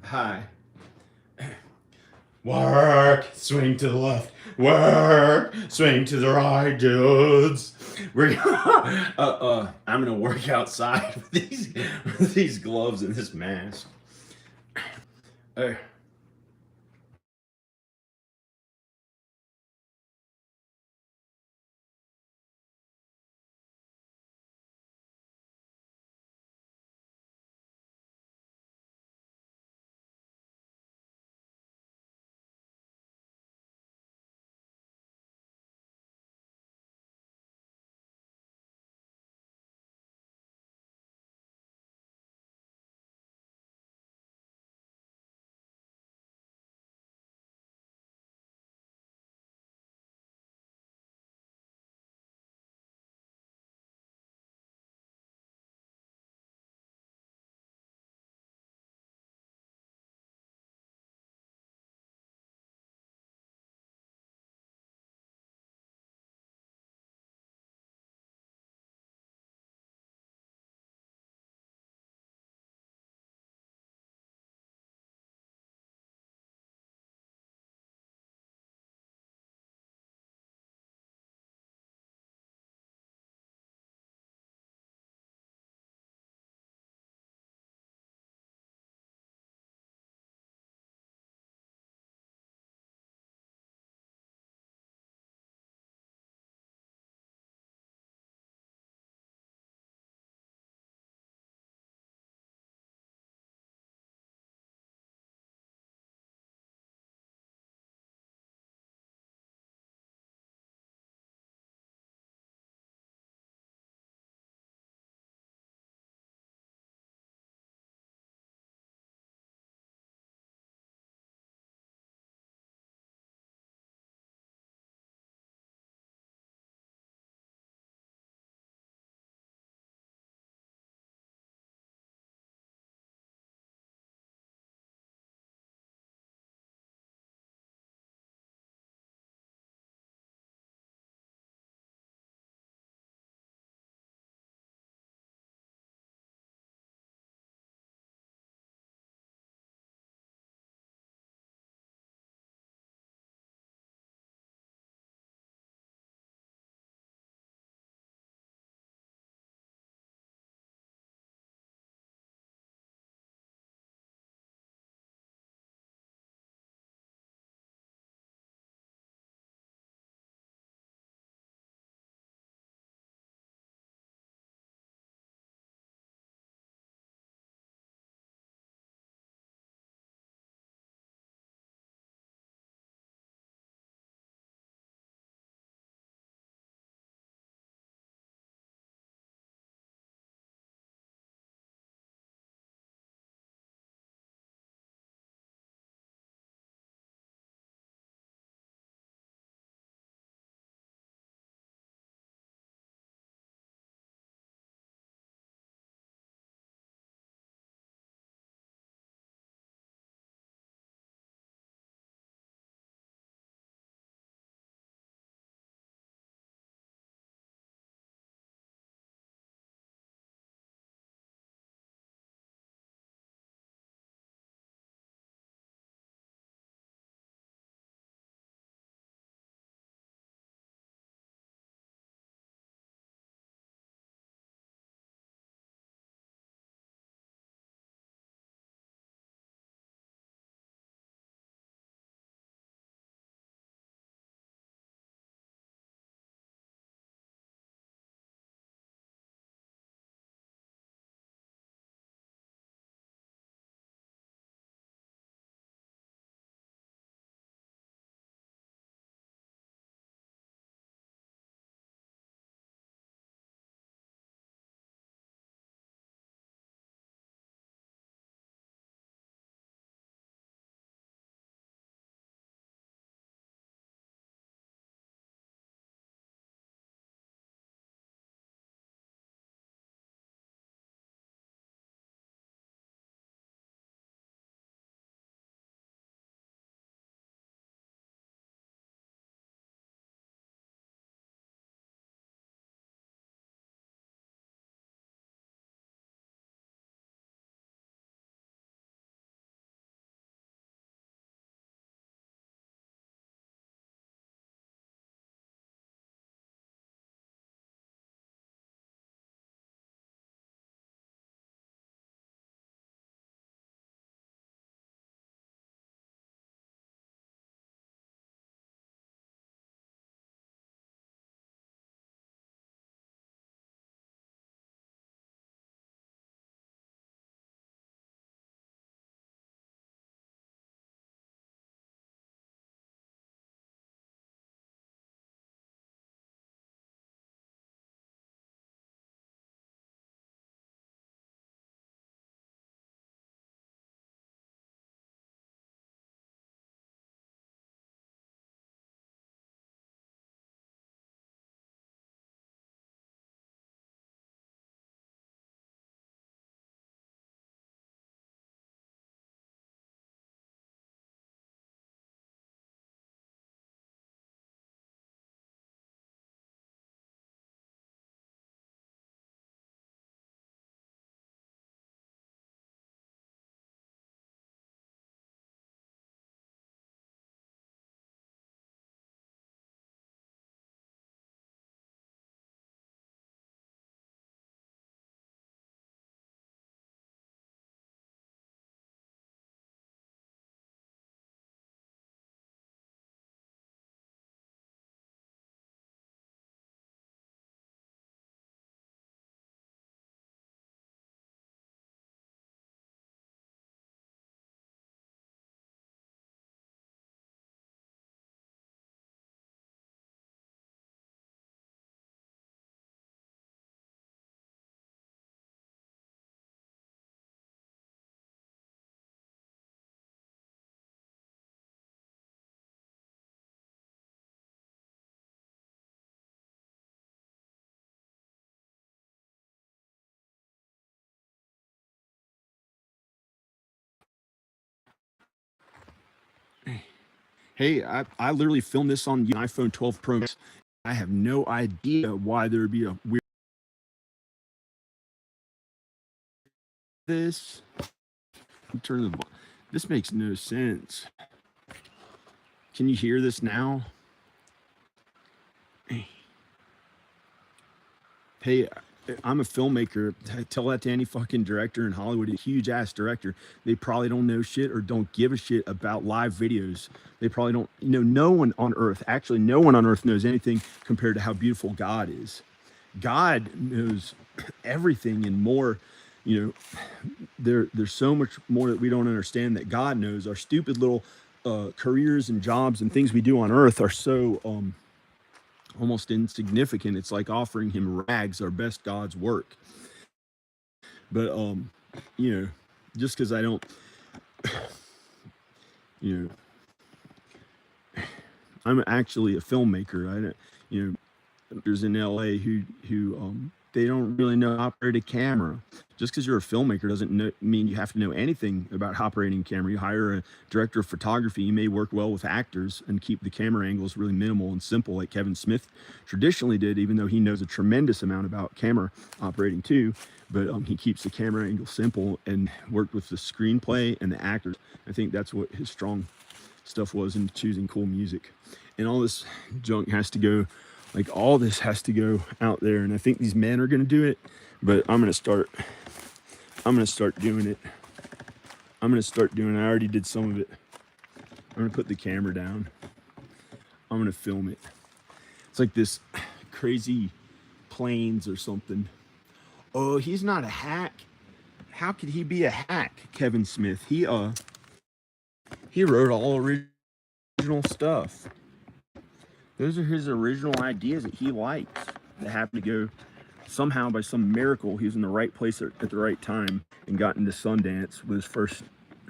Hi. Work, swing to the left. Work, swing to the right, dudes. We're I'm gonna work outside with these gloves and this mask. Uh, Hey, I literally filmed this on the iPhone 12 Pro Max. I have no idea why there would be a weird this. Turn the this makes no sense. Can you hear this now? Hey, I'm a filmmaker. Tell that to any fucking director in Hollywood, a huge ass director. They probably don't know shit or don't give a shit about live videos. They probably don't, no one on earth, actually, no one on earth knows anything compared to how beautiful God is. God knows everything and more. There's so much more that we don't understand that God knows. Our stupid little careers and jobs and things we do on earth are so almost insignificant. It's like offering him rags, our best God's work. But just because I don't, I'm actually a filmmaker. I don't, there's in LA who they don't really know how to operate a camera. Just because you're a filmmaker doesn't mean you have to know anything about operating a camera. You hire a director of photography, you may work well with actors and keep the camera angles really minimal and simple, like Kevin Smith traditionally did, even though he knows a tremendous amount about camera operating too. But he keeps the camera angle simple and worked with the screenplay and the actors. I think that's what his strong stuff was in choosing cool music. And all this junk has to go, like all this has to go out there. And I think these men are going to do it, but I'm going to start doing it. I already did some of it. I'm going to put the camera down. I'm going to film it. It's like this crazy planes or something. Oh, he's not a hack. How could he be a hack, Kevin Smith? He wrote all original stuff. Those are his original ideas that he likes that happened to go somehow by some miracle. He was in the right place at the right time and got into Sundance with his first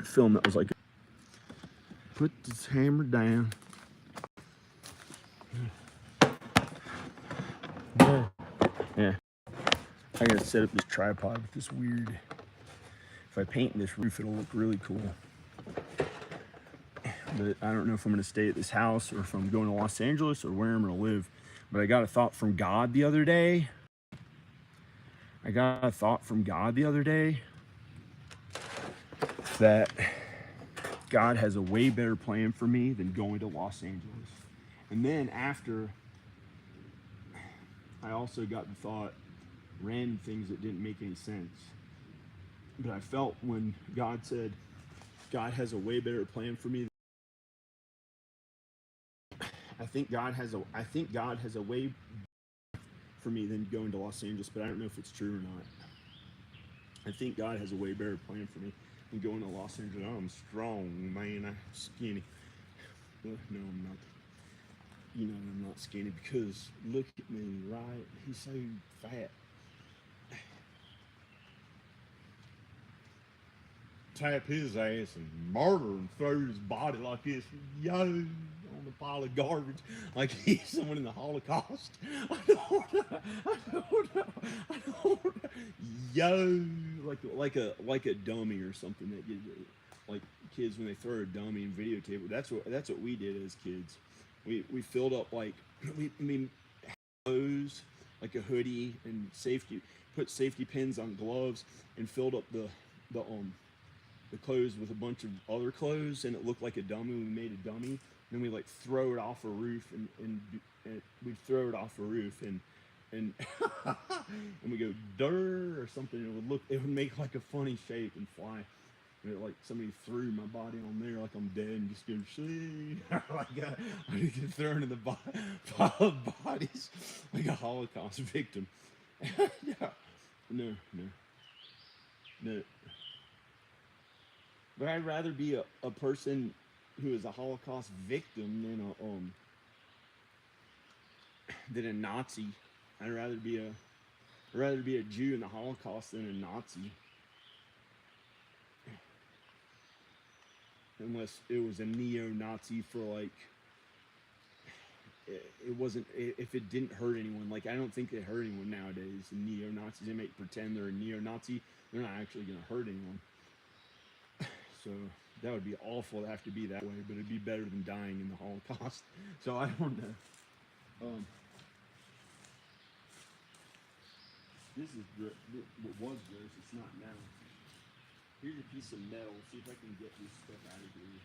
film that was like, put this hammer down. Yeah. I gotta set up this tripod with this weird, if I paint this roof, it'll look really cool. But I don't know if I'm gonna stay at this house or if I'm going to Los Angeles or where I'm gonna live. But I got a thought from God the other day. That God has a way better plan for me than going to Los Angeles. And then after, I also got the thought, random things that didn't make any sense. But I felt when God said, God has a way better plan for me. I think God has a way for me than going to Los Angeles, but I don't know if it's true or not. I think God has a way better plan for me than going to Los Angeles. I'm strong, man. I'm skinny. Well, no, I'm not. I'm not skinny because look at me, right? He's so fat. Tap his ass and murder and throw his body like this, on a pile of garbage, like he's someone in the Holocaust. I don't know. Like a dummy or something that gives it, like kids when they throw a dummy and videotape it. That's what we did as kids. We filled up clothes, like a hoodie and put safety pins on gloves and filled up the clothes with a bunch of other clothes, and it looked like a dummy. We made a dummy, and we throw it off a roof, and we'd throw it off a roof, and and we go durr or something. It would make like a funny shape and fly. And like somebody threw my body on there, like I'm dead, and just go see. I get thrown in the pile of bodies like a Holocaust victim. Yeah. No. But I'd rather be a person who is a Holocaust victim than a Nazi. I'd rather be a Jew in the Holocaust than a Nazi. Unless it was a neo-Nazi for it wasn't, if it didn't hurt anyone. Like I don't think they hurt anyone nowadays. The neo-Nazis, they might pretend they're a neo-Nazi. They're not actually going to hurt anyone. So that would be awful to have to be that way, but it'd be better than dying in the Holocaust. So I don't know. This is what was gross. It's not now. Here's a piece of metal. See if I can get this stuff out of here.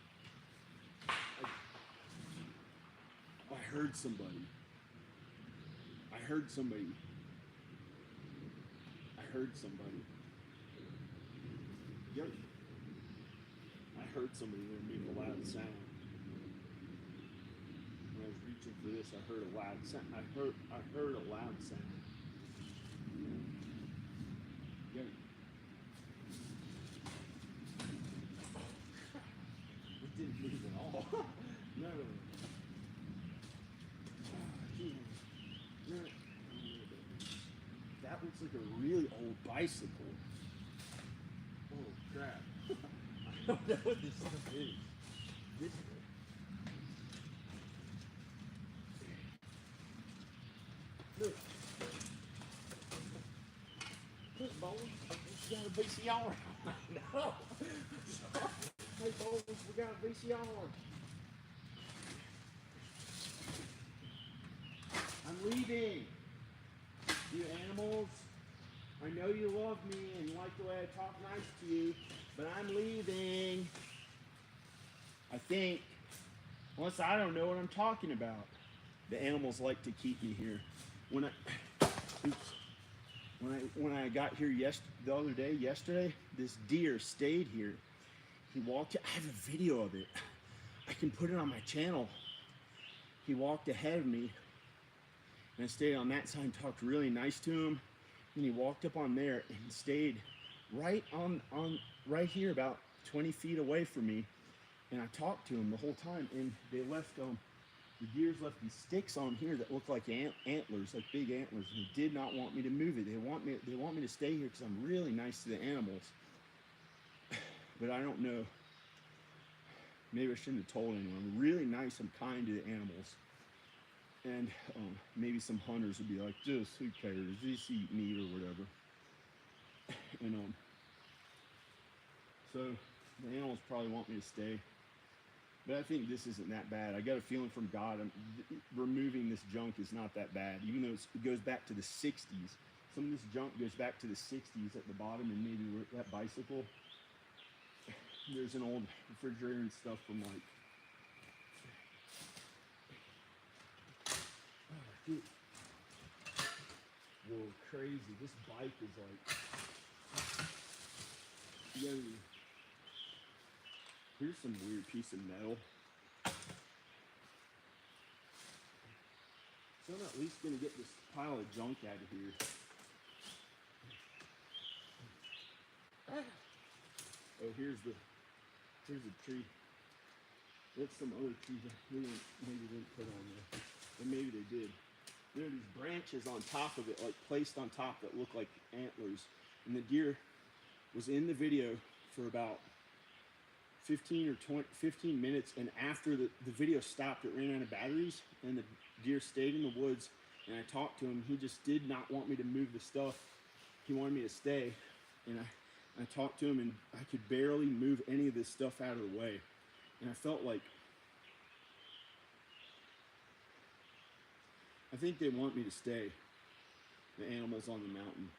I heard somebody. I heard somebody. I heard somebody. Yep. I heard somebody there make a loud sound. When I was reaching for this, I heard a loud sound. I heard a loud sound. Yep. It didn't move at all. No. That looks like a really old bicycle. Oh crap. I don't know what this stuff is. Look. Look, Bones. We got a VCR. No. Hey, Bones, we got a VCR. I'm leaving. You animals. I know you love me and you like the way I talk nice to you, but I'm leaving. I think. Unless I don't know what I'm talking about. The animals like to keep me here. When I got here the other day, yesterday, this deer stayed here. He walked. I have a video of it. I can put it on my channel. He walked ahead of me, and I stayed on that side and talked really nice to him. And he walked up on there and stayed right right here, about 20 feet away from me. And I talked to him the whole time. And they left the deers left these sticks on here that look like antlers, like big antlers. And they did not want me to move it. They want me to stay here because I'm really nice to the animals. But I don't know. Maybe I shouldn't have told anyone. I'm really nice. I'm kind to the animals. And maybe some hunters would be like, just who cares? Just eat meat or whatever. And so the animals probably want me to stay. But I think this isn't that bad. I got a feeling from God, removing this junk is not that bad. Even though it goes back to the 60s. Some of this junk goes back to the 60s at the bottom, and maybe that bicycle. There's an old refrigerator and stuff from like, dude. Whoa, crazy. This bike is like, yo, here's some weird piece of metal. So I'm at least gonna get this pile of junk out of here. Oh, here's a tree. That's some other trees that maybe didn't put on there. Or maybe they did. There are these branches on top of it, like placed on top, that look like antlers. And the deer was in the video for about 15 minutes, and after the video stopped, it ran out of batteries, and the deer stayed in the woods, and I talked to him. He just did not want me to move the stuff. He wanted me to stay, and I talked to him, and I could barely move any of this stuff out of the way. And I felt like, I think they want me to stay, the animals on the mountain.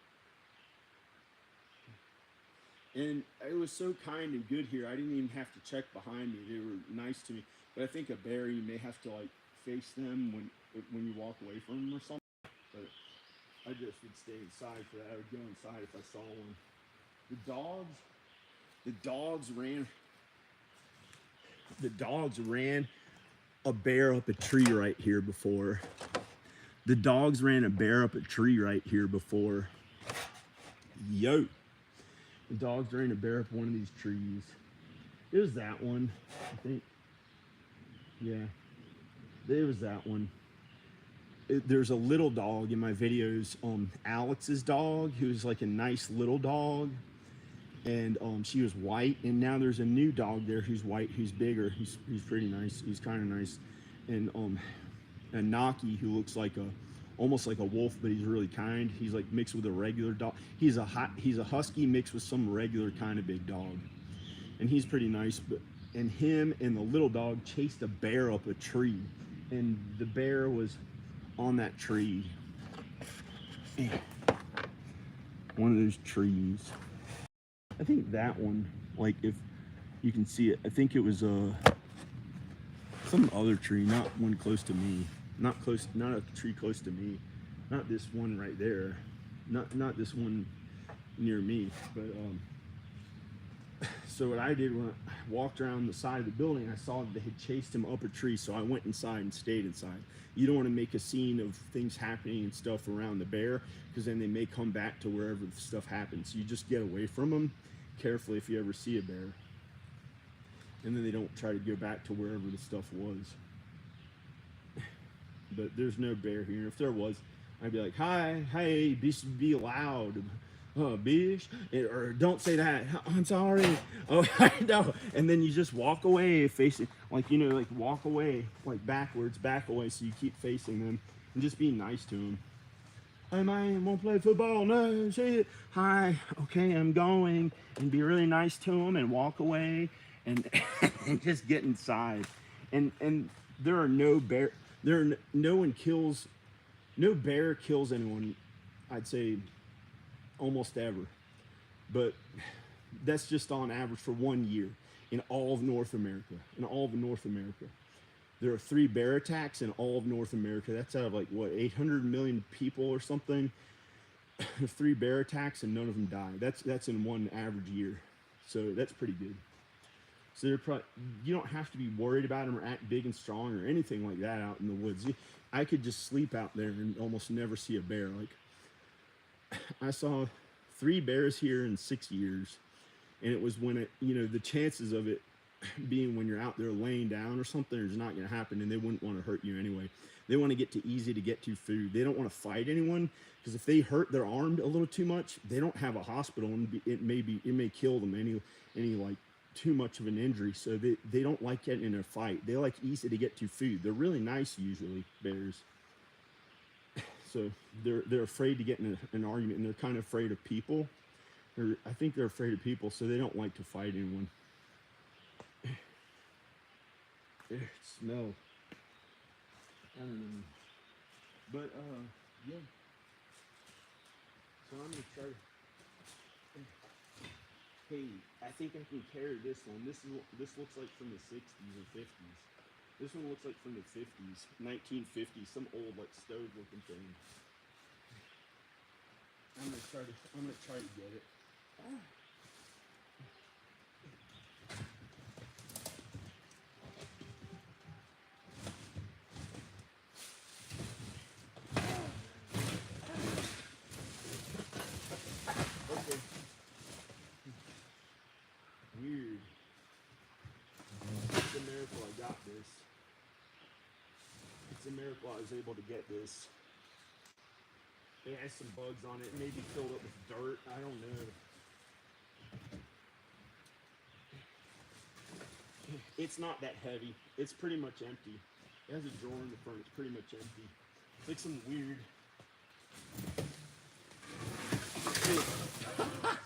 And it was so kind and good here. I didn't even have to check behind me. They were nice to me. But I think a bear, you may have to like face them when you walk away from them or something. But I just would stay inside for that. I would go inside if I saw one. The dogs ran a bear up a tree right here before. The dogs ran a bear up a tree right here before. Yo. The dogs ran a bear up one of these trees. It was that one, I think. Yeah, it was that one. There's a little dog in my videos, Alex's dog, who's like a nice little dog. And she was white, and now there's a new dog there who's white, who's bigger. He's pretty nice. He's kind of nice. And a Naki, who looks like almost like a wolf, but he's really kind. He's like mixed with a regular dog. He's a husky mixed with some regular kind of big dog. and he's pretty nice. And him and the little dog chased a bear up a tree, and the bear was on that tree, one of those trees. I think that one, like if you can see it, I think it was some other tree, not one close to me, not a tree close to me, not this one right there, not this one near me, but so what I did when I walked around the side of the building, I saw they had chased him up a tree, so I went inside and stayed inside. You don't want to make a scene of things happening and stuff around the bear, because then they may come back to wherever the stuff happens. So you just get away from them carefully if you ever see a bear, and then they don't try to go back to wherever the stuff was. But there's no bear here. If there was, I'd be like, hi, hey, be loud. Oh, bitch, or don't say that. I'm sorry. Oh, I know. And then you just walk away, facing, like, you know, like walk away, like backwards, back away, so you keep facing them, and just be nice to them. Hey, man, won't play football? No, shit. Hi, okay, I'm going, and be really nice to them, and walk away, and, and just get inside. And there are no bear. No bear kills anyone. I'd say almost ever, but that's just on average for 1 year in all of North America. There are 3 bear attacks in all of North America. That's out of like what, 800 million people or something. 3 bear attacks and none of them die. That's in one average year, so that's pretty good. So you don't have to be worried about them or act big and strong or anything like that out in the woods. I could just sleep out there and almost never see a bear. Like, I saw 3 bears here in 6 years, and it was when the chances of it being when you're out there laying down or something is not going to happen, and they wouldn't want to hurt you anyway. They want to get to easy to get to food. They don't want to fight anyone, because if they hurt their arm a little too much, they don't have a hospital, and it may kill them any like too much of an injury. So they don't like getting in a fight. They like easy to get to food. They're really nice usually, bears. So they're afraid to get in an argument, and they're kind of afraid of people. I think they're afraid of people, so they don't like to fight anyone. It smells. I don't know. But yeah. So I'm gonna try. Hey, I think I can carry this one. This looks like from the 60s or 50s. This one looks like from the 50s, 1950s, some old like stove looking thing. I'm gonna try to get it. Okay. Weird. It's a miracle I got this. It's a miracle I was able to get this. It has some bugs on it. It may be filled up with dirt. I don't know. It's not that heavy. It's pretty much empty. It has a drawer in the front. It's pretty much empty. It's like some weird.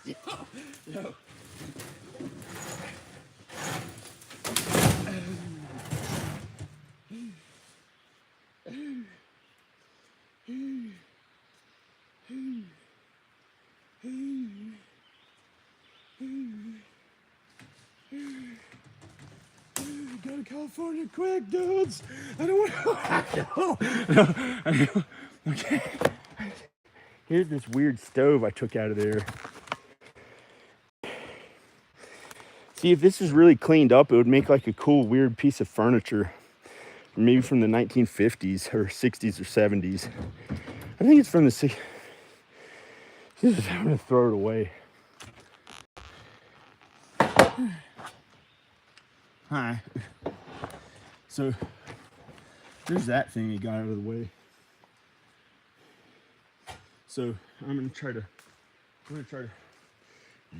Yo. Go to California quick, dudes! I don't want to. No. Okay. Here's this weird stove I took out of there. See, if this is really cleaned up, it would make like a cool, weird piece of furniture. Maybe from the 1950s or 60s or 70s. I think it's from the 60s. I'm gonna throw it away. Hi. So there's that thing you got out of the way. So I'm gonna try to.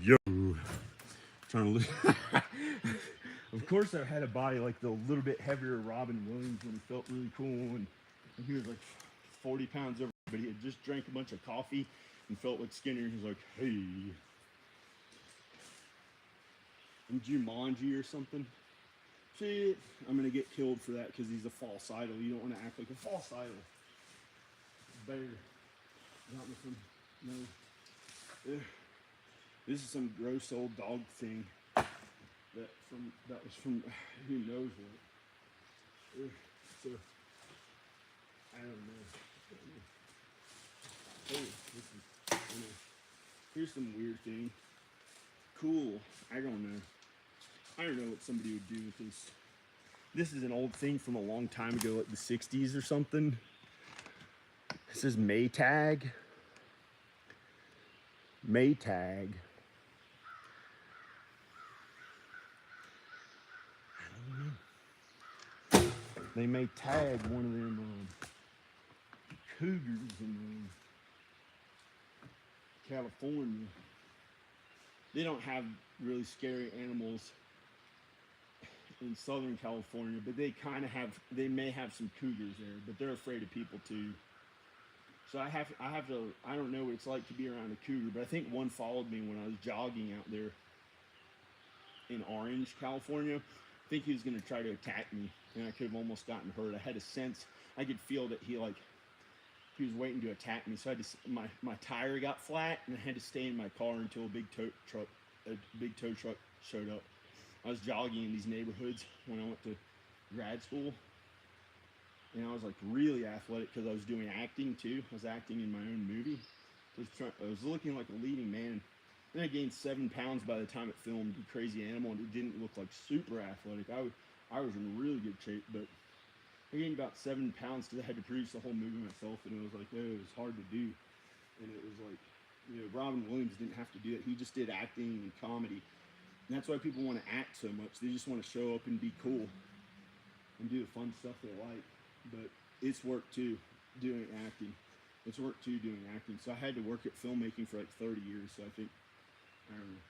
Yo. Trying to look. Of course, I had a body like the little bit heavier Robin Williams when he felt really cool, and he was like 40 pounds over, but he had just drank a bunch of coffee and felt like skinnier. He's like, hey. in Jumanji or something. Shit, I'm gonna get killed for that because he's a false idol. You don't want to act like a false idol. Bear. Got me from no. Ugh. This is some gross old dog thing that was from who knows what. Ugh. So I don't know. Oh, this is. Here's some weird thing. Cool. I don't know. I don't know what somebody would do with this. This is an old thing from a long time ago, like the 60s or something. This is Maytag. Maytag. I don't know. They may tag one of them cougars in California. They don't have really scary animals in Southern California, but they kind of have. They may have some cougars there, but they're afraid of people too. So I have to. I don't know what it's like to be around a cougar, but I think one followed me when I was jogging out there in Orange, California. I think he was going to try to attack me, and I could have almost gotten hurt. I had a sense. I could feel that he was waiting to attack me. So I just my tire got flat, and I had to stay in my car until a big tow truck showed up. I was jogging in these neighborhoods when I went to grad school, and I was like really athletic because I was doing acting too. I was acting in my own movie. I was looking like a leading man. Then I gained 7 pounds by the time it filmed Crazy Animal, and it didn't look like super athletic. I was in really good shape, but I gained about 7 pounds because I had to produce the whole movie myself, and it was like, oh, it was hard to do. And it was like, Robin Williams didn't have to do it. He just did acting and comedy. And that's why people want to act so much. They just want to show up and be cool and do the fun stuff they like. But it's work too, doing acting. It's work too, doing acting. So I had to work at filmmaking for like 30 years. So I think, I don't know.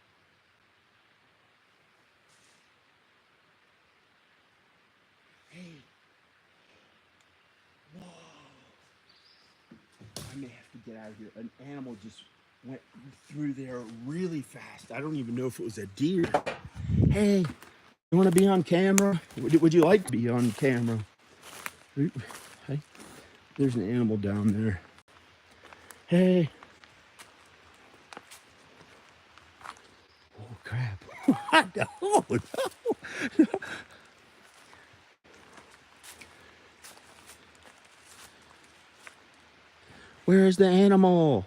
Hey. Whoa. I may have to get out of here. An animal just went through there really fast. I don't even know if it was a deer. Hey, you want to be on camera? Would you like to be on camera? Hey, there's an animal down there. Hey. Oh, crap. Oh, no. Where's the animal?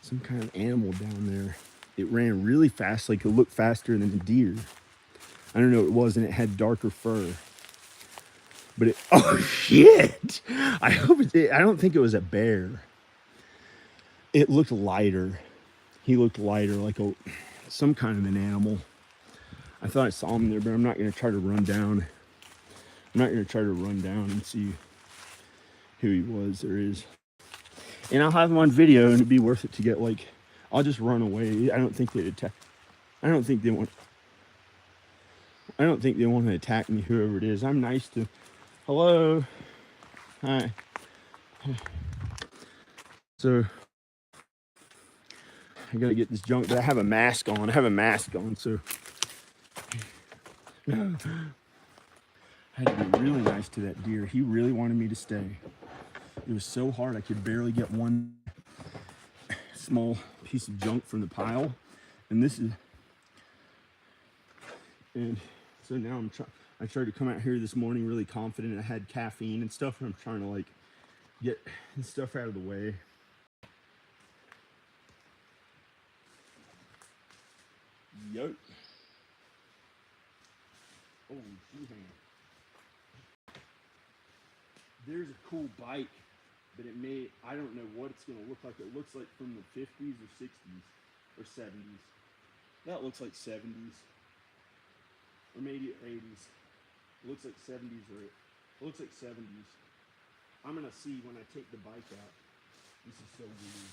Some kind of animal down there. It ran really fast, like it looked faster than a deer. I don't know what it was, and it had darker fur. But it, oh shit! I don't think it was a bear. It looked lighter. He looked lighter, like some kind of an animal. I thought I saw him there, but I'm not gonna try to run down. I'm not gonna try to run down and see who he was or is. And I'll have him on video, and it'd be worth it to get like. I'll just run away. I don't think they'd attack. I don't think they want to attack me, whoever it is. I'm nice to. Hello. Hi. So I gotta get this junk, but I have a mask on. So I had to be really nice to that deer. He really wanted me to stay. It was so hard. I could barely get one small piece of junk from the pile, and so now I tried to come out here this morning really confident. I had caffeine and stuff, and I'm trying to like get stuff out of the way. Yo. Oh, gee, there's a cool bike, but I don't know what it's gonna look like. It looks like from the 50s or 60s or 70s. That looks like 70s. Or maybe 80s. It looks like 70s or it looks like 70s. I'm gonna see when I take the bike out. This is so weird.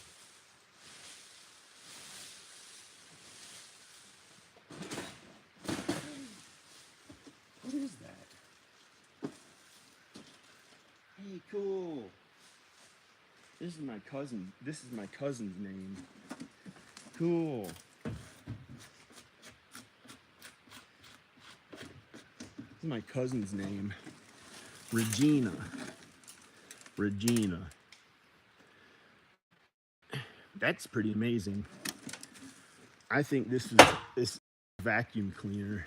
What is that? Hey, This is my cousin. This is my cousin's name. Cool. This is my cousin's name. Regina. Regina. That's pretty amazing. I think this vacuum cleaner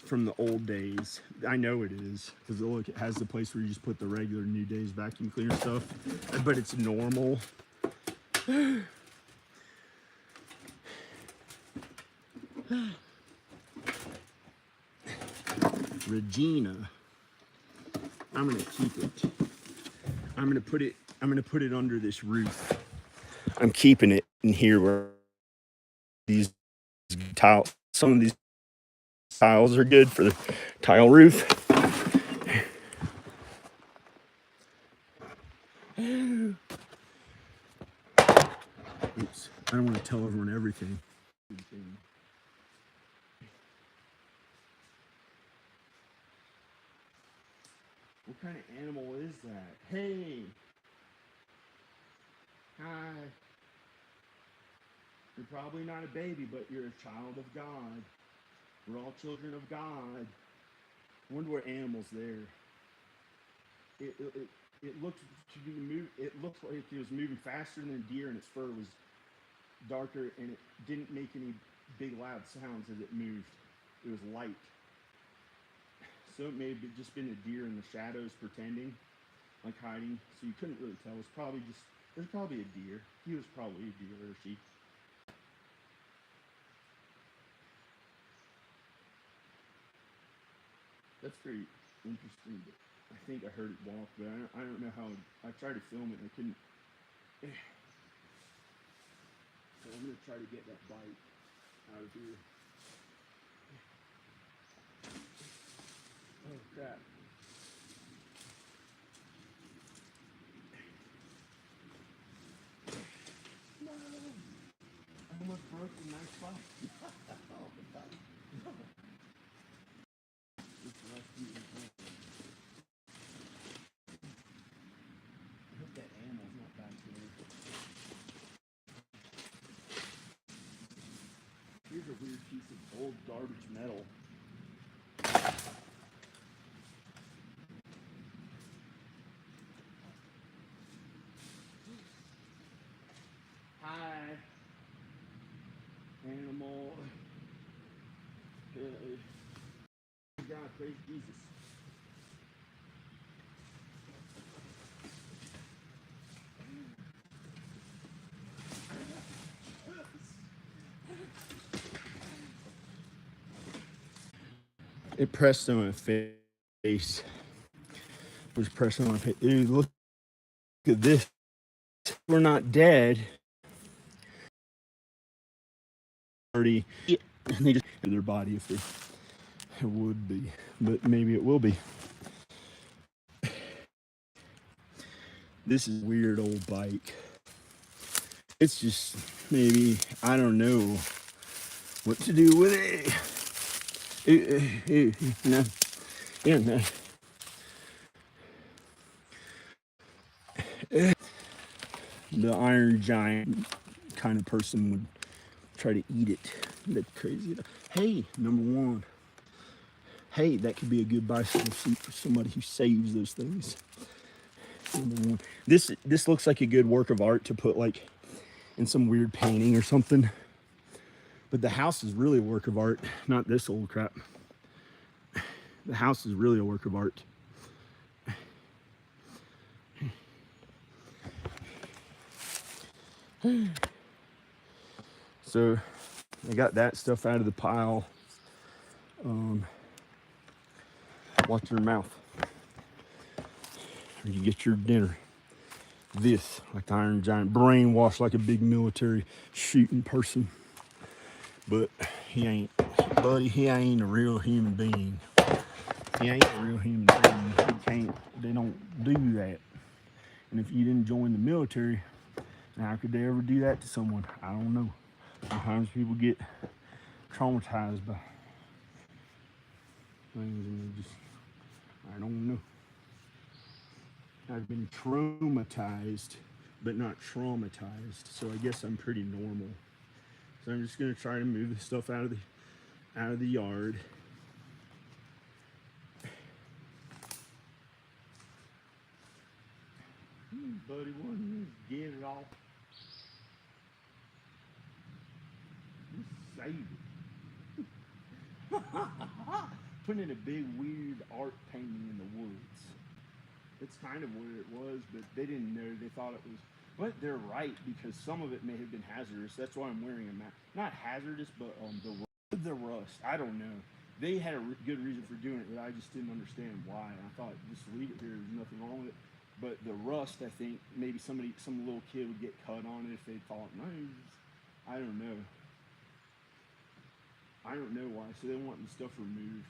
from the old days. I know it is, because look, it has the place where you just put the regular New Days vacuum cleaner stuff, but it's normal. Regina. I'm gonna keep it. I'm gonna put it under this roof. I'm keeping it in here where these tiles, some of these tiles are good for the tile roof. Oops, I don't want to tell everyone everything. What kind of animal is that? Hey! Hi! You're probably not a baby, but you're a child of God. We're all children of God. I wonder what animal's there. It looked to be it looked like it was moving faster than a deer, and its fur was darker, and it didn't make any big loud sounds as it moved. It was light. So it may have just been a deer in the shadows pretending, like hiding. So you couldn't really tell. It was probably just, there's probably a deer. He was probably a deer or she. That's pretty interesting. I think I heard it walk, but I don't know how. I tried to film it and I couldn't. So I'm gonna try to get that bite out of here. Oh crap. No! I almost broke the nice spot. Oh my god. No. I hope that animal's not back there. Here's a weird piece of old garbage metal. Hi, animal. God, praise Jesus. It pressed on my face. It was pressing on my face. Dude, look at this. We're not dead. Already, and they just their body if it would be, but maybe it will be. This is a weird old bike. It's just maybe I don't know what to do with it. No, yeah, no. The Iron Giant kind of person would try to eat it. That's crazy. Hey, number one. Hey, that could be a good bicycle seat for somebody who saves those things. Number one. This looks like a good work of art to put like in some weird painting or something. But the house is really a work of art, not this old crap. The house is really a work of art. So I got that stuff out of the pile. Watch your mouth. Or you get your dinner. This, like the Iron Giant, brainwashed like a big military shooting person. But he ain't, buddy, he ain't a real human being. He ain't a real human being. He can't, they don't do that. And if you didn't join the military, how could they ever do that to someone? I don't know. Sometimes people get traumatized by things and they just, I don't know. I've been traumatized but not traumatized. So I guess I'm pretty normal. So I'm just gonna try to move the stuff out of the yard. Buddy, one get it all. Just save it. Putting in a big weird art painting in the woods. It's kind of what it was, but they didn't know. They thought it was. But they're right, because some of it may have been hazardous. That's why I'm wearing a mask. Not hazardous, but the rust. I don't know. They had a good reason for doing it, but I just didn't understand why. I thought, just leave it here. There's nothing wrong with it. But the rust, I think maybe some little kid would get cut on it if they thought, no, I don't know. I don't know why. So they want the stuff removed.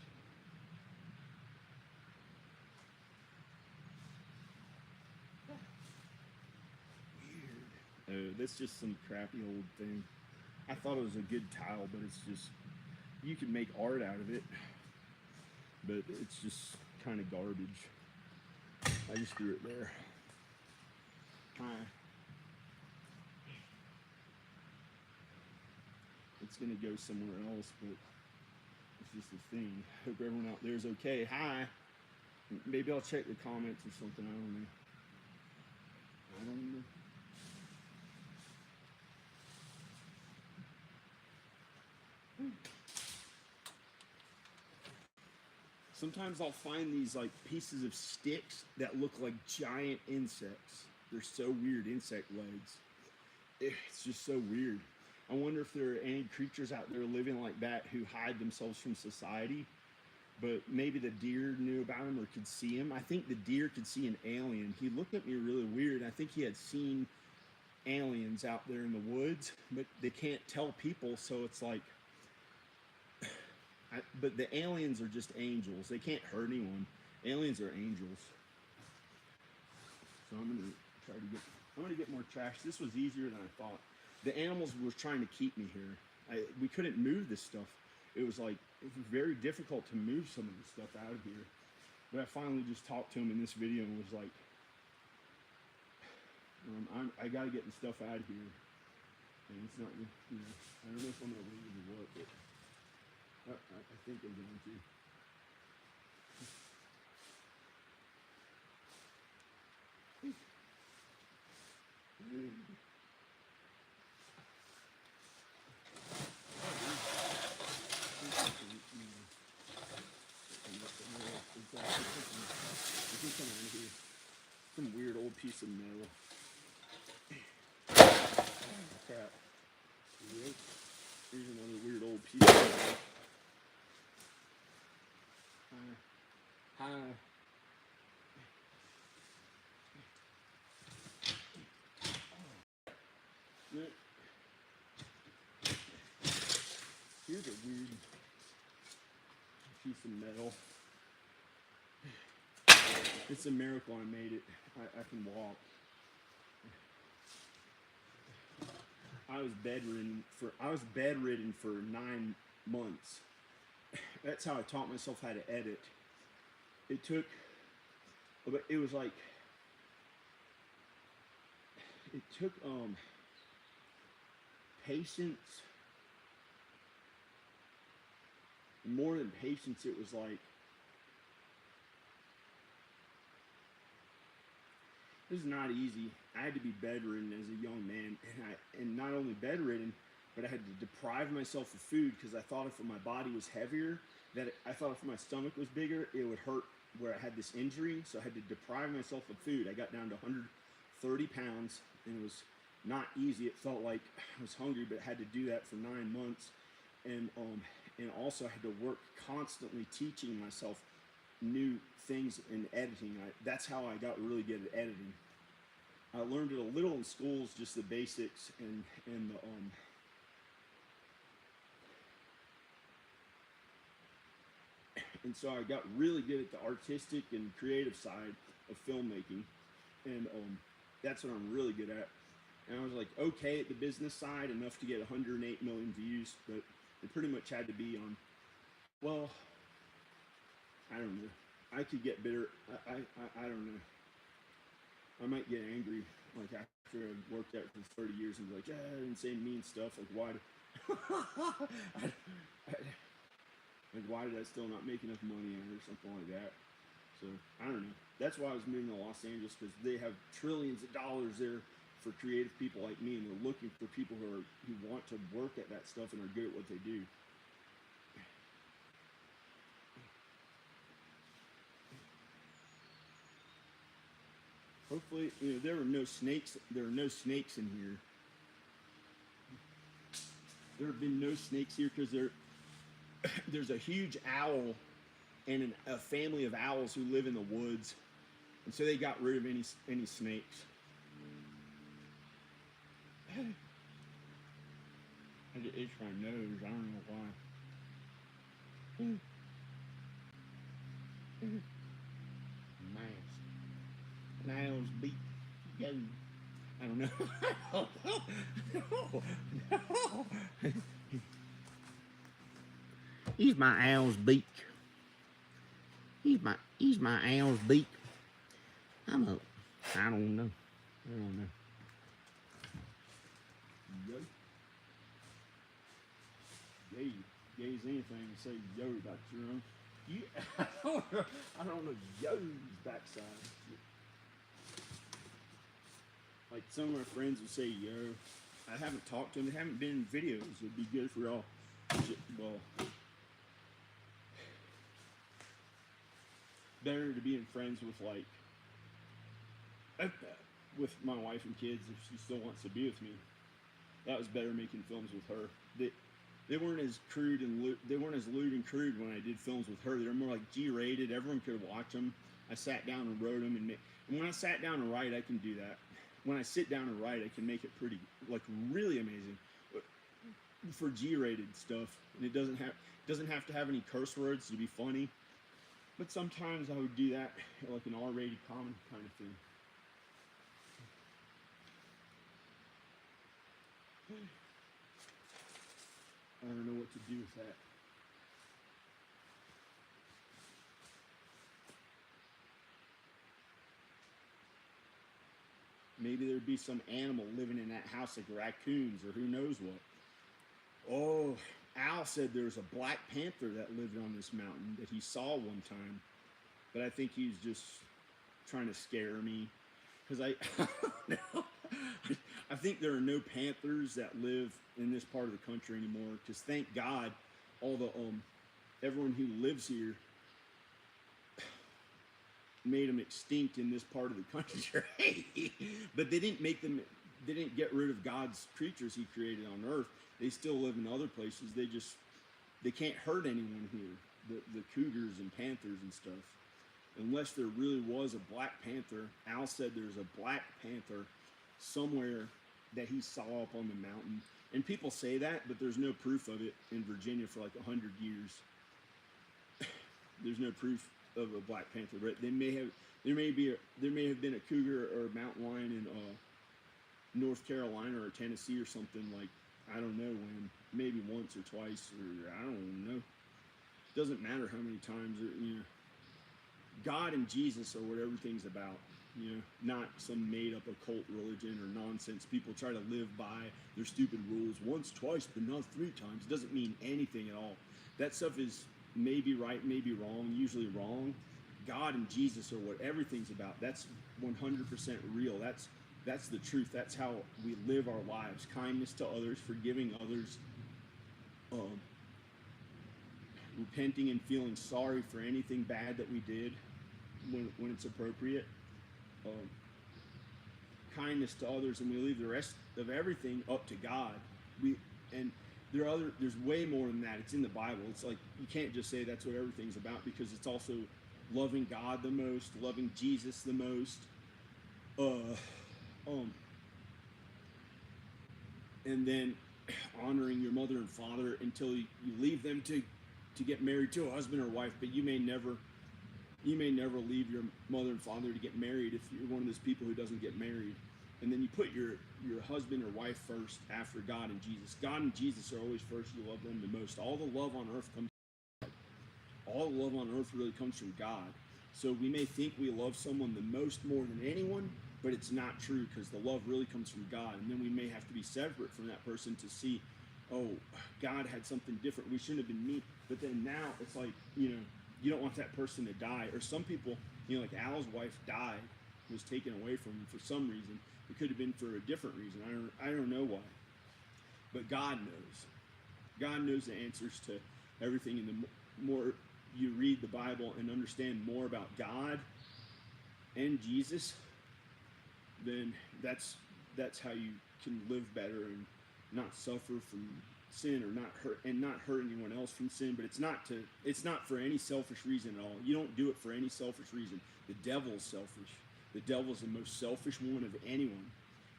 Weird. Oh, that's just some crappy old thing. I thought it was a good tile, but it's just, you can make art out of it, but it's just kind of garbage. I just threw it there. Hi. It's gonna go somewhere else, but it's just a thing. Hope everyone out there is okay. Hi. Maybe I'll check the comments or something. I don't know. I don't know. Sometimes I'll find these like pieces of sticks that look like giant insects. They're so weird, insect legs. It's just so weird. I wonder if there are any creatures out there living like that who hide themselves from society, but maybe the deer knew about him or could see him. I think the deer could see an alien. He looked at me really weird. I think he had seen aliens out there in the woods, but they can't tell people, so it's like, but the aliens are just angels. They can't hurt anyone. Aliens are angels. So I'm gonna get more trash. This was easier than I thought. The animals were trying to keep me here. We couldn't move this stuff. It was very difficult to move some of this stuff out of here. But I finally just talked to him in this video and was like, I gotta get the stuff out of here. And it's not, I don't know if I'm gonna leave or what, but I think I'm going to. Some weird old piece of metal. Oh, crap. Here's another weird old piece of metal. Hi. Here's a weird piece of metal. It's a miracle I made it. I can walk. I was bedridden for 9 months. That's how I taught myself how to edit. It took patience. More than patience, it was like, this is not easy. I had to be bedridden as a young man, and not only bedridden, but I had to deprive myself of food because I thought if my body was heavier, I thought if my stomach was bigger, it would hurt where I had this injury. So I had to deprive myself of food. I got down to 130 pounds, and it was not easy. It felt like I was hungry, but I had to do that for 9 months, and also I had to work constantly teaching myself new things in editing. That's how I got really good at editing. I learned it a little in schools, just the basics, and so I got really good at the artistic and creative side of filmmaking, and that's what I'm really good at. And I was like, okay at the business side, enough to get 108 million views, but it pretty much had to be on, well, I don't know. I could get bitter. I don't know. I might get angry like after I worked out for 30 years and be like, yeah, I didn't say mean stuff. Like, why? Like, why did I still not make enough money or something like that? So I don't know. That's why I was moving to Los Angeles, because they have trillions of dollars there for creative people like me, and they're looking for people who want to work at that stuff and are good at what they do. Hopefully, there are no snakes. There are no snakes in here. There have been no snakes here because there's a huge owl and a family of owls who live in the woods, and so they got rid of any snakes. I just itch my nose. I don't know why. Nails beat. Yo. I don't know. No. He's my owl's beak. He's my owl's beak. I don't know. Yo. Yay. Yay's anything to say yo about your own. I don't know yo's backside. Like some of my friends would say yo. I haven't talked to them. They haven't been in videos. It'd be good for y'all. Well, better to be in friends with with my wife and kids if she still wants to be with me. That was better making films with her. They weren't as crude and they weren't as lewd and crude when I did films with her. They were more like G-rated. Everyone could watch them. I sat down and wrote them, and when I sat down and write, I can do that. When I sit down and write, I can make it pretty, like, really amazing for G-rated stuff. And it doesn't have to have any curse words to be funny. But sometimes I would do that, like an R-rated comedy kind of thing. I don't know what to do with that. Maybe there'd be some animal living in that house, like raccoons or who knows what. Oh, Al said there's a black panther that lived on this mountain that he saw one time. But I think he's just trying to scare me. Because I think there are no panthers that live in this part of the country anymore. Because thank God, all the everyone who lives here made them extinct in this part of the country. But they didn't make them. They didn't get rid of God's creatures He created on Earth. They still live in other places. They can't hurt anyone here. The cougars and panthers and stuff. Unless there really was a black panther. Al said there's a black panther somewhere that he saw up on the mountain. And people say that, but there's no proof of it in Virginia for like 100 years. There's no proof of a black panther, but there may have been a cougar or a mountain lion in North Carolina or Tennessee or something, like, I don't know when, maybe once or twice, or I don't know. Doesn't matter how many times, God and Jesus are what everything's about, not some made-up occult religion or nonsense. People try to live by their stupid rules once, twice, but not 3 times. It doesn't mean anything at all. That stuff is maybe right, maybe wrong, usually wrong. God and Jesus are what everything's about. That's 100% real. That's the truth. That's how we live our lives. Kindness to others, forgiving others, repenting and feeling sorry for anything bad that we did when it's appropriate. Kindness to others, and we leave the rest of everything up to God. There's way more than that. It's in the Bible. It's like you can't just say that's what everything's about, because it's also loving God the most, loving Jesus the most, and then honoring your mother and father until you leave them to get married to a husband or wife. But you may never leave your mother and father to get married if you're one of those people who doesn't get married. And then you put your husband or wife first after God and Jesus. God and Jesus are always first. You love them the most. All the love on earth comes from God. All the love on earth really comes from God. So we may think we love someone the most, more than anyone, but it's not true because the love really comes from God. And then we may have to be separate from that person to see, oh, God had something different. We shouldn't have been mean. But then now it's like, you don't want that person to die. Or some people, like Al's wife died, was taken away from him for some reason. It could have been for a different reason. I don't know why. But God knows. God knows the answers to everything. And the more you read the Bible and understand more about God and Jesus, then that's how you can live better and not suffer from sin, or not hurt anyone else from sin. But it's not for any selfish reason at all. You don't do it for any selfish reason. The devil's selfish. The devil's the most selfish one of anyone.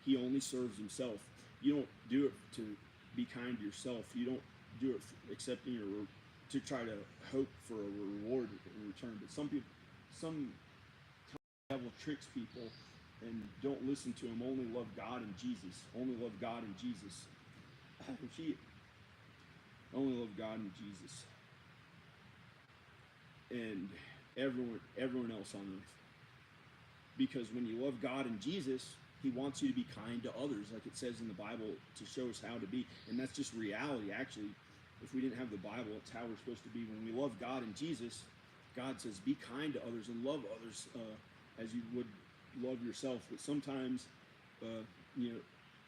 He only serves himself. You don't do it to be kind to yourself. You don't do it for accepting to try to hope for a reward in return. But some devil tricks people and don't listen to him. Only love God and Jesus. Only love God and Jesus. Only love God and Jesus. And everyone else on earth. Because when you love God and Jesus, he wants you to be kind to others, like it says in the Bible, to show us how to be. And that's just reality, actually. If we didn't have the Bible, it's how we're supposed to be. When we love God and Jesus, God says, be kind to others and love others as you would love yourself. But sometimes,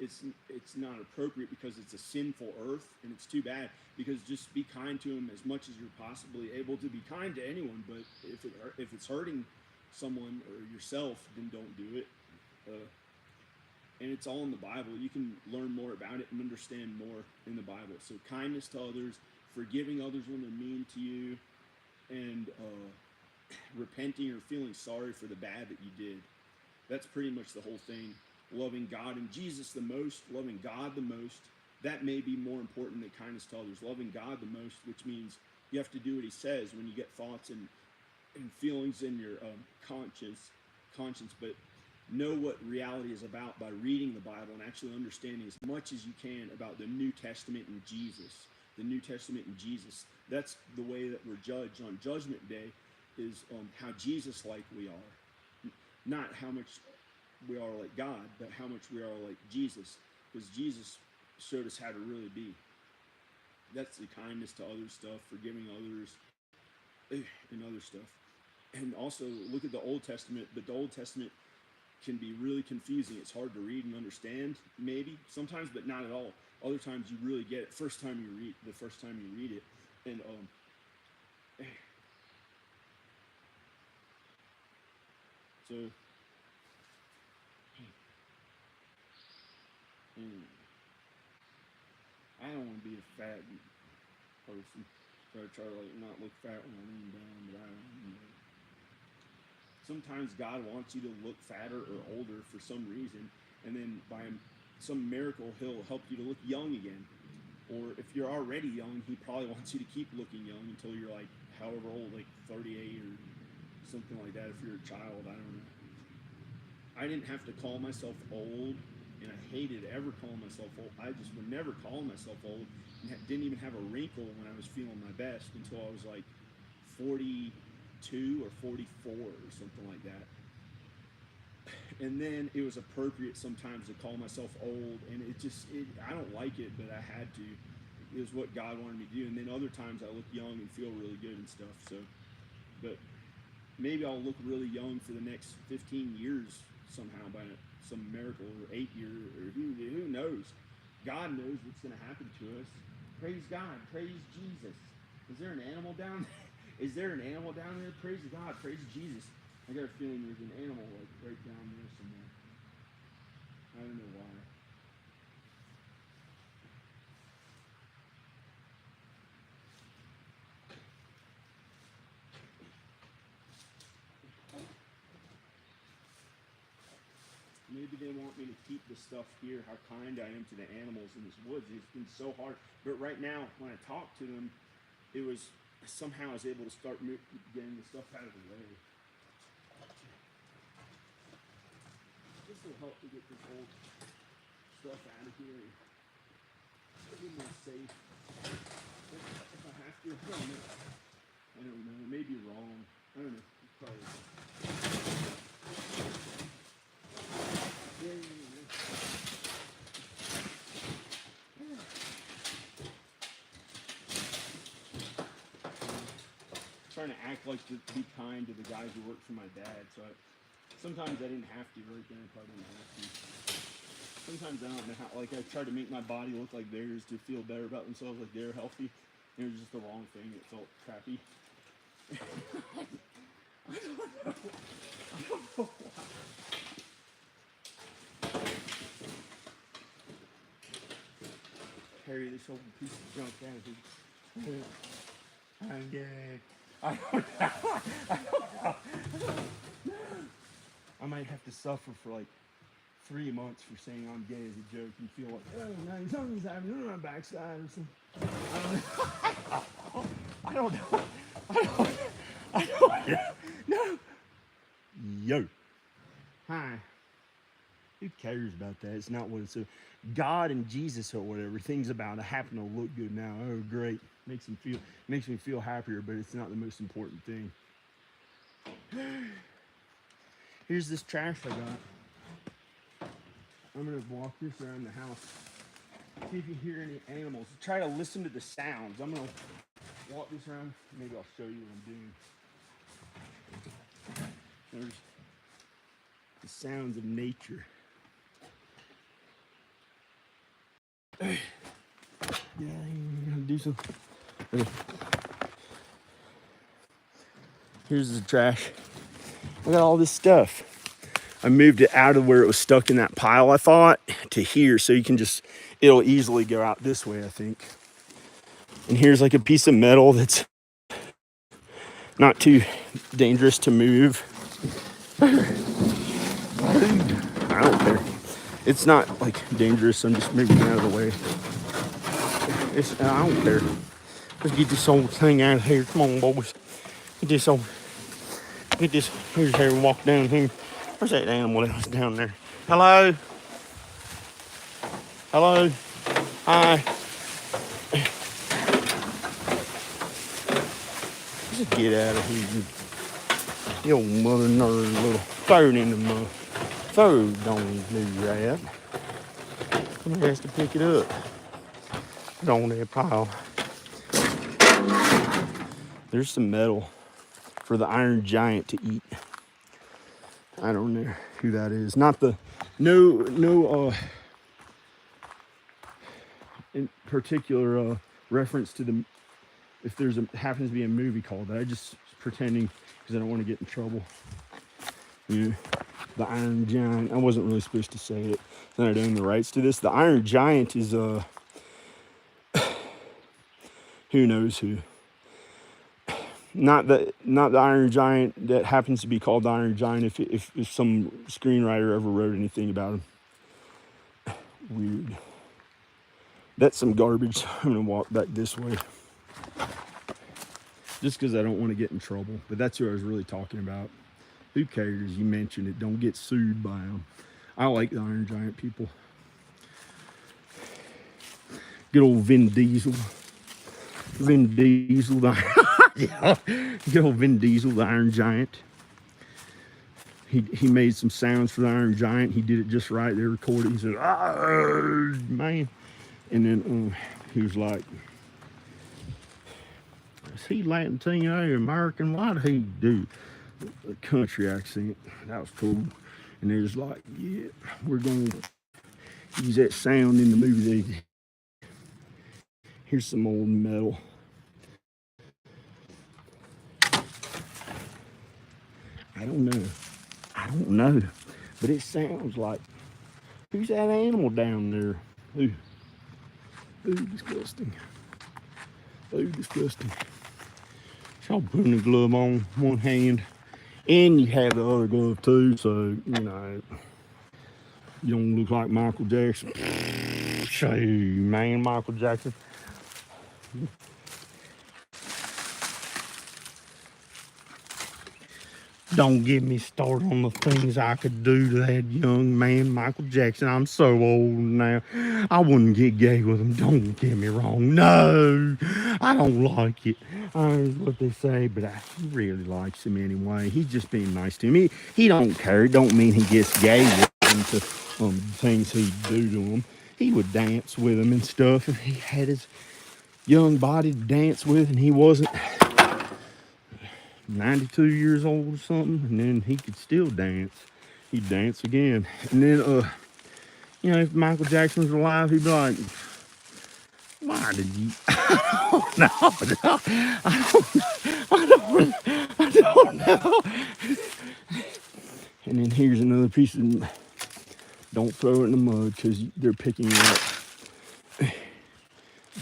it's not appropriate because it's a sinful earth, and it's too bad. Because just be kind to them as much as you're possibly able to be kind to anyone. But if it's hurting someone or yourself, then don't do it. And it's all in the Bible. You can learn more about it and understand more in the Bible. So kindness to others, forgiving others when they're mean to you, and repenting or feeling sorry for the bad that you did. That's pretty much the whole thing. Loving God and Jesus the most, loving God the most. That may be more important than kindness to others. Loving God the most, which means you have to do what he says when you get thoughts and feelings in your conscience, but know what reality is about by reading the Bible and actually understanding as much as you can about the New Testament and Jesus. The New Testament and Jesus. That's the way that we're judged on Judgment Day, is how Jesus-like we are. Not how much we are like God, but how much we are like Jesus. Because Jesus showed us how to really be. That's the kindness to other stuff, forgiving others, and other stuff. And also look at the Old Testament, but the Old Testament can be really confusing. It's hard to read and understand, maybe sometimes, but not at all. Other times you really get it the first time you read it. And so I don't want to be a fat person, so I try to not look fat when I lean down, but I don't know. Sometimes God wants you to look fatter or older for some reason, and then by some miracle, he'll help you to look young again. Or if you're already young, he probably wants you to keep looking young until you're like however old, like 38 or something like that. If you're a child, I don't know. I didn't have to call myself old, and I hated ever calling myself old. I just would never call myself old, and didn't even have a wrinkle when I was feeling my best until I was like 42 or 44 or something like that. And then it was appropriate sometimes to call myself old, and I don't like it, but I had to. It was what God wanted me to do. And then other times I look young and feel really good and stuff. So, but maybe I'll look really young for the next 15 years somehow by some miracle, or 8 years, or who knows. God knows what's going to happen to us. Praise God. Praise Jesus. Is there an animal down there? Is there an animal down there? Praise God. Praise Jesus. I got a feeling there's an animal like right down there somewhere. I don't know why. Maybe they want me to keep the stuff here, how kind I am to the animals in this woods. It's been so hard. But right now, when I talk to them, it was somehow I was able to start getting the stuff out of the way. This will help to get this old stuff out of here. A little more safe. If I have to, I don't know. It may be wrong. I don't know. Probably. act like to be kind to the guys who work for my dad. So sometimes I didn't have to right then. I probably didn't have to. Sometimes I don't know how. Like I try to make my body look like theirs to feel better about themselves, like they're healthy. And it was just the wrong thing. It felt crappy. I don't know. I don't know why. Carry this old piece of junk out of here. I'm gay. I don't know. I might have to suffer for like 3 months for saying I'm gay as a joke and feel like, oh, no, something's happening on my backside or something. I don't know. I don't know. No. Yo. Hi. Who cares about that? It's not what it's. God and Jesus or whatever. Things about it happen to look good now. Oh, great. Makes me feel happier, but it's not the most important thing. Here's this trash I got. I'm gonna walk this around the house. See if you hear any animals. Try to listen to the sounds. I'm gonna walk this around. Maybe I'll show you what I'm doing. There's the sounds of nature. Yeah, I'm gonna do some. Okay. Here's the trash. I got all this stuff. I moved it out of where it was stuck in that pile, I thought, to here, so you can just, it'll easily go out this way, I think. And here's like a piece of metal that's not too dangerous to move. I don't care. It's not like dangerous. I'm just moving it out of the way. I don't care. Let's get this old thing out of here. Come on, boys. Get this. Here's how we walk down here. Where's that animal that was down there? Hello? Hello? Hi. Just get out of here. You old mother nerd little. Throw it in the mud. Don't do that. Somebody has to pick it up. Put it on that pile. There's some metal for the Iron Giant to eat. I don't know who that is. Not the in particular reference to the, if there's happens to be a movie called that. I just pretending because I don't want to get in trouble. You know, the Iron Giant. I wasn't really supposed to say it. Then I don't own the rights to this. The Iron Giant is who knows who. Not the Iron Giant that happens to be called the Iron Giant if some screenwriter ever wrote anything about him. Weird. That's some garbage. I'm gonna walk back this way. Just because I don't want to get in trouble. But that's who I was really talking about. Who cares? You mentioned it. Don't get sued by them. I like the Iron Giant people. Good old Vin Diesel. Vin Diesel, yeah. Good old Vin Diesel, the Iron Giant. He made some sounds for the Iron Giant. He did it just right. They recorded. He said, "Oh man," and then he was like, "Is he Latino or American? Why did he do a country accent?" That was cool. And they was like, "Yeah, we're gonna use that sound in the movie." Here's some old metal. I don't know. But it sounds like, who's that animal down there? Ooh, disgusting. Ooh, disgusting. Y'all putting the glove on one hand. And you have the other glove too, so, you know, you don't look like Michael Jackson. Say, man, Michael Jackson. Don't get me started on the things I could do to that young man, Michael Jackson. I'm so old now. I wouldn't get gay with him. Don't get me wrong. No, I don't like it. That's what they say, but I really likes him anyway. He's just being nice to me. He don't care. It don't mean he gets gay with him to things he'd do to him. He would dance with him and stuff, and he had his young body to dance with, and he wasn't 92 years old or something, and then he could still dance. He'd dance again. And then, you know, if Michael Jackson was alive, he'd be like, why did you? No, I don't know. And then here's another piece of, don't throw it in the mud because they're picking it up.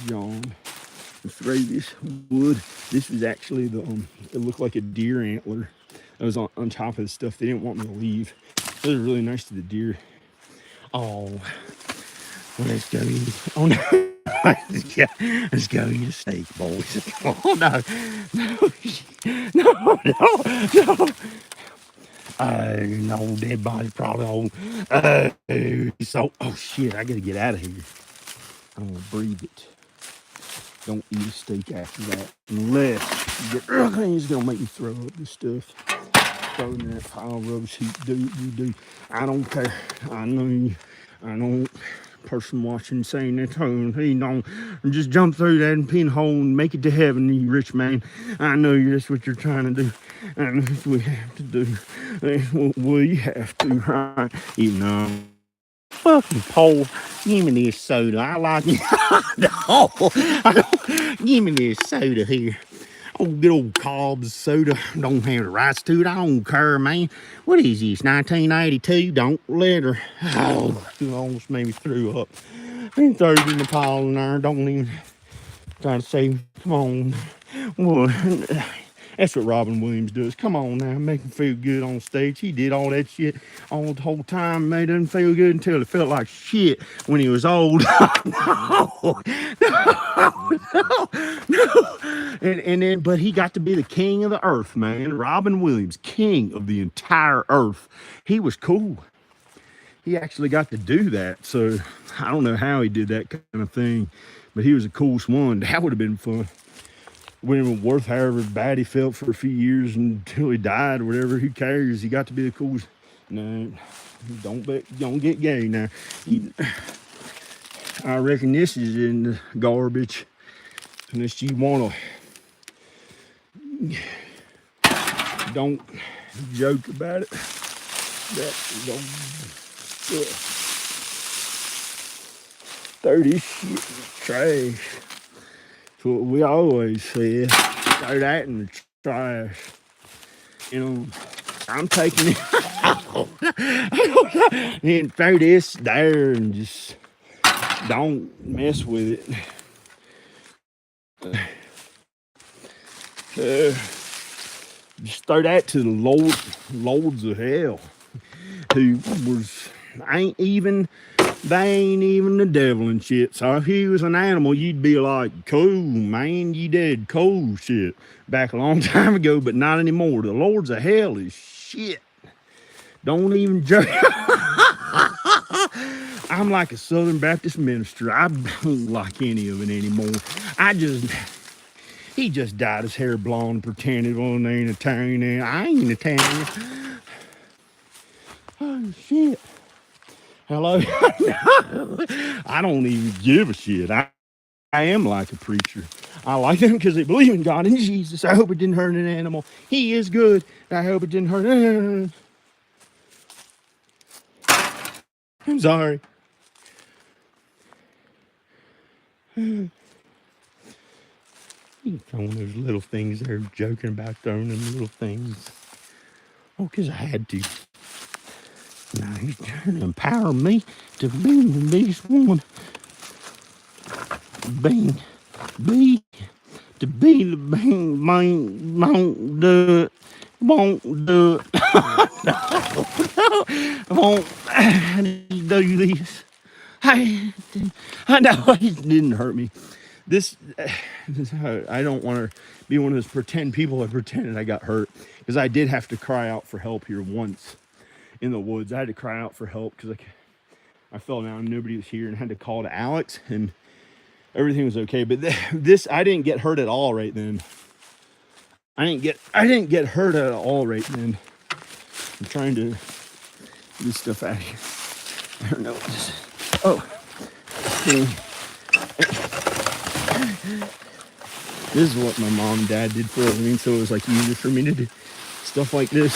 John, the Thravius wood. This was actually the, it looked like a deer antler that was on top of the stuff. They didn't want me to leave. It was really nice to the deer. Oh, well, let's go eat. Oh, no. Yeah, let's go eat a steak, boys. Oh, no. No, no. No, dead body's probably old. So, oh, shit, I gotta get out of here. I'm gonna breathe it. Don't eat a steak after that. Unless you get, it's gonna make me throw up this stuff. Throw in that pile of rubbish heap. Do what you do. I don't care. I know you. I don't. Person watching saying that, oh, he don't just jump through that and pinhole and make it to heaven, you rich man. I know that's what you're trying to do. And that's what we have to do. That's what we have to, right? You know. Fucking Paul, give me this soda. I like it. No, give me this soda here. Oh, good old Cobb's soda. Don't have the rights to it. I don't care, man. What is this, 1982? Don't let her. Oh, you almost made me throw up. And throw it in the pile in there. Don't even try to say, come on. Well, that's what Robin Williams does. Come on now, make him feel good on stage. He did all that shit all the whole time. Made him feel good until it felt like shit when he was old. No, no. And then, but he got to be the king of the earth, man. Robin Williams, king of the entire earth. He was cool. He actually got to do that. So I don't know how he did that kind of thing, but he was the coolest one. That would have been fun. Wouldn't have been worth however bad he felt for a few years until he died or whatever. Who cares? He got to be the coolest. No, don't get gay now. I reckon this is in the garbage. Unless you want to, don't joke about it. That's dirty shit, trash. That's what we always said. Throw that in the trash. You know, I'm taking it out. And throw this there and just don't mess with it. Just throw that to the lords of hell, who was they ain't even the devil and shit. So if he was an animal, you'd be like, cool, man, you did cool shit back a long time ago, but not anymore. The lords of hell is shit. Don't even joke. I'm like a Southern Baptist minister. I don't like any of it anymore. He just dyed his hair blonde, pretended, well, I ain't Italian. I ain't Italian. Oh, shit. Hello? I don't even give a shit. I am like a preacher. I like them because they believe in God and Jesus. I hope it didn't hurt an animal. He is good. I hope it didn't hurt. I'm sorry. You throwing those little things there, joking about throwing them little things. Oh, because I had to. Now he's trying to empower me to be the biggest one. To be the bang, won't do it. Won't do it. No, won't do this. I know it didn't hurt me. This I don't want to be one of those pretend people that pretended I got hurt, because I did have to cry out for help here once in the woods. I had to cry out for help because I fell down and nobody was here, and had to call to Alex, and everything was okay. But this I didn't get hurt at all right then. I didn't get hurt at all right then. I'm trying to get this stuff out of here. I don't know what this is. Oh. This is what my mom and dad did for a living, so it was like easier for me to do stuff like this.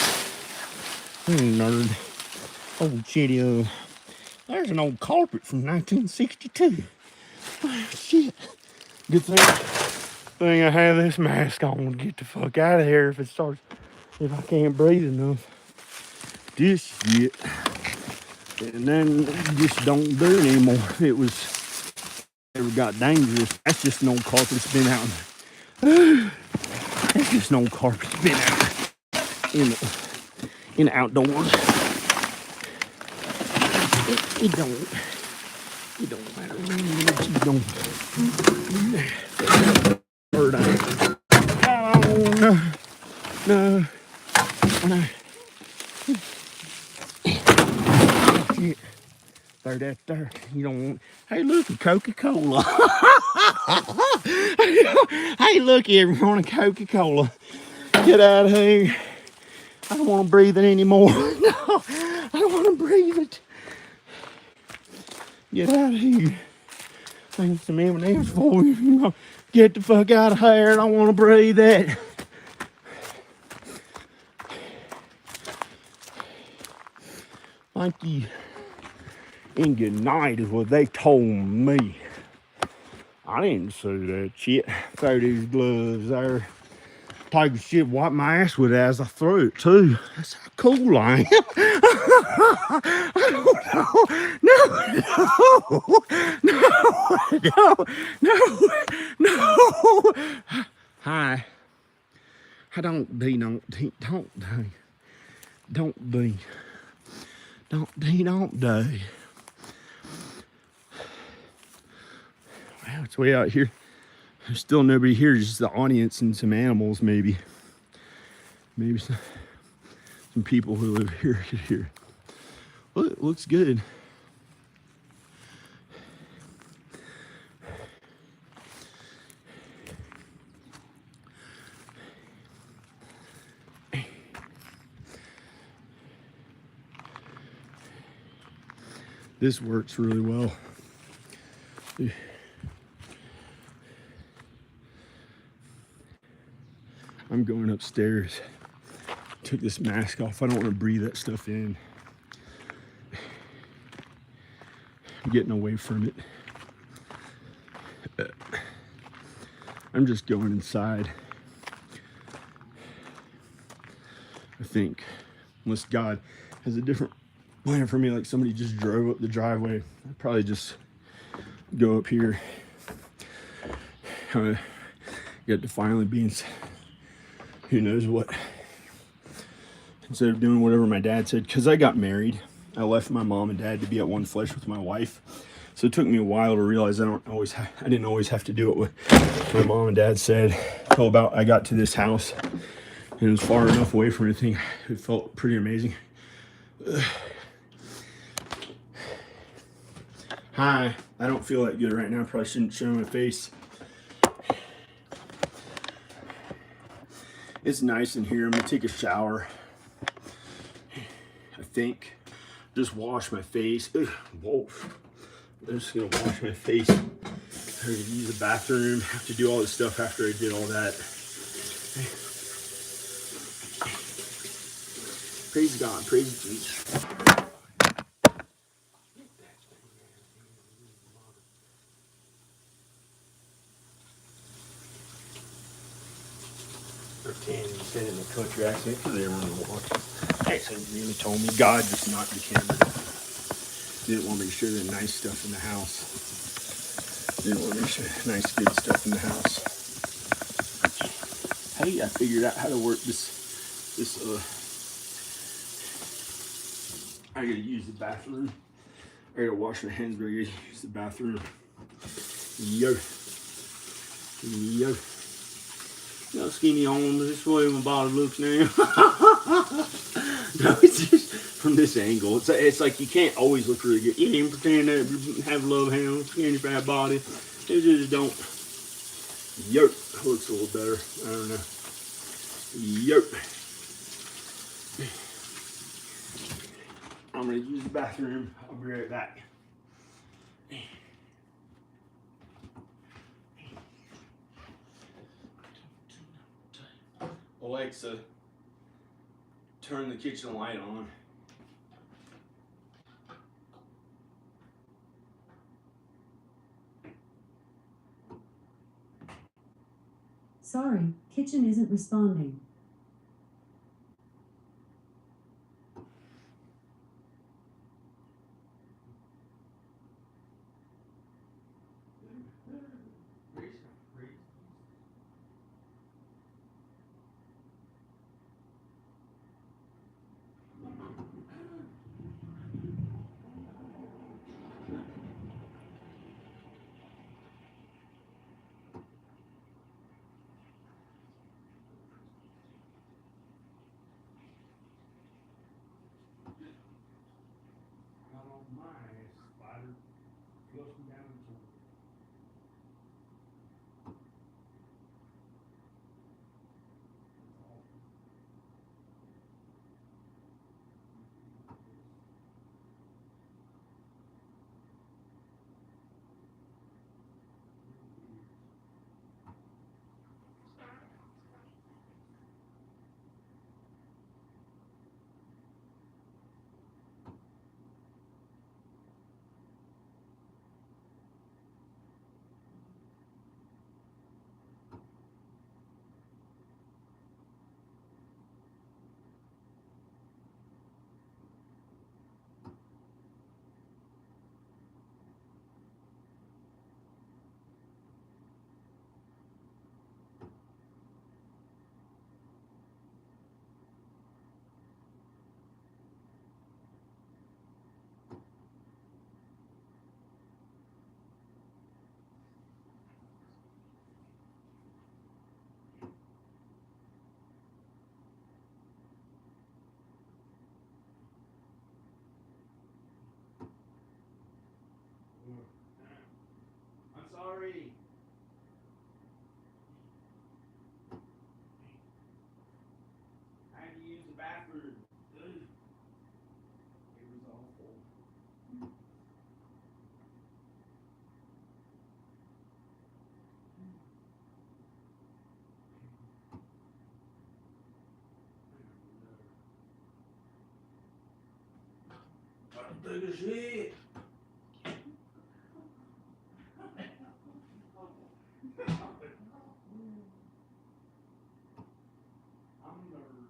Nerd. Oh, shit, there's an old carpet from 1962. Oh, shit. Good thing I have this mask on to get the fuck out of here if I can't breathe enough. This shit. And then you just don't do it anymore. It ever got dangerous. That's just an old carpet that's been out. That's just an old carpet that's been out in the outdoors. It don't matter. You don't. Bird eye. Oh, no. Shit. There. You don't want. Hey, look, a Coca-Cola. Hey, look, everyone, a Coca-Cola. Get out of here. I don't want to breathe it anymore. No, I don't want to breathe it. Get out of here. Thanks some M&M's for you. Get the fuck out of here. I don't want to breathe that. Thank you. And good night is what they told me. I didn't see that shit. Throw these gloves there. Take a shit, wipe my ass with it as I threw it too. That's how cool I am. No. Hi. I don't be. Wow, it's way out here. There's still nobody here, just the audience and some animals, maybe. Maybe some people who live here could hear. Well, it looks good. This works really well. I'm going upstairs. Took this mask off. I don't want to breathe that stuff in. I'm getting away from it. I'm just going inside. I think, unless God has a different plan for me, like somebody just drove up the driveway, I'd probably just go up here. Get the finally beans. Who knows what. Instead of doing whatever my dad said, because I got married, I left my mom and dad to be at one flesh with my wife. So it took me a while to realize I didn't always have to do it what my mom and dad said. Until about I got to this house and it was far enough away from anything. It felt pretty amazing. Hi, I don't feel that good right now. Probably shouldn't show my face. It's nice in here. I'm gonna take a shower. I think. Just wash my face. Whoa. I'm just gonna wash my face. I have to use the bathroom. Have to do all this stuff after I did all that. Praise God. Praise Jesus. Said in the country accent because they were in the water. Actually, really told me God just knocked the camera down. Didn't want me to show the nice stuff in the house. Didn't want me to show nice, good stuff in the house. Hey, I figured out how to work this. I gotta use the bathroom. I gotta wash my hands, but I gotta use the bathroom. Yo. No skinny arms, this is the way my body looks now. No, it's just from this angle. It's like you can't always look really good. You can't pretend to have love handles, skinny fat body. It just don't. Yo, looks a little better. I don't know. Yo. I'm gonna use the bathroom. I'll be right back. Alexa, turn the kitchen light on. Sorry, kitchen isn't responding. Not on my ass, spider. Flush me down the toilet. That's awful. I'm sorry. I had to use the bathroom. Ugh. It was awful. I took a shit. I'm a nerd.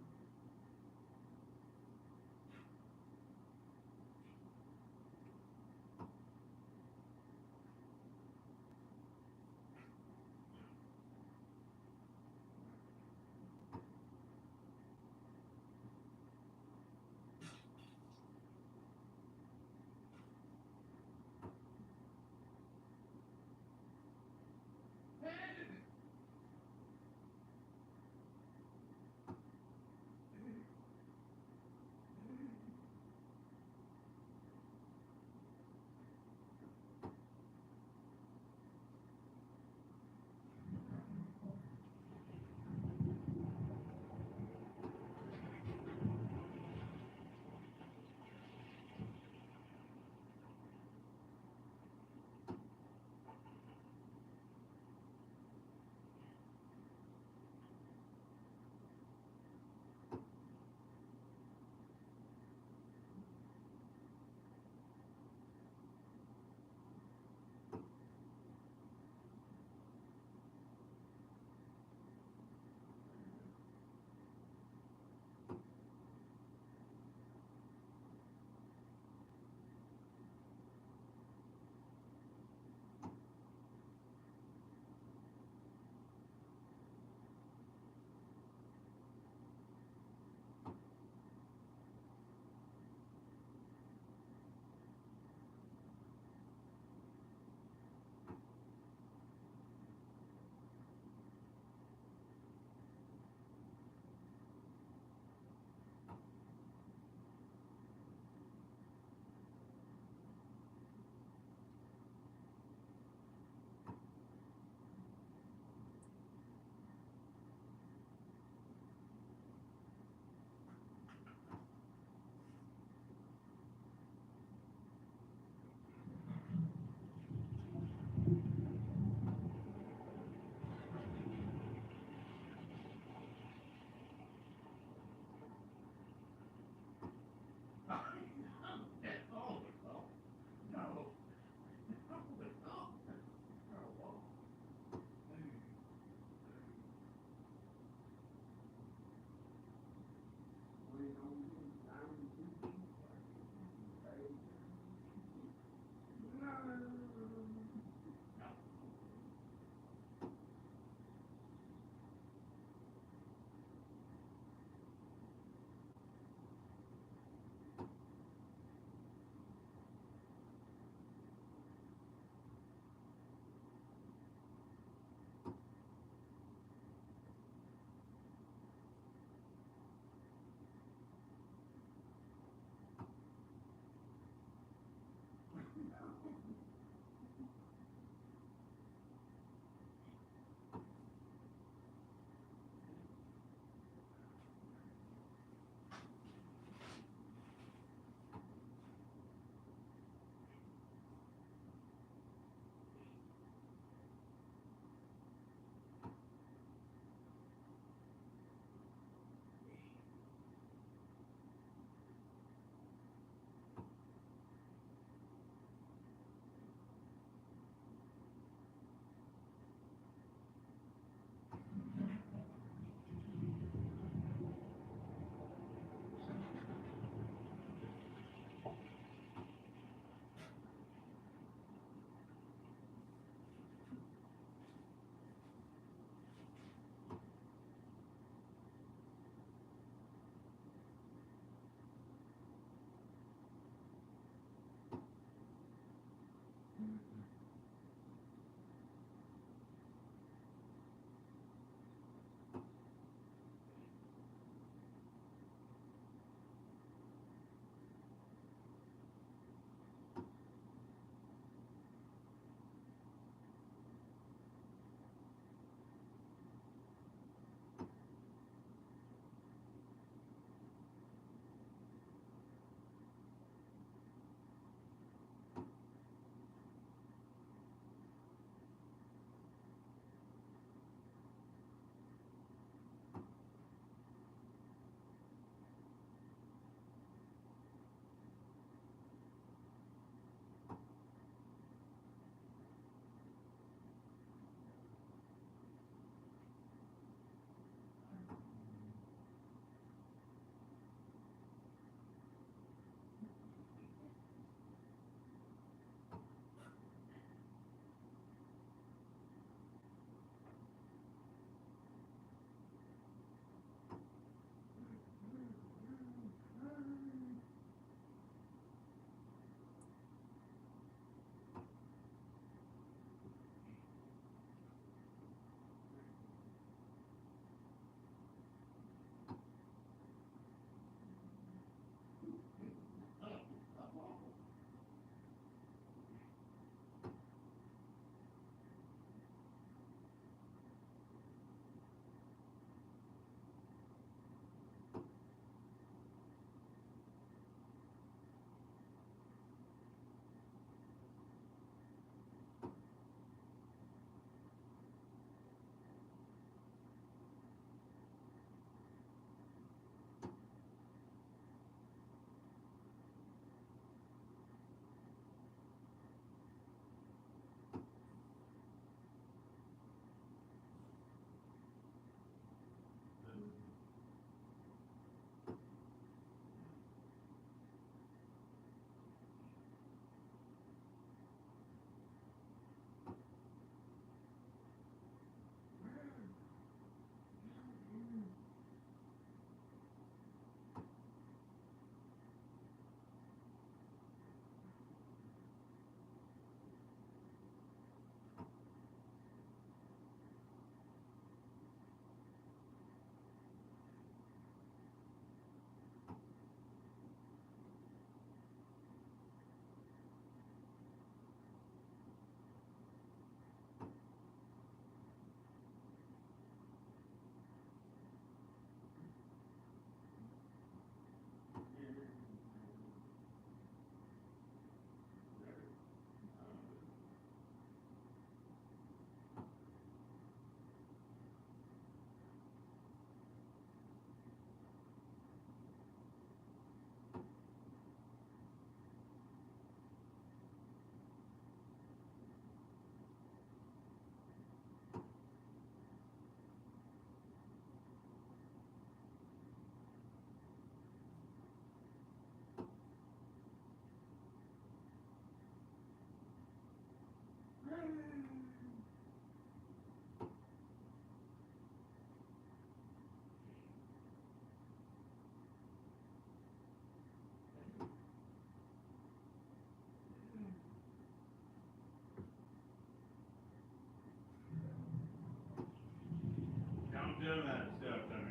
of that stuff to me.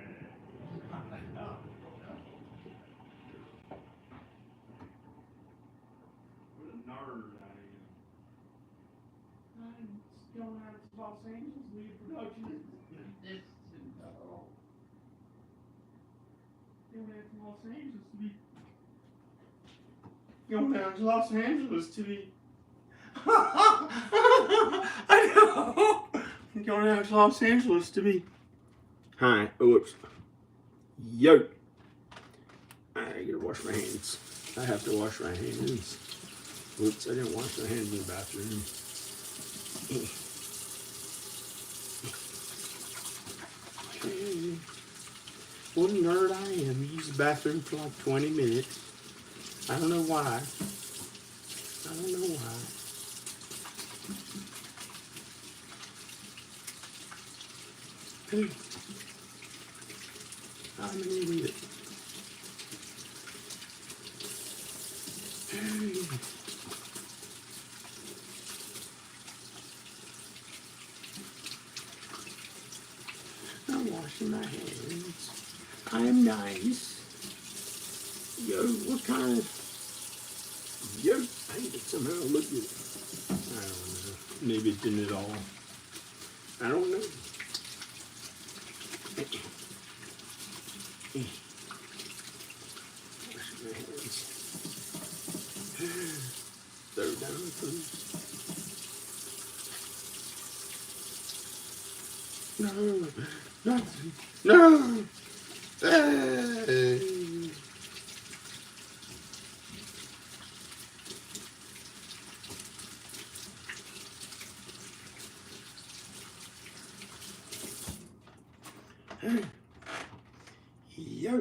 What a nerd I am. I'm going out to Los Angeles, lead production. Going out to Los Angeles to be. Going out to Los Angeles to be. I know. I'm going out to Los Angeles to be. Hi. Whoops. Yo. I gotta wash my hands. I have to wash my hands. Whoops, I didn't wash my hands in the bathroom. Okay. What a nerd I am. Use the bathroom for like 20 minutes. I don't know why. I don't know why. I'm an idiot. I'm washing my hands. I am nice. Yo, what kind of... Yo, I think it somehow look good. I don't know. Maybe it didn't at all. I don't know. Washing my hands. Throw down the food. No, nothing. No. Hey. Yo.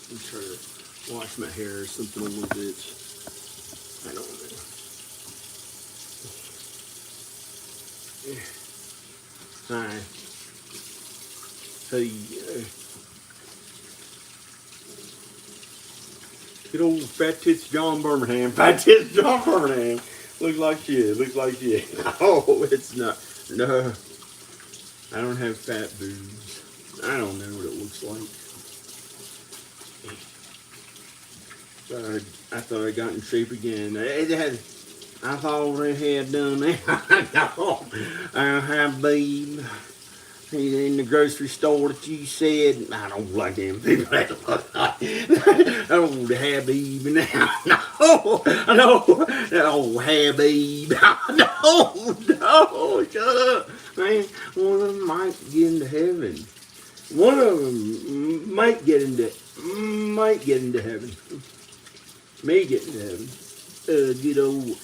I'm trying to wash my hair or something a little bit. I don't know. Hi. Hey. Good old fat tits John Birmingham. Fat tits John Birmingham. Looks like shit. Looks like shit. No, it's not. No. I don't have fat boobs. I don't know what it looks like. But I thought I got in shape again. I thought I had done that. No. I have, babe. He's in the grocery store that you said. I don't like them people that look like that old Habib now. No, that old Habib. No, shut up. Man, one of them might get into heaven. One of them might get into heaven. May get into heaven. Good old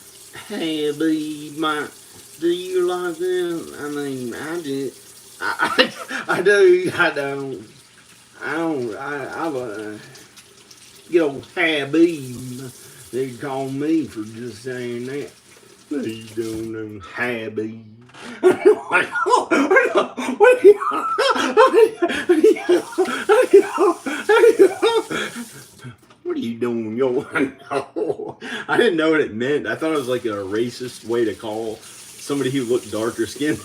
Habib might. Do you like them? I mean, I do. I don't. Get old Habib. They call me for just saying that. They don't know Habib. What are you doing, yo? No. I didn't know what it meant. I thought it was like a racist way to call somebody who looked darker skinned.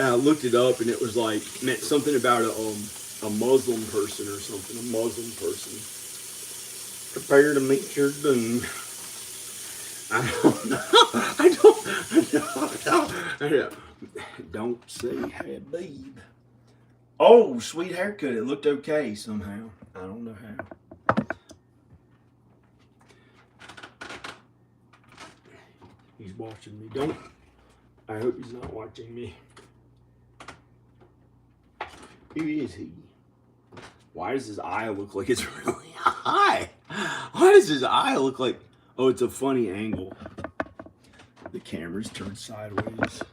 I looked it up and it was like meant something about a Muslim person or something. A Muslim person. Prepare to meet your doom. I don't say Habib. Oh, sweet haircut. It looked okay somehow. I don't know how. He's watching me. Don't. I hope he's not watching me. Who is he? Why does his eye look like it's really high? Why does his eye look like... Oh, it's a funny angle. The camera's turned sideways.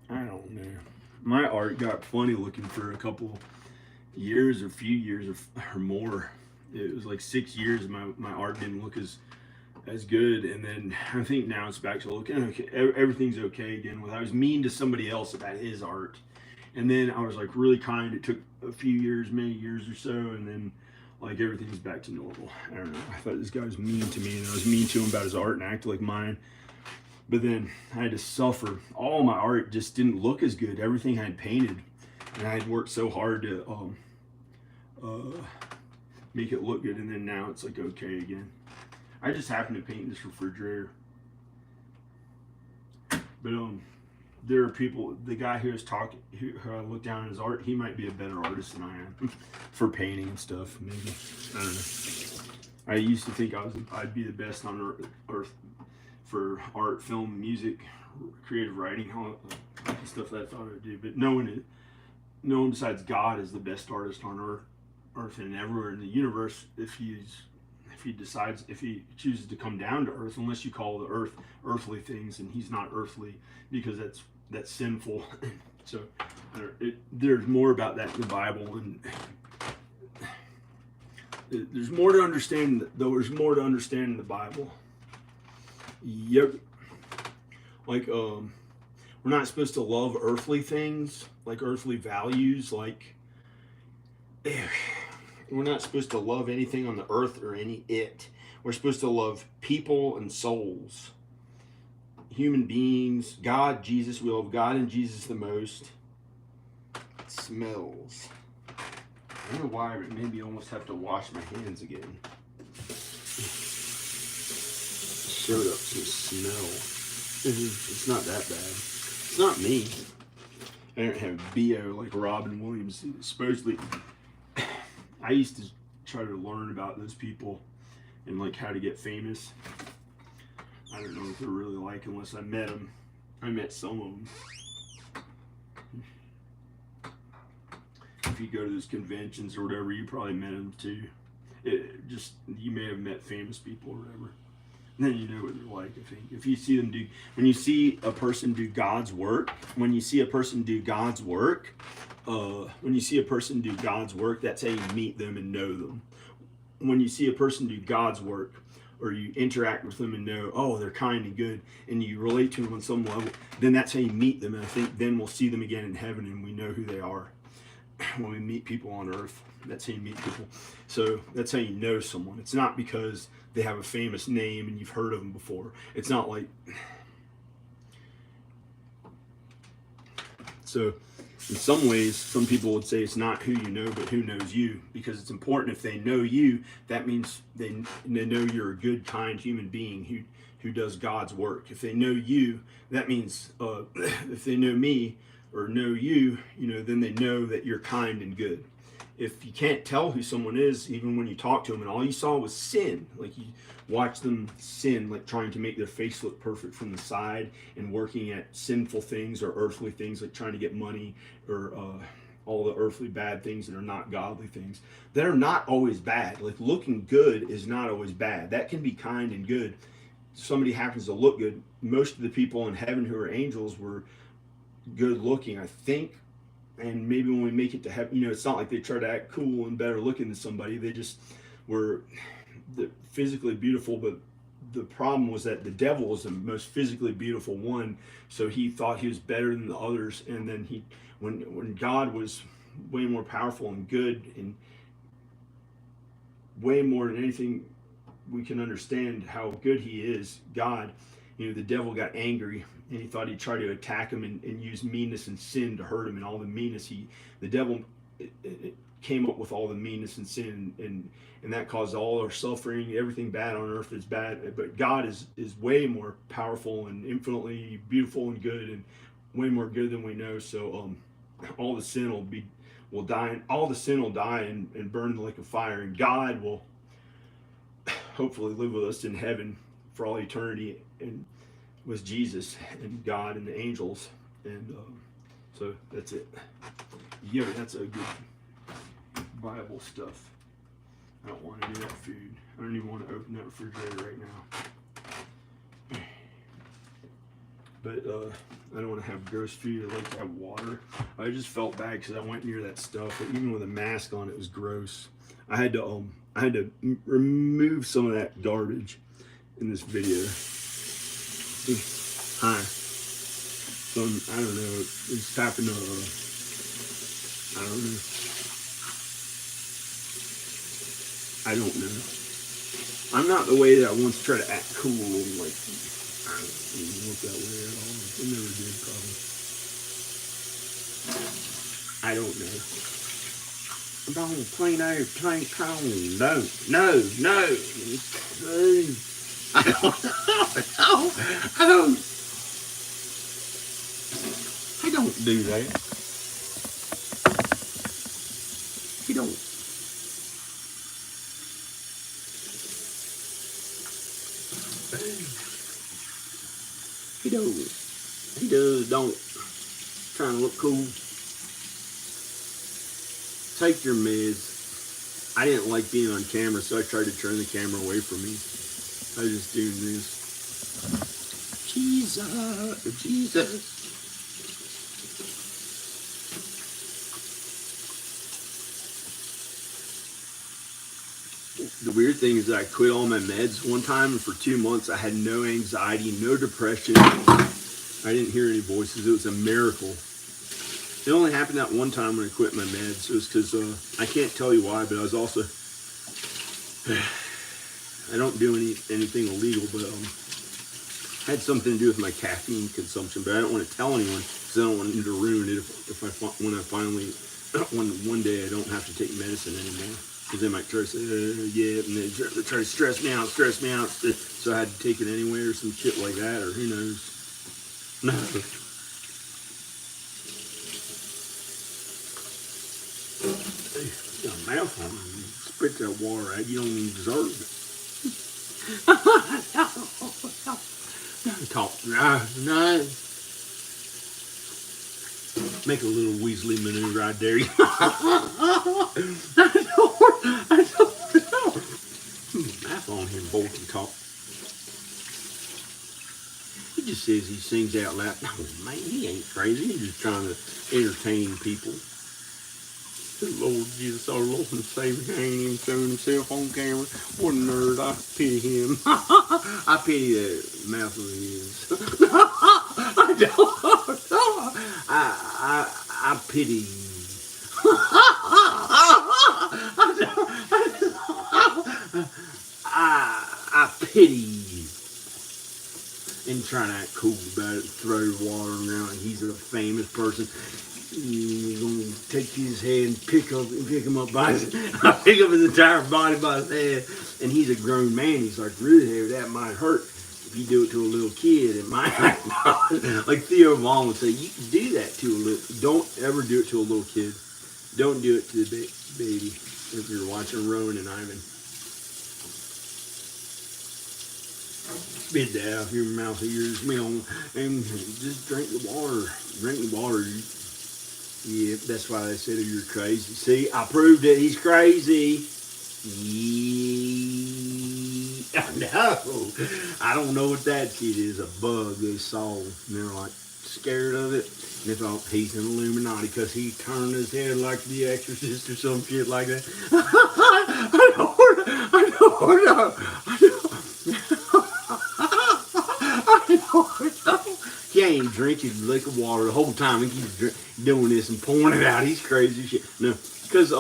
I don't know. My art got funny looking for a couple years or few years or more. It was like 6 years my art didn't look as good, and then I think now it's back to looking okay. Everything's okay again. I was mean to somebody else about his art, And then I was like really kind. It took a few years, many years or so, and then like everything's back to normal. I don't know. I thought this guy was mean to me, and I was mean to him about his art and acted like mine. But then I had to suffer. All my art just didn't look as good. Everything I had painted, and I had worked so hard to make it look good, and then now it's like okay again. I just happened to paint this refrigerator, but there are people. The guy who was talking, who I looked down at his art, he might be a better artist than I am for painting and stuff. Maybe, I don't know. I used to think I'd be the best on earth for art, film, music, creative writing, all the stuff that I thought I would do. But no one besides God is the best artist on earth and everywhere in the universe. If he chooses to come down to earth, unless you call the earth earthly things, and he's not earthly because that's sinful. So there's more about that in the Bible, and there's more to understand. Though there's more to understand in the Bible. Yep. Like we're not supposed to love earthly things, like earthly values, like we're not supposed to love anything on the earth or any it. We're supposed to love people and souls, human beings, God, Jesus. We love God and Jesus the most. It smells. I don't know why, but maybe I almost have to wash my hands again. Showed up some smell. It's not that bad. It's not me. I don't have BO like Robin Williams. Supposedly, I used to try to learn about those people and like how to get famous. I don't know what they're really like unless I met them. I met some of them. If you go to those conventions or whatever, you probably met them too. You may have met famous people or whatever. And then you know what they're like, I think. If you see them when you see a person do God's work, that's how you meet them and know them. When you see a person do God's work, or you interact with them and know, oh, they're kind and good, and you relate to them on some level, then that's how you meet them. And I think then we'll see them again in heaven and we know who they are. When we meet people on earth, that's how you meet people. So that's how you know someone. It's not because they have a famous name and you've heard of them before. It's not like... So in some ways, some people would say it's not who you know, but who knows you. Because it's important. If they know you, that means they know you're a good, kind human being who does God's work. If they know you, that means if they know me or know you, then they know that you're kind and good. If you can't tell who someone is, even when you talk to them, and all you saw was sin, like you watch them sin, like trying to make their face look perfect from the side and working at sinful things or earthly things, like trying to get money or all the earthly bad things that are not godly things, that are not always bad. Like looking good is not always bad. That can be kind and good. Somebody happens to look good. Most of the people in heaven who are angels were good looking, I think. And maybe when we make it to heaven, it's not like they try to act cool and better looking than somebody. They just were physically beautiful. But the problem was that the devil was the most physically beautiful one, so he thought he was better than the others. And then when God was way more powerful and good and way more than anything we can understand how good he is, God, the devil got angry and he thought he'd try to attack him and use meanness and sin to hurt him, and all the meanness the devil came up with all the meanness and sin, and that caused all our suffering. Everything bad on earth is bad, but God is way more powerful and infinitely beautiful and good, and way more good than we know. So all the sin will die, and all the sin will die and burn in the lake of fire, and God will hopefully live with us in heaven for all eternity, and with Jesus and God and the angels. And so that's it. Yeah, that's a good Bible stuff. I don't want any of that food. I don't even want to open that refrigerator right now. But I don't want to have gross food. I like to have water. I just felt bad because I went near that stuff. But even with a mask on, it was gross. I had to remove some of that garbage in this video. Hi. So I don't know. It's happened to I don't know. I don't know. I'm not the way that I once try to act cool and like, I don't even look that way at all. I never did, probably. I don't know. Don't plain old plain cone. No. I don't know. I don't do that. I don't. He does, don't. Trying to look cool. Take your meds. I didn't like being on camera, so I tried to turn the camera away from me. I was just doing this. Jesus. The weird thing is that I quit all my meds one time, and for 2 months I had no anxiety, no depression. I didn't hear any voices. It was a miracle. It only happened that one time when I quit my meds. It was because I can't tell you why, but I was also I don't do anything illegal, but had something to do with my caffeine consumption. But I don't want to tell anyone because I don't want them to ruin it when one day I don't have to take medicine anymore. Because they might try to say, yeah, and they try to stress me out. So I had to take it anyway or some shit like that, or who knows. No. You got a mouth on you. Spit that water out. You don't even deserve it. Talk. No. Make a little Weasley maneuver right there. I don't know. Mouth on him, boy, can talk. He just says he sings out loud. No, man, he ain't crazy. He's just trying to entertain people. Lord Jesus, our Lord and Savior, ain't even showing himself on camera. What a nerd. I pity him. I pity the mouth of his. I don't. I pity. I pity. And trying to act cool about it, throw water around. He's a famous person. You're gonna take his head and pick him up by his, pick up his entire body by his head. And he's a grown man. He's like, really, that might hurt. If you do it to a little kid, it might. Like Theo Vaughn would say, you can do that to a little. Don't ever do it to a little kid. Don't do it to the baby. If you're watching Rowan and Ivan. Spit that out of your mouth of yours, and just drink the water. Drink the water. Yeah, that's why they said you're crazy. See, I proved it. He's crazy. Yeah. No, I don't know what that shit is. A bug they saw, and they're like scared of it. And they thought he's an Illuminati because he turned his head like the Exorcist or some shit like that. I don't know. He ain't drinking liquor water the whole time. He keeps doing this and pouring it out. He's crazy shit. No, because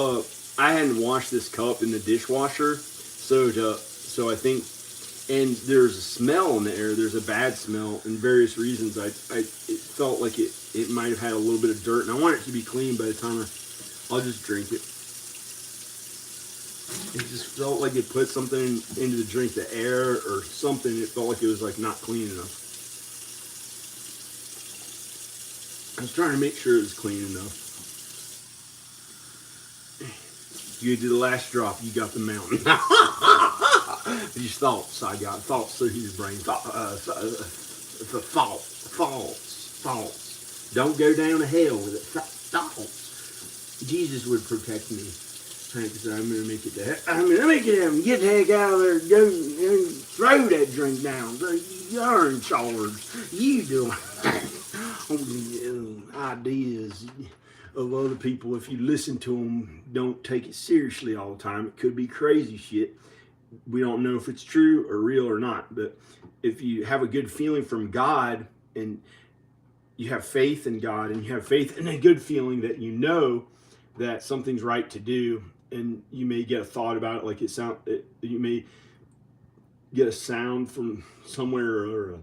I hadn't washed this cup in the dishwasher, so I think, and there's a smell in the air. There's a bad smell, and various reasons. It felt like it might have had a little bit of dirt, and I want it to be clean by the time I'll just drink it. It just felt like it put something into the drink, the air or something. It felt like it was like not clean enough. I was trying to make sure it was clean enough. You did the last drop, you got the mountain. These thoughts I got, thoughts through his brain. Thoughts. Don't go down to hell with it. Thoughts. Jesus would protect me. Because I'm going to make it to heaven. I'm going to make it to heaven. Get the heck out of there. Go and throw that drink down. You're in charge. You do ideas of other people. If you listen to them, don't take it seriously all the time. It could be crazy shit. We don't know if it's true or real or not. But if you have a good feeling from God and you have faith in God and you have faith in a good feeling that you know that something's right to do, and you may get a thought about it, like you may get a sound from somewhere or a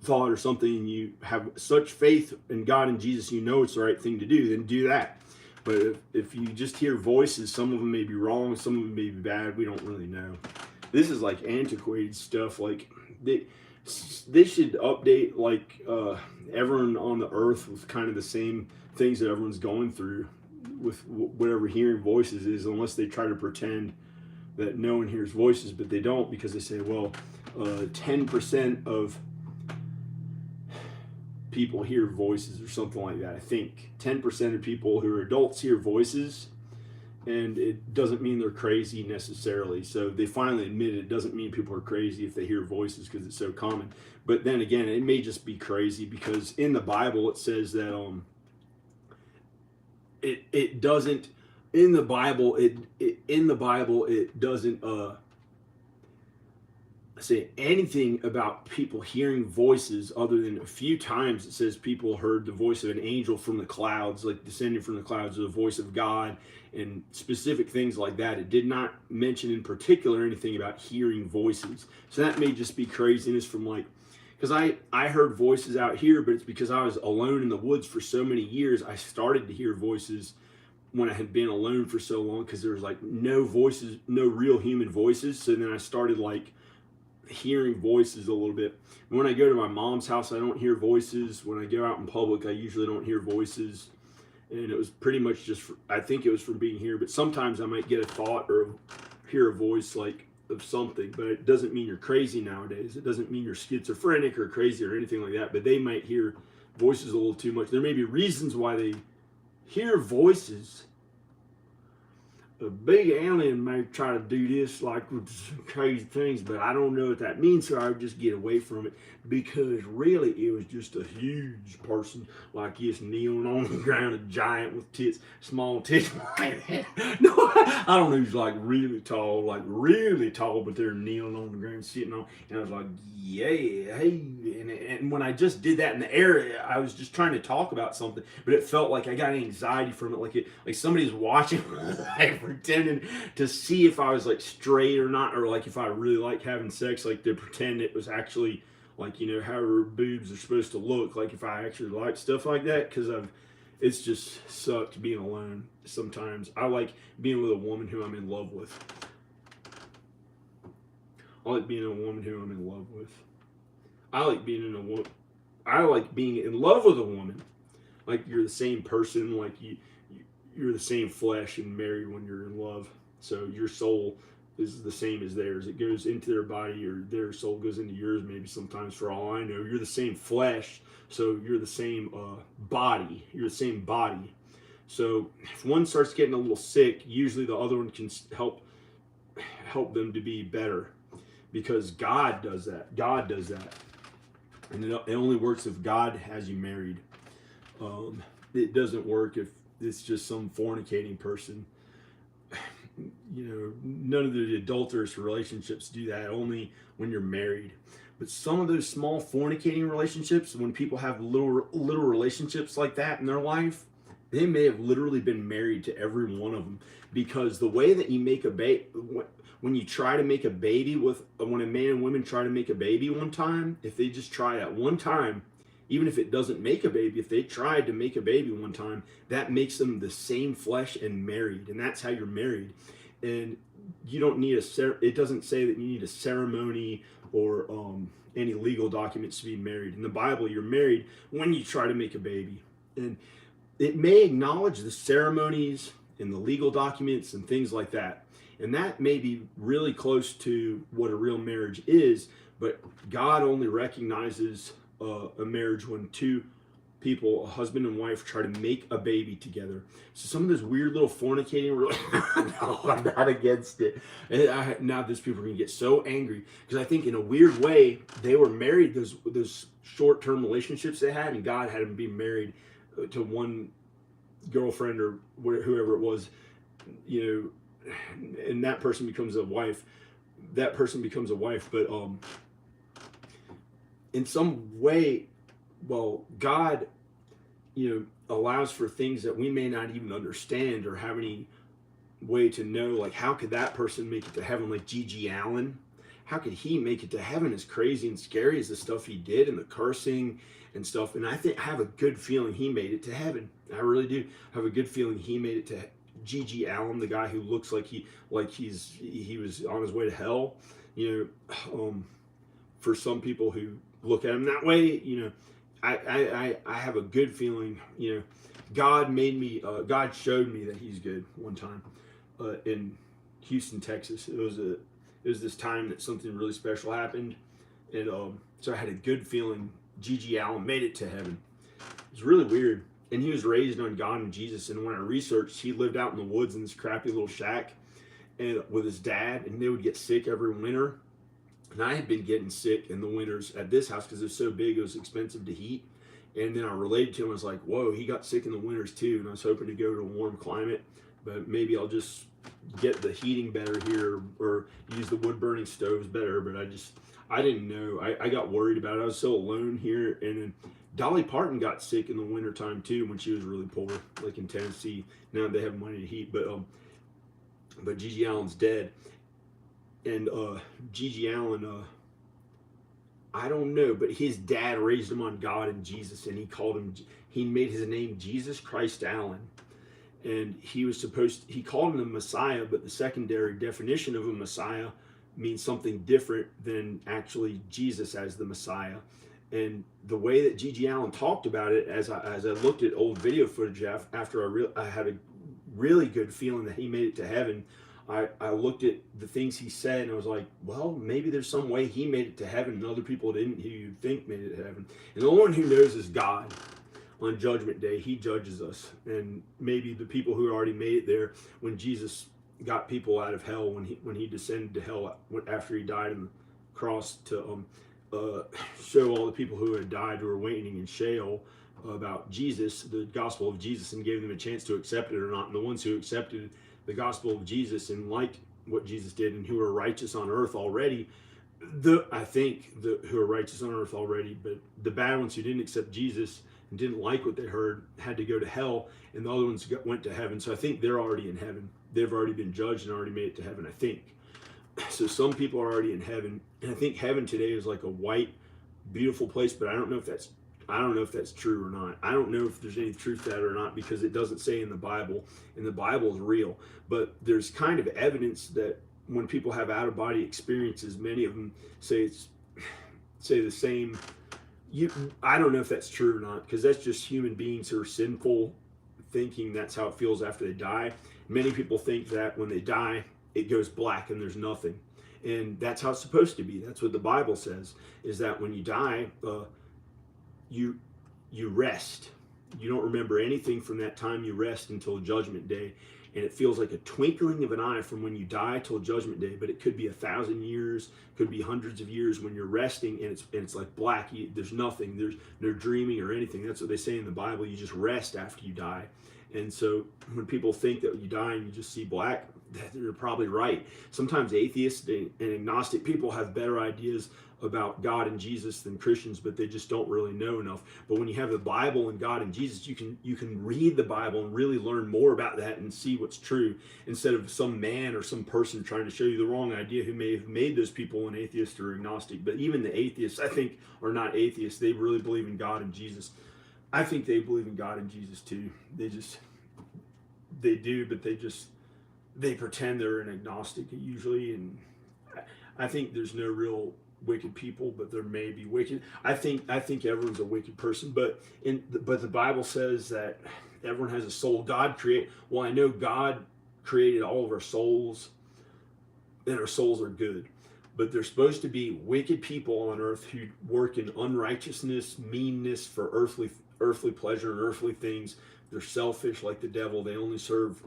thought or something, and you have such faith in God and Jesus, you know it's the right thing to do, then do that. But if you just hear voices, some of them may be wrong, some of them may be bad, we don't really know. This is like antiquated stuff. Like they should update like everyone on the earth with kind of the same things that everyone's going through with whatever hearing voices is, unless they try to pretend that no one hears voices, but they don't, because they say, well, 10% of people hear voices or something like that. I think 10% of people who are adults hear voices, and it doesn't mean they're crazy necessarily. So they finally admit it doesn't mean people are crazy if they hear voices, because it's so common. But then again, it may just be crazy because in the Bible it says that it doesn't, in the Bible it doesn't say anything about people hearing voices, other than a few times it says people heard the voice of an angel from the clouds, like descending from the clouds, or the voice of God, and specific things like that. It did not mention in particular anything about hearing voices. So that may just be craziness from like, because I heard voices out here, but it's because I was alone in the woods for so many years. I started to hear voices when I had been alone for so long, because there was like no voices, no real human voices. So then I started like hearing voices a little bit. When I go to my mom's house, I don't hear voices. When I go out in public, I usually don't hear voices. And it was pretty much just, I think it was from being here, but sometimes I might get a thought or hear a voice like of something, but it doesn't mean you're crazy nowadays. It doesn't mean you're schizophrenic or crazy or anything like that, but they might hear voices a little too much. There may be reasons why they hear voices. A big alien may try to do this like with crazy things, but I don't know what that means, so I would just get away from it, because really it was just a huge person like this kneeling on the ground, a giant with tits, small tits like that. No, I don't know, he's like really tall, but they're kneeling on the ground, sitting on, and I was like, yeah, hey, and when I just did that in the area, I was just trying to talk about something, but it felt like I got anxiety from it, like somebody's watching, like pretending to see if I was like straight or not, or like if I really like having sex, like to pretend it was actually like, you know, how her boobs are supposed to look, like if I actually like stuff like that, because it's just sucked being alone sometimes. I like being with a woman who I'm in love with. I like being a woman who I'm in love with. I like being in love with a woman. Like you're the same person, like you're the same flesh and married when you're in love. So your soul is the same as theirs. It goes into their body, or their soul goes into yours maybe sometimes, for all I know. You're the same flesh, so you're the same body. You're the same body. So if one starts getting a little sick, usually the other one can help them to be better, because God does that. God does that. And it only works if God has you married. It doesn't work if it's just some fornicating person. You know, none of the adulterous relationships do that, only when you're married. But some of those small fornicating relationships, when people have little relationships like that in their life, they may have literally been married to every one of them. Because the way that you make a baby, when you try to make a baby when a man and woman try to make a baby one time, if they just try that one time, even if it doesn't make a baby, if they tried to make a baby one time, that makes them the same flesh and married. And that's how you're married. And you don't need it doesn't say that you need a ceremony or any legal documents to be married. In the Bible, you're married when you try to make a baby. And it may acknowledge the ceremonies and the legal documents and things like that. And that may be really close to what a real marriage is, but God only recognizes a marriage when two people, a husband and wife, try to make a baby together. So some of those weird little fornicating, no, I'm not against it. Now those people are going to get so angry, because I think in a weird way, they were married, those short-term relationships they had, and God had them be married to one girlfriend or whoever it was, you know, and that person becomes a wife. But in some way, well, God, allows for things that we may not even understand or have any way to know, like how could that person make it to heaven, like G.G. Allen. How could he make it to heaven? As crazy and scary as the stuff he did and the cursing and stuff. And I have a good feeling he made it to heaven. I really do have a good feeling he made it to G.G. Allen, the guy who looks like he was on his way to hell. For some people who look at him that way, I have a good feeling. God showed me that he's good one time in Houston, Texas. It was this time that something really special happened, and so I had a good feeling G.G. Allen made it to heaven. It was really weird, and he was raised on God and Jesus. And when I researched, he lived out in the woods in this crappy little shack, and with his dad, and they would get sick every winter. And I had been getting sick in the winters at this house because it was so big, it was expensive to heat. And then I related to him. I was like, whoa, he got sick in the winters too. And I was hoping to go to a warm climate, but maybe I'll just get the heating better here or use the wood burning stoves better. But I didn't know. I got worried about it. I was so alone here. And then Dolly Parton got sick in the winter time too when she was really poor, like in Tennessee. Now they have money to heat, but G.G. Allen's dead. And G.G. Allen, I don't know, but his dad raised him on God and Jesus, and he made his name Jesus Christ Allen. And he called him the Messiah, but the secondary definition of a Messiah means something different than actually Jesus as the Messiah. And the way that G.G. Allen talked about it, as I looked at old video footage after I had a really good feeling that he made it to heaven, I looked at the things he said and I was like, well, maybe there's some way he made it to heaven and other people didn't, who you think made it to heaven. And the only one who knows is God. On Judgment Day, he judges us. And maybe the people who already made it there, when Jesus got people out of hell, when he descended to hell after he died on the cross to show all the people who had died, who were waiting in Sheol, about Jesus, the gospel of Jesus, and gave them a chance to accept it or not. And the ones who accepted the gospel of Jesus and liked what Jesus did and who are righteous on earth already, who are righteous on earth already, but the bad ones who didn't accept Jesus and didn't like what they heard had to go to hell, and the other ones went to heaven. So I think they're already in heaven. They've already been judged and already made it to heaven, I think. So some people are already in heaven, and I think heaven today is like a white, beautiful place, but I don't know if that's true or not. I don't know if there's any truth to that or not, because it doesn't say in the Bible, and the Bible is real. But there's kind of evidence that when people have out-of-body experiences, many of them say the same. I don't know if that's true or not, because that's just human beings who are sinful, thinking that's how it feels after they die. Many people think that when they die, it goes black and there's nothing. And that's how it's supposed to be. That's what the Bible says, is that when you die, you rest. You don't remember anything from that time you rest until Judgment Day. And it feels like a twinkling of an eye from when you die till Judgment Day, but it could be 1,000 years, could be hundreds of years when you're resting, and it's like black. There's nothing. There's no dreaming or anything. That's what they say in the Bible. You just rest after you die. And so when people think that you die and you just see black, they're probably right. Sometimes atheists and agnostic people have better ideas about God and Jesus than Christians, but they just don't really know enough. But when you have the Bible and God and Jesus, you can read the Bible and really learn more about that and see what's true, instead of some man or some person trying to show you the wrong idea who may have made those people an atheist or agnostic. But even the atheists, I think, are not atheists. They really believe in God and Jesus. I think they believe in God and Jesus too. They do, but they pretend they're an agnostic usually. And I think there's no real wicked people, but there may be wicked. I think everyone's a wicked person, but the Bible says that everyone has a soul. Well, I know God created all of our souls, and our souls are good, but there's supposed to be wicked people on earth who work in unrighteousness, meanness for earthly pleasure and earthly things. They're selfish like the devil. They only serve,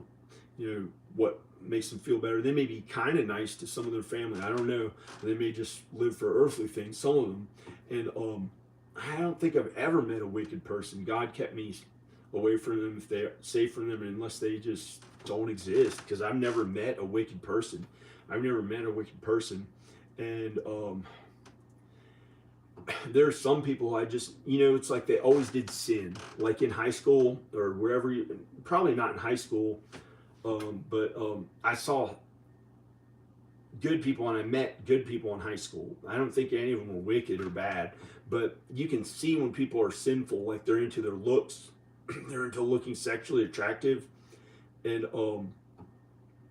what makes them feel better. They may be kind of nice to some of their family, I don't know. They may just live for earthly things, some of them. And I don't think I've ever met a wicked person. God kept me away from them, if they're safe from them, unless they just don't exist, because I've never met a wicked person. And there are some people I just, it's like they always did sin, like in high school or wherever probably not in high school, but I saw good people and I met good people in high school. I don't think any of them were wicked or bad, but you can see when people are sinful, like they're into their looks, they're into looking sexually attractive, and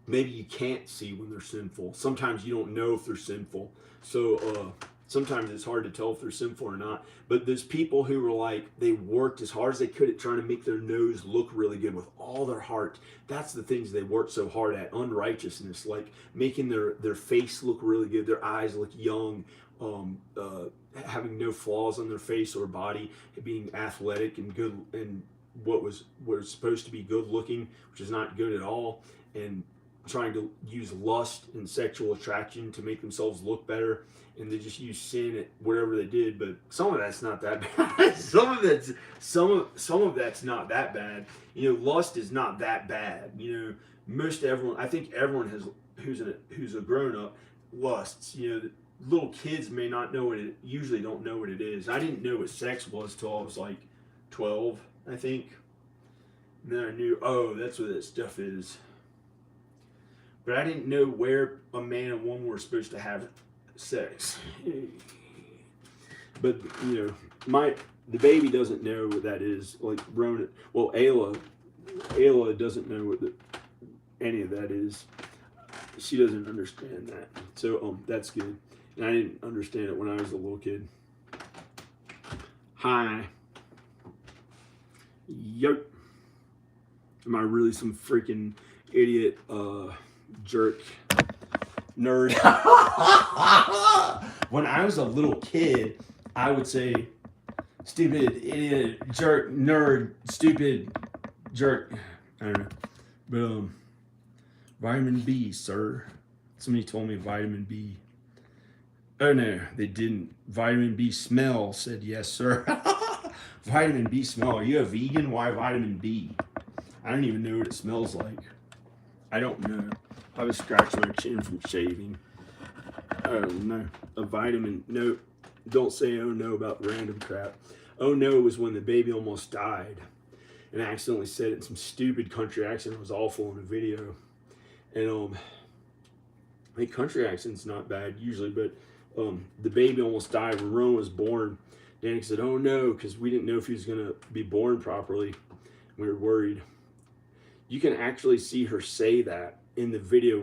maybe you can't see when they're sinful. Sometimes you don't know if they're sinful. So sometimes it's hard to tell if they're sinful or not. But there's people who were like, they worked as hard as they could at trying to make their nose look really good with all their heart. That's the things they worked so hard at. Unrighteousness, like making their face look really good, their eyes look young, having no flaws on their face or body, being athletic and good, and what was supposed to be good looking, which is not good at all, and trying to use lust and sexual attraction to make themselves look better, and they just use sin at whatever they did. But some of that's not that bad. some of that's not that bad. Lust is not that bad. Most everyone, I think everyone has who's a grown up lusts. Little kids may not know usually don't know what it is. I didn't know what sex was till I was like 12, I think. And then I knew, oh, that's what that stuff is. But I didn't know where a man and woman were supposed to have sex. But the baby doesn't know what that is. Like Rona, well, Ayla doesn't know what any of that is. She doesn't understand that. So that's good. And I didn't understand it when I was a little kid. Hi. Yo. Am I really some freaking idiot jerk nerd? When I was a little kid, I would say stupid idiot jerk nerd stupid jerk. I don't know. But vitamin B, sir. Somebody told me vitamin B. Oh no, they didn't. Vitamin B smell said yes, sir. Vitamin B smell. Are you a vegan? Why vitamin B? I don't even know what it smells like. I don't know. I was scratching my chin from shaving. Oh no. A vitamin. No. Don't say oh no about random crap. Oh no was when the baby almost died. And I accidentally said it in some stupid country accent. It was awful in the video. And I think country accent's not bad usually, but the baby almost died when Rowan was born. Danny said, oh no, because we didn't know if he was going to be born properly. We were worried. You can actually see her say that in the video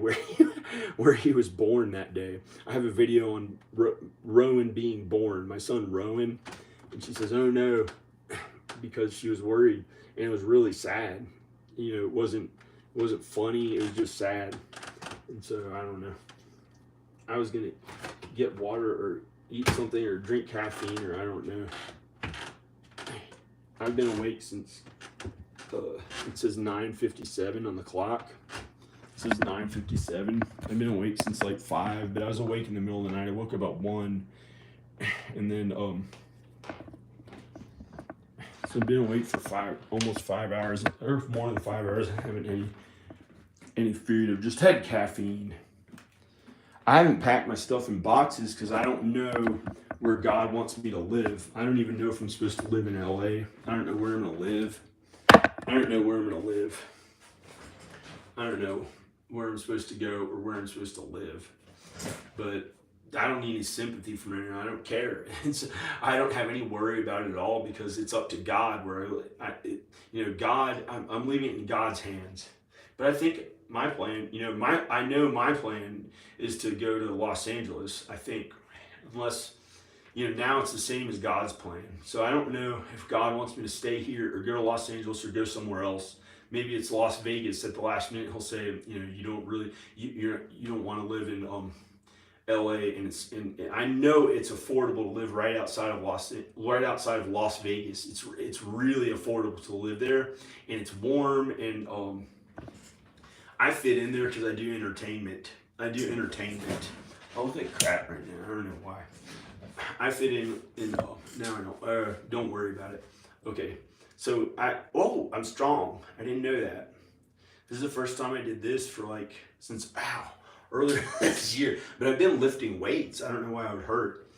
where he was born that day. I have a video on Rowan being born, my son Rowan, and she says, oh no, because she was worried, and it was really sad. It wasn't funny, it was just sad. And so I don't know. I was gonna get water or eat something or drink caffeine, or I don't know. I've been awake since it says 9:57 on the clock. It says 9:57. I've been awake since like 5, but I was awake in the middle of the night. I woke up about 1, and then so I've been awake for almost 5 hours, or more than 5 hours. I haven't had any food. I've just had caffeine. I haven't packed my stuff in boxes because I don't know where God wants me to live. I don't even know if I'm supposed to live in LA. I don't know where I'm going to live. I don't know where I'm going to live. I don't know where I'm supposed to go or where I'm supposed to live. But I don't need any sympathy from anyone. I don't care. I don't have any worry about it at all because it's up to God God, I'm leaving it in God's hands. But I think my plan, I know my plan is to go to Los Angeles, I think, unless, now it's the same as God's plan. So I don't know if God wants me to stay here or go to Los Angeles or go somewhere else. Maybe it's Las Vegas at the last minute. He'll say, you don't really, you don't want to live in LA, and I know it's affordable to live right outside of Las Vegas. It's really affordable to live there, and it's warm, and I fit in there because I do entertainment. I look like crap right now. I don't know why. I fit in now I know. Don't worry about it. Okay. So I'm strong. I didn't know that. This is the first time I did this since earlier this year. But I've been lifting weights. I don't know why I would hurt.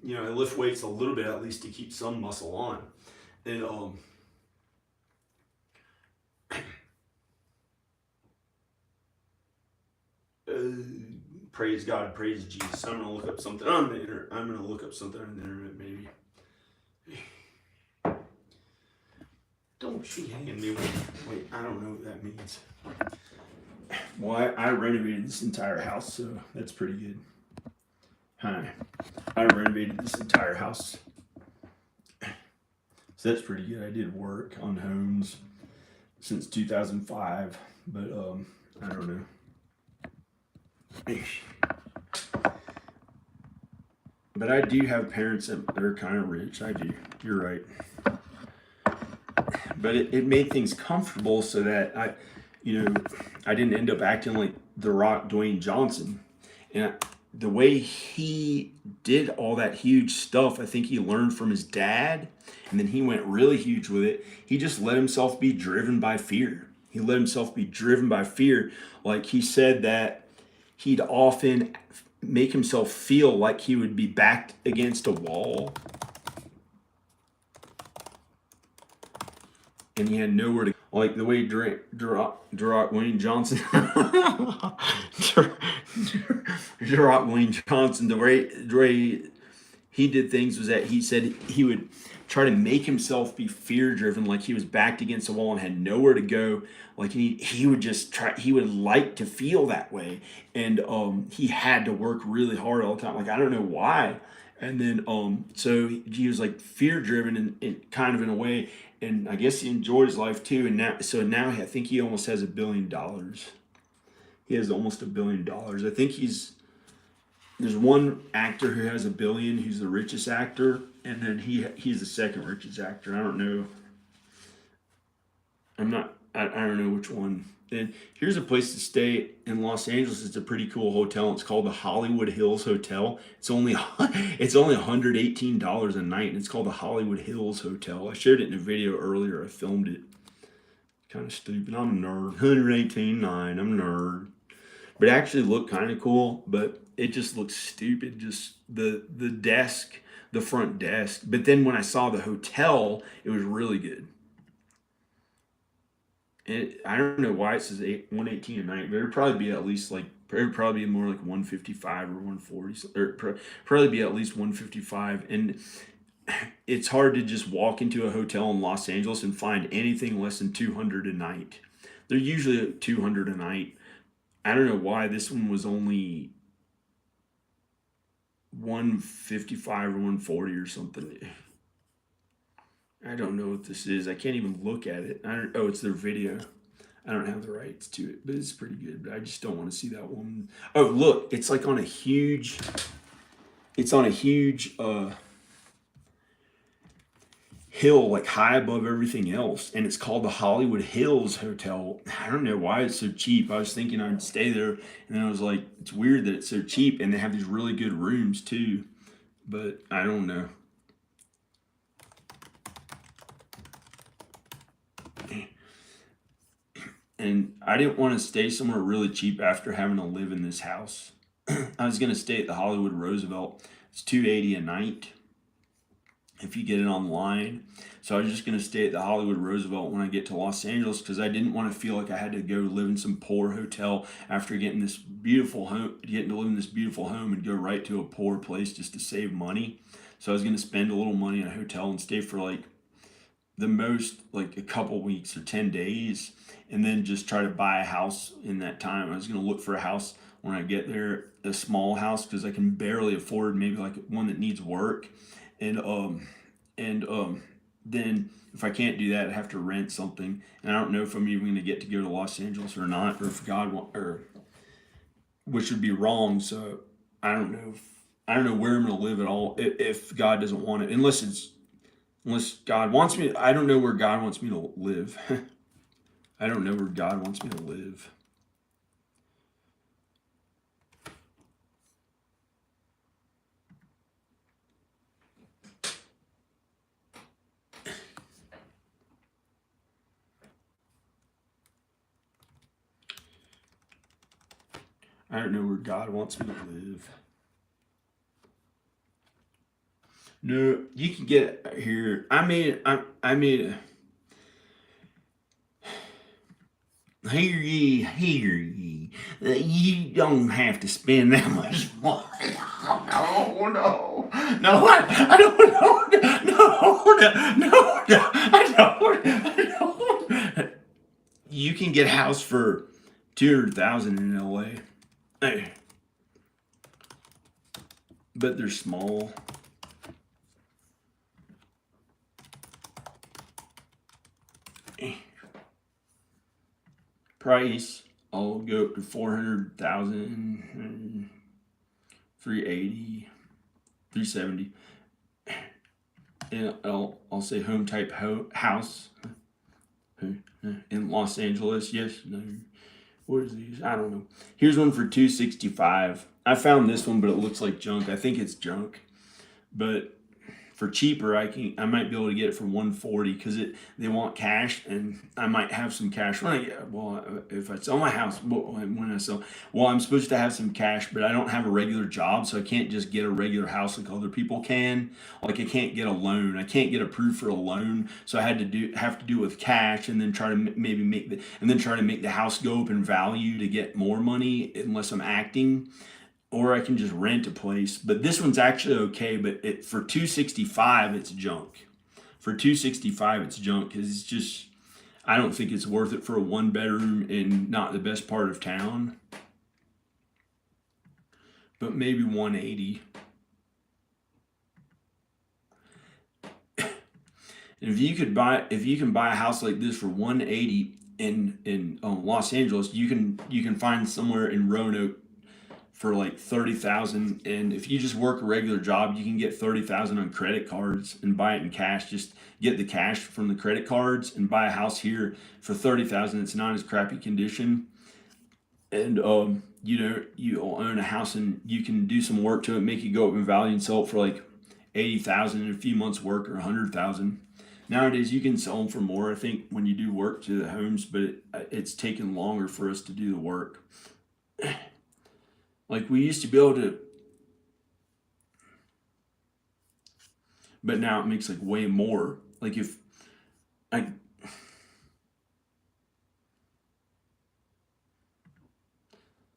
you know, I lift weights a little bit at least to keep some muscle on. And praise God, praise Jesus. I'm gonna look up something on the internet. I'm gonna look up something on the internet, maybe. Don't you hand me one. Wait, I don't know what that means. Well, I renovated this entire house, so that's pretty good. Hi. I renovated this entire house. So that's pretty good. I did work on homes since 2005, but I don't know. But I do have parents that are kind of rich. I do. You're right. But it made things comfortable so that I didn't end up acting like The Rock, Dwayne Johnson. And the way he did all that huge stuff, I think he learned from his dad, and then he went really huge with it. He just let himself be driven by fear. He let himself be driven by fear. Like he said that he'd often make himself feel like he would be backed against a wall. And he had nowhere to, like the way Wayne Johnson, Wayne Johnson, the way he did things was that he said he would try to make himself be fear driven, like he was backed against a wall and had nowhere to go. Like he would just try, he would like to feel that way. And he had to work really hard all the time. Like, I don't know why. And then, so he was like fear driven and kind of in a way, and I guess he enjoyed his life too. And now I think he almost has $1 billion. He has almost $1 billion. I think there's one actor who has $1 billion, who's the richest actor, and then he's the second richest actor. I don't know. I don't know which one. And here's a place to stay in Los Angeles. It's a pretty cool hotel. It's called the Hollywood Hills Hotel. It's only $118 a night, and it's called the Hollywood Hills Hotel. I showed it in a video earlier. I filmed it. Kind of stupid. I'm a nerd. $118.9. I'm a nerd. But it actually looked kind of cool, but it just looks stupid. Just the desk, the front desk. But then when I saw the hotel, it was really good. And I don't know why it says 118 a night, but it'd probably be at least like, it would probably be more like 155 or 140, or probably be at least 155. And it's hard to just walk into a hotel in Los Angeles and find anything less than 200 a night. They're usually 200 a night. I don't know why this one was only 155 or 140 or something. I don't know what this is. I can't even look at it. Oh, it's their video. I don't have the rights to it, but it's pretty good. But I just don't want to see that one. Oh, look, it's like on a huge. It's on a huge hill, like high above everything else, and it's called the Hollywood Hills Hotel. I don't know why it's so cheap. I was thinking I'd stay there, and then I was like, it's weird that it's so cheap, and they have these really good rooms too. But I don't know. And I didn't want to stay somewhere really cheap after having to live in this house. I was going to stay at the Hollywood Roosevelt. It's $280 a night if you get it online. So I was just going to stay at the Hollywood Roosevelt when I get to Los Angeles, because I didn't want to feel like I had to go live in some poor hotel after getting this beautiful home, getting to live in this beautiful home and go right to a poor place just to save money. So I was going to spend a little money in a hotel and stay for like the most, like a couple weeks or 10 days, and then just try to buy a house in that time. I was going to look for a house when I get there, a small house, because I can barely afford maybe like one that needs work. And then if I can't do that, I have to rent something. And I don't know if I'm even going to get to go to Los Angeles or not, or if God which would be wrong. So I don't know. I don't know where I'm going to live at all if God doesn't want it, unless God wants me. I don't know where God wants me to live. I don't know where God wants me to live. I don't know where God wants me to live. No, you can get here. I made hear ye. You don't have to spend that much money. No, no, no, I don't know. No, I don't. You can get a house for 200,000 in LA, hey, but they're small. Price, I'll go up to 400,000, 380, 370, and I'll say home type house in Los Angeles. Yes, no. What is these? I don't know. Here's one for 265. I found this one, but it looks like junk. I think it's junk, but for cheaper, I might be able to get it for 140 because they want cash, and I might have some cash when I get, well, if I sell my house, when I sell, well, I'm supposed to have some cash, but I don't have a regular job, so I can't just get a regular house like other people can. Like I can't get a loan, I can't get approved for a loan, so I have to do it with cash, and then try to maybe make the house go up in value to get more money unless I'm acting. Or I can just rent a place. But this one's actually okay, but for 265 it's junk. For 265 it's junk because it's just, I don't think it's worth it for a 1 bedroom in not the best part of town. But maybe 180. And if you can buy a house like this for 180 in Los Angeles, you can find somewhere in Roanoke for like 30,000, and if you just work a regular job, you can get 30,000 on credit cards and buy it in cash. Just get the cash from the credit cards and buy a house here for 30,000. It's not as crappy condition, and you'll own a house and you can do some work to it, make it go up in value, and sell it for like 80,000 in a few months' work, or 100,000. Nowadays, you can sell them for more, I think, when you do work to the homes, but it's taken longer for us to do the work. Like we used to be able to, but now it makes like way more. Like if I,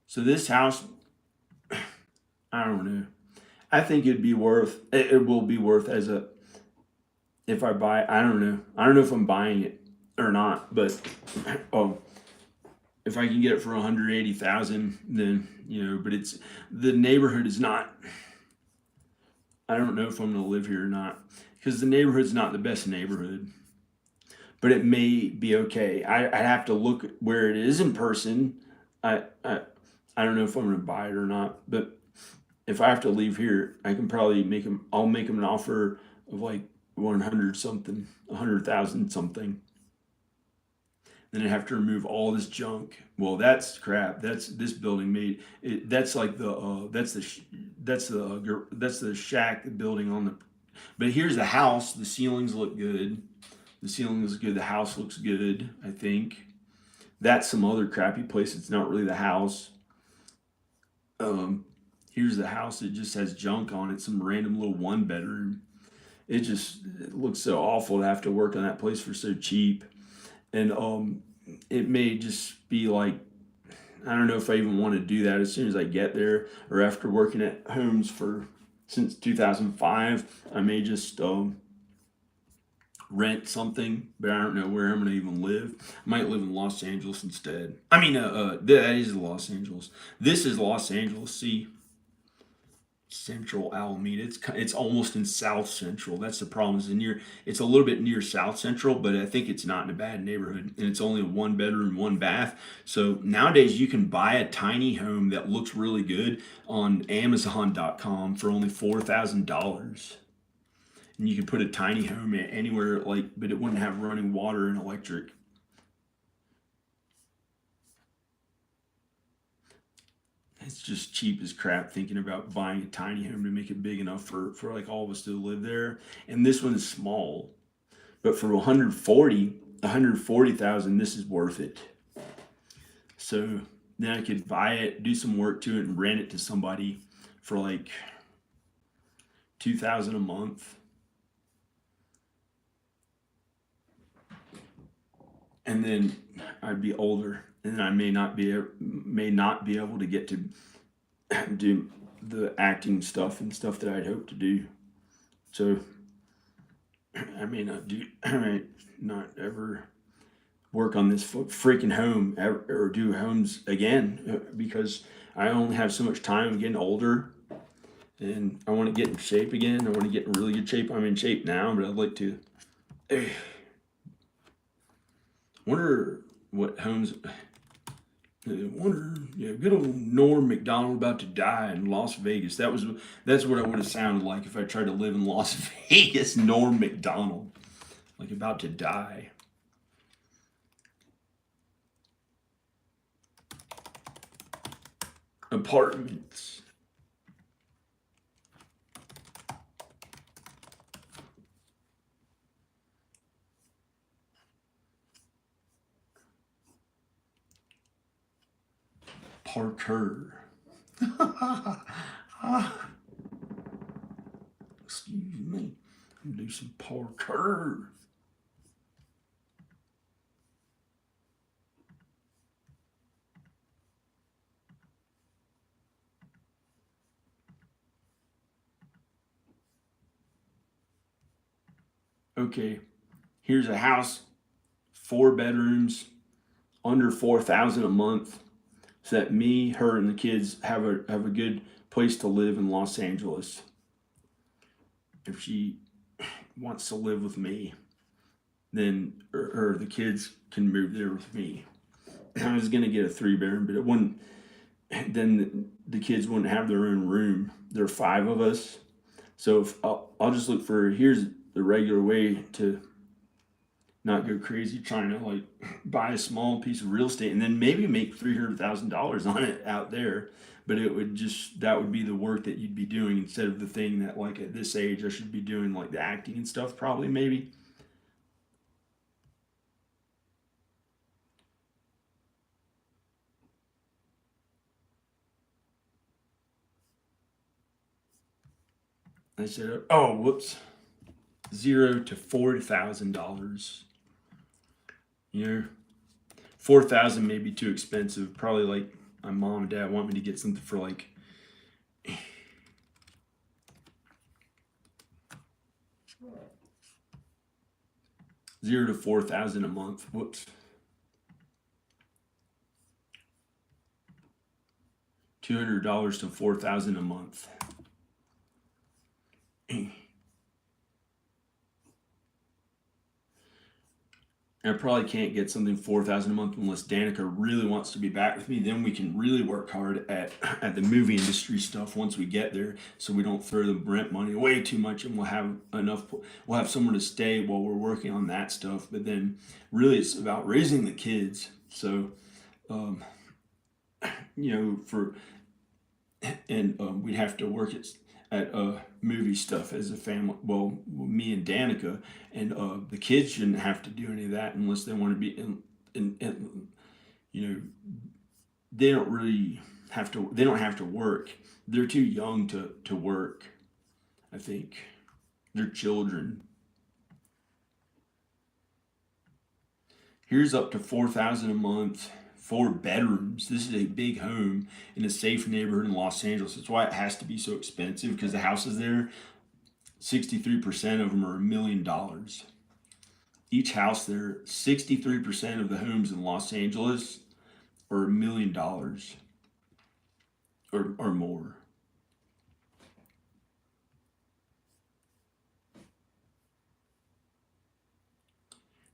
so this house, I don't know. I think it will be worth as a, if I buy it, I don't know. I don't know if I'm buying it or not, but, if I can get it for 180,000, then, but the neighborhood is not, I don't know if I'm going to live here or not, because the neighborhood's not the best neighborhood, but it may be okay. I'd have to look at where it is in person. I don't know if I'm going to buy it or not, but if I have to leave here, I can probably I'll make them an offer of like 100,000 something. Then I have to remove all this junk. Well, that's crap. That's this building made. That's like that's the shack building on the. But here's the house. The ceilings look good. The house looks good, I think. That's some other crappy place. It's not really the house. Here's the house. It just has junk on it. Some random little 1 bedroom. It looks so awful to have to work on that place for so cheap. And it may just be like, I don't know if I even want to do that as soon as I get there, or after working at homes since 2005, I may just rent something, but I don't know where I'm going to even live. I might live in Los Angeles instead. I mean, that is Los Angeles. This is Los Angeles. See, Central Alameda. It's almost in South Central. That's the problem. It's a little bit near South Central, but I think it's not in a bad neighborhood, and it's only a 1 bedroom, 1 bath. So nowadays you can buy a tiny home that looks really good on Amazon.com for only $4,000, and you can put a tiny home anywhere, but it wouldn't have running water and electric. It's just cheap as crap thinking about buying a tiny home to make it big enough for like all of us to live there. And this one is small, but for 140,000, this is worth it. So then I could buy it, do some work to it, and rent it to somebody for like $2,000 a month. and then I'd be older, and I may not be able to get to do the acting stuff and stuff that I'd hope to do. So I may not ever work on this freaking home ever, or do homes again, because I only have so much time. I'm getting older, and I want to get in shape again. I want to get in really good shape. I'm in shape now, but I'd like to. Wonder what homes. Wonder, good old Norm Macdonald about to die in Las Vegas. That's what I would have sounded like if I tried to live in Las Vegas. Norm Macdonald, like about to die. Apartments. Parker. Excuse me. I'm gonna do some Parker. Okay, here's a house, 4 bedrooms, under 4,000 a month, so that me, her, and the kids have a good place to live in Los Angeles. If she wants to live with me, then or the kids can move there with me. I was gonna get a 3-bedroom, but it wouldn't. Then the kids wouldn't have their own room. There are 5 of us, so if I'll just look for, here's the regular way to not go crazy trying to like buy a small piece of real estate and then maybe make $300,000 on it out there. But that would be the work that you'd be doing instead of the thing that, like, at this age I should be doing, like the acting and stuff, probably, maybe. I said, oh, whoops, $0 to $4,000. You know, 4,000 may be too expensive. Probably like my mom and dad want me to get something for like $0 to $4,000 a month. Whoops. $200 to $4,000 a month. I probably can't get something $4,000 a month unless Danica really wants to be back with me. Then we can really work hard at the movie industry stuff once we get there, so we don't throw the rent money away too much, and we'll have enough. We'll have somewhere to stay while we're working on that stuff. But then, really, it's about raising the kids. So, we'd have to work at movie stuff as a family. Well, me and Danica, and the kids shouldn't have to do any of that unless they want to be in they don't really have to. They don't have to work. They're too young to work. I think they're children. Here's up to 4,000 a month. 4 bedrooms. This is a big home in a safe neighborhood in Los Angeles. That's why it has to be so expensive, because the houses there, 63% of them are $1 million. Each house there, 63% of the homes in Los Angeles are $1 million or more.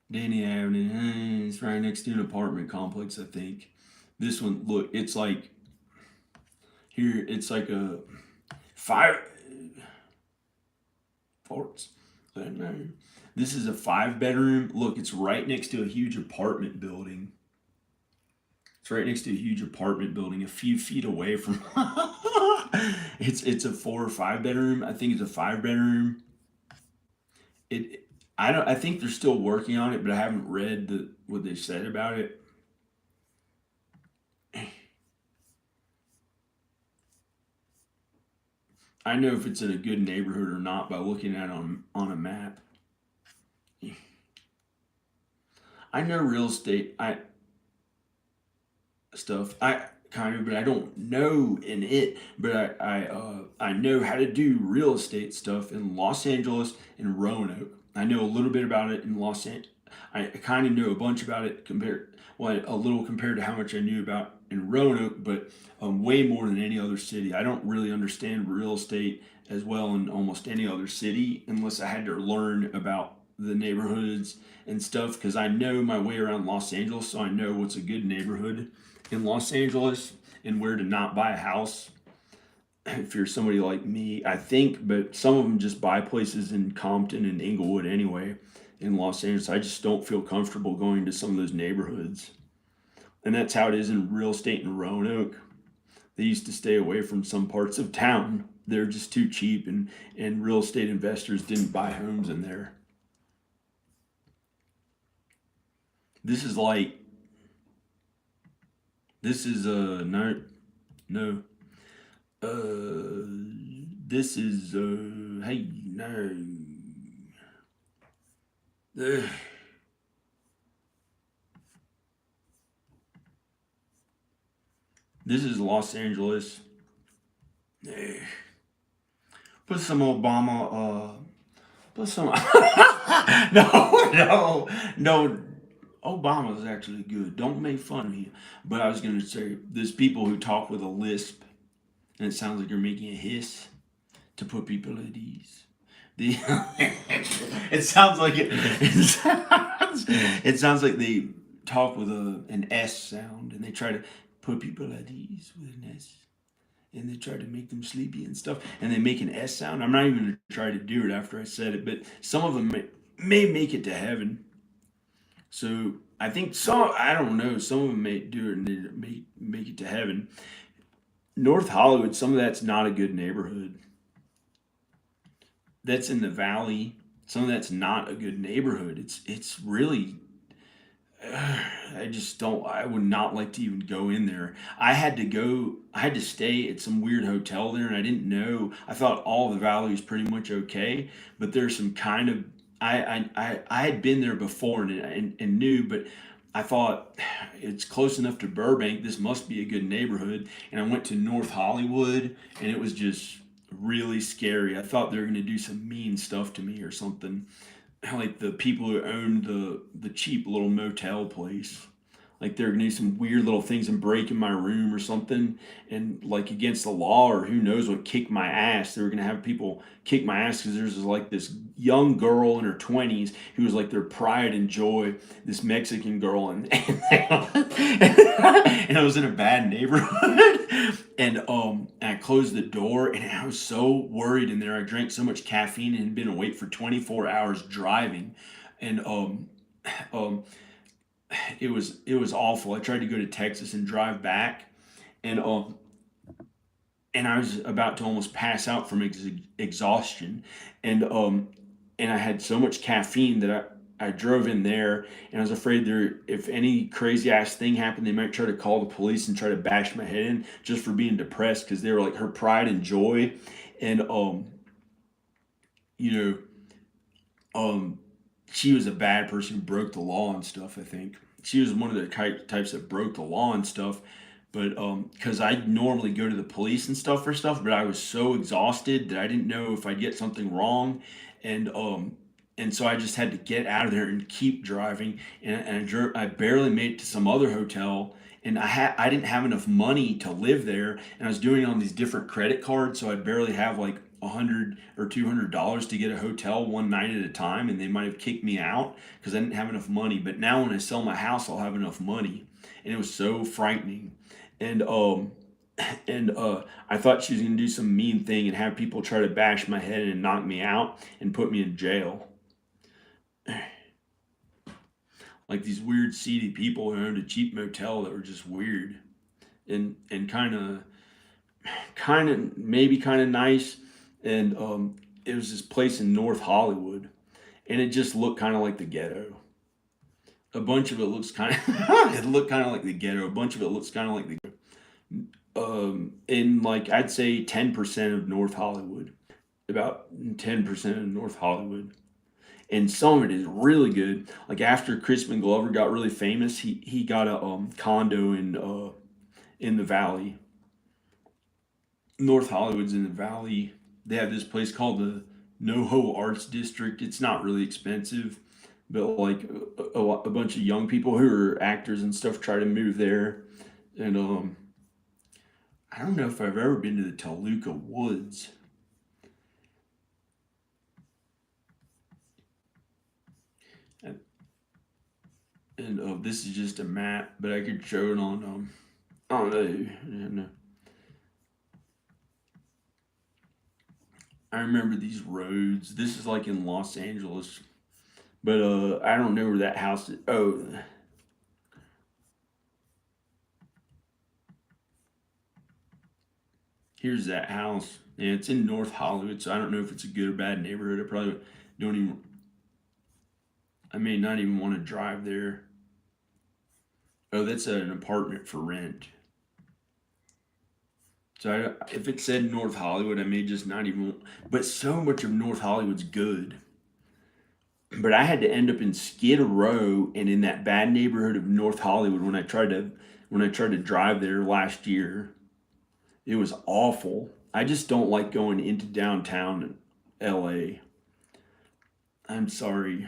Danny Avenue, it's right next to an apartment complex, I think. This one, look, it's like, here, it's like a 5, farts, I don't know. This is a 5-bedroom. Look, it's right next to a huge apartment building. It's right next to a huge apartment building, a few feet away from, it's a 4 or 5 bedroom. I think it's a 5-bedroom. I think they're still working on it, but I haven't read what they said about it. I know if it's in a good neighborhood or not by looking at it on a map. I know real estate. I kind of, but I don't know in it. But I know how to do real estate stuff in Los Angeles and Roanoke. I know a little bit about it in Los Angeles. I kind of know a bunch about it a little compared to how much I knew about in Roanoke, but way more than any other city. I don't really understand real estate as well in almost any other city unless I had to learn about the neighborhoods and stuff because I know my way around Los Angeles, so I know what's a good neighborhood in Los Angeles and where to not buy a house if you're somebody like me, I think, but some of them just buy places in Compton and Inglewood anyway in Los Angeles. I just don't feel comfortable going to some of those neighborhoods. And that's how it is in real estate in Roanoke. They used to stay away from some parts of town. They're just too cheap, and real estate investors didn't buy homes in there. This is like, this is no, this is, hey, no. Uh, This is Los Angeles. Put some Obama, put some, no. Obama's actually good. Don't make fun of me. But I was going to say, there's people who talk with a lisp, and it sounds like you're making a hiss to put people at ease. It sounds like it sounds like they talk with an S sound, and they try to put people at ease with an S, and they try to make them sleepy and stuff, and they make an S sound. I'm not even going to try to do it after I said it, but some of them may make it to heaven. So I think I don't know, some of them may do it and they make it to heaven. North Hollywood, some of that's not a good neighborhood. That's in the valley. Some of that's not a good neighborhood. It's really, I would not like to even go in there. I had to stay at some weird hotel there, and I didn't know. I thought all the valley was pretty much okay, but there's some kind of, I had been there before and knew, but I thought it's close enough to Burbank. This must be a good neighborhood. And I went to North Hollywood, and it was just really scary. I thought they were going to do some mean stuff to me or something. Like the people who owned the cheap little motel place. Like they're gonna do some weird little things and break in my room or something, and like against the law or who knows what, kick my ass. They were gonna have people kick my ass because there's like this young girl in her 20s who was like their pride and joy, this Mexican girl, and I was in a bad neighborhood, and I closed the door, and I was so worried in there. I drank so much caffeine and had been awake for 24 hours driving, and um it was awful. I tried to go to Texas and drive back, and I was about to almost pass out from exhaustion, and I had so much caffeine that I drove in there, and I was afraid if any crazy ass thing happened, they might try to call the police and try to bash my head in just for being depressed because they were like her pride and joy, and you know she was a bad person who broke the law and stuff. I think she was one of the types that broke the law and stuff. But because I normally go to the police and stuff for stuff, but I was so exhausted that I didn't know if I'd get something wrong, and so I just had to get out of there and keep driving. And I barely made it to some other hotel, and I didn't have enough money to live there, and I was doing it on these different credit cards, so I'd barely have like $100 or $200 to get a hotel one night at a time, and they might have kicked me out because I didn't have enough money. But now when I sell my house, I'll have enough money, and it was so frightening. And I thought she was gonna do some mean thing and have people try to bash my head and knock me out and put me in jail. Like these weird seedy people who owned a cheap motel that were just weird and kind of maybe kind of nice, and it was this place in North Hollywood, and it just looked kind of like the ghetto. A bunch of it looks kind of it looked kind of like the ghetto. A bunch of it looks kind of like the in like I'd say 10% of North Hollywood, about 10% of North Hollywood, and some of it is really good. Like after Crispin Glover got really famous, he got a condo in the Valley. North Hollywood's in the Valley. They have this place called the NoHo Arts District. It's not really expensive, but like a bunch of young people who are actors and stuff try to move there. And I don't know if I've ever been to the Toluca Woods. And this is just a map, but I could show it on I don't know. I remember these roads. This is like in Los Angeles, but I don't know where that house is. Oh, here's that house. Yeah, it's in North Hollywood, so I don't know if it's a good or bad neighborhood. I probably don't even. I may not even want to drive there. Oh, that's an apartment for rent. So if it said North Hollywood, I may just not even. But so much of North Hollywood's good. But I had to end up in Skid Row and in that bad neighborhood of North Hollywood when I tried to drive there last year. It was awful. I just don't like going into downtown LA. I'm sorry.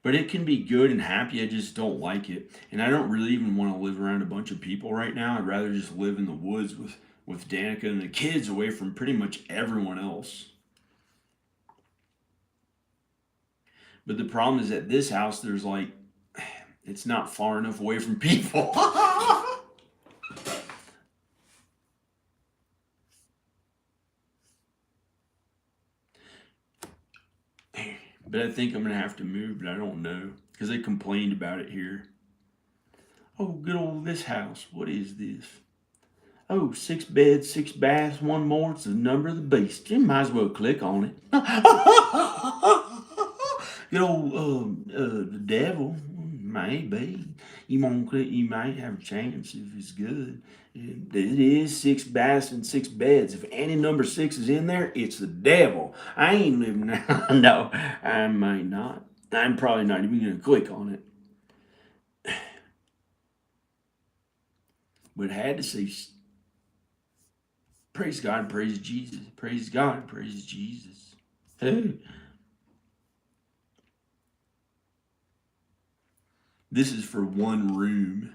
But it can be good and happy. I just don't like it. And I don't really even want to live around a bunch of people right now. I'd rather just live in the woods with Danica and the kids away from pretty much everyone else. But the problem is at this house, there's like, it's not far enough away from people. But I think I'm going to have to move, but I don't know. Because they complained about it here. Oh, good old this house. What is this? Oh, 6 beds, 6 baths, 1 more. It's the number of the beast. You might as well click on it. Good old the devil. Maybe. You won't click, you might have a chance if it's good. It is 6 baths and 6 beds. If any number 6 is in there, it's the devil. I ain't living there. No, I might not. I'm probably not even going to click on it. But I had to say, praise God, praise Jesus. Praise God, praise Jesus. Hey. This is for 1 room.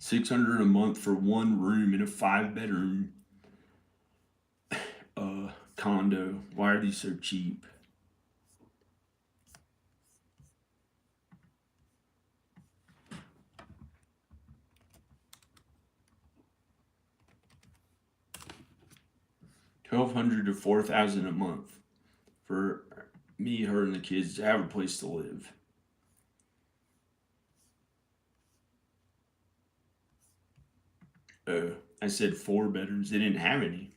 $600 a month for 1 room in a 5-bedroom condo. Why are these so cheap? $1,200 to $4,000 a month for me, her, and the kids to have a place to live. I said 4 bedrooms. They didn't have any.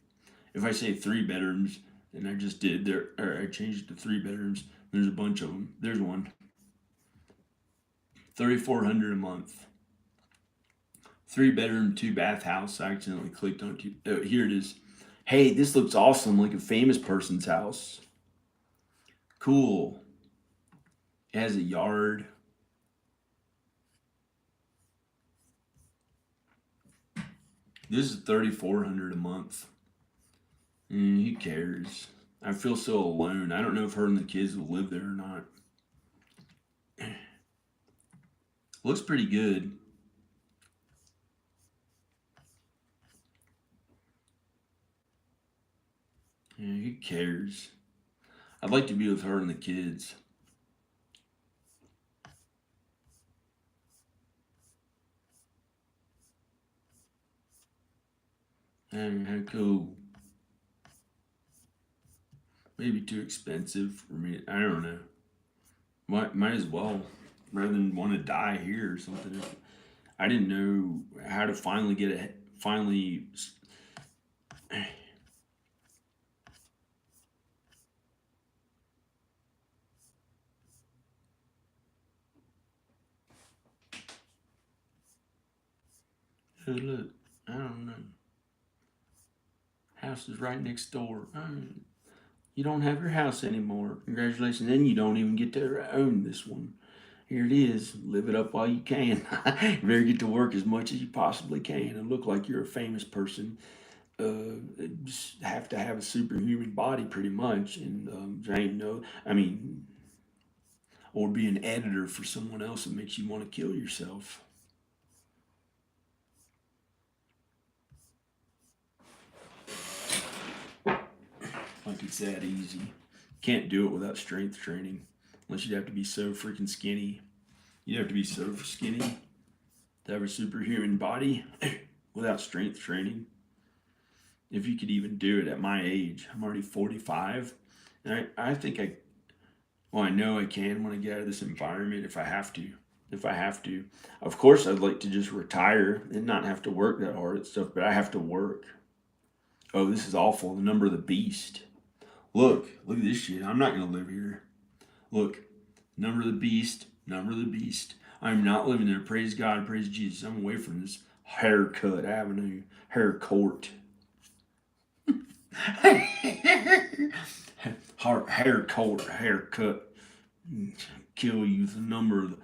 If I say 3 bedrooms, and I just did there, or I changed it to 3 bedrooms. There's a bunch of them. There's one. $3,400 a month. 3-bedroom, 2-bath house. I accidentally clicked on it. Oh, here it is. Hey, this looks awesome, like a famous person's house. Cool. It has a yard. This is $3,400 a month. Who cares? I feel so alone. I don't know if her and the kids will live there or not. Looks pretty good. Who cares? I'd like to be with her and the kids. How cool. Maybe too expensive for me. I don't know. Might as well, rather than want to die here or something. I didn't know how to finally get it. Finally. Oh, look. I don't know. House is right next door. You don't have your house anymore. Congratulations. Then you don't even get to own this one. Here it is. Live it up while you can. You better get to work as much as you possibly can and look like you're a famous person. Just have to have a superhuman body pretty much. And or be an editor for someone else that makes you want to kill yourself. Like it's that easy. Can't do it without strength training. Unless you'd have to be so freaking skinny. You'd have to be so skinny to have a superhuman body without strength training. If you could even do it at my age. I'm already 45. And I know I can when I get out of this environment if I have to. Of course, I'd like to just retire and not have to work that hard and stuff, but I have to work. Oh, this is awful. The number of the beast. Look at this shit. I'm not going to live here. Look, number of the beast. I'm not living there. Praise God, praise Jesus. I'm away from this haircut avenue, hair court. Haircut. Kill you. The number of the.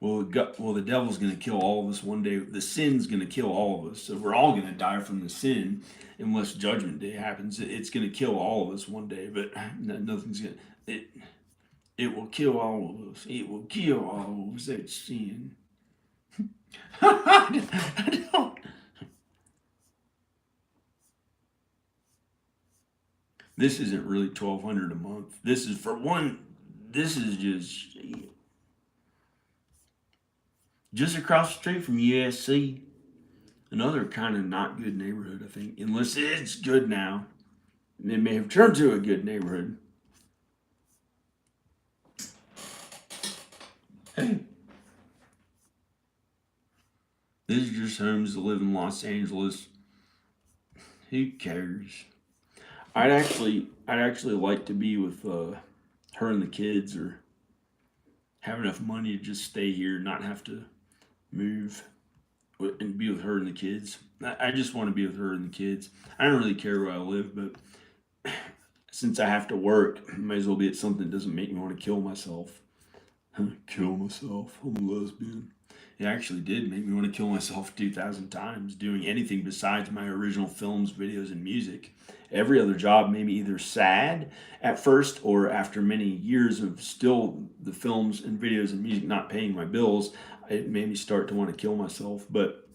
Well, the devil's going to kill all of us one day. The sin's going to kill all of us. So we're all going to die from the sin unless Judgment Day happens. It's going to kill all of us one day, but nothing's going to. It will kill all of us. It will kill all of us. That sin. I don't. This isn't really $1,200 a month. This is for one. This is just across the street from USC. Another kind of not good neighborhood, I think. Unless it's good now. It may have turned to a good neighborhood. Hey. This is just homes to live in Los Angeles. Who cares? I'd actually like to be with her and the kids, or have enough money to just stay here, not have to move, and be with her and the kids. I just want to be with her and the kids. I don't really care where I live, but since I have to work, I might as well be at something that doesn't make me want to kill myself. Kill myself. I'm a lesbian. It actually did make me want to kill myself 2,000 times doing anything besides my original films, videos, and music. Every other job made me either sad at first, or after many years of still the films and videos and music not paying my bills, it made me start to want to kill myself. But,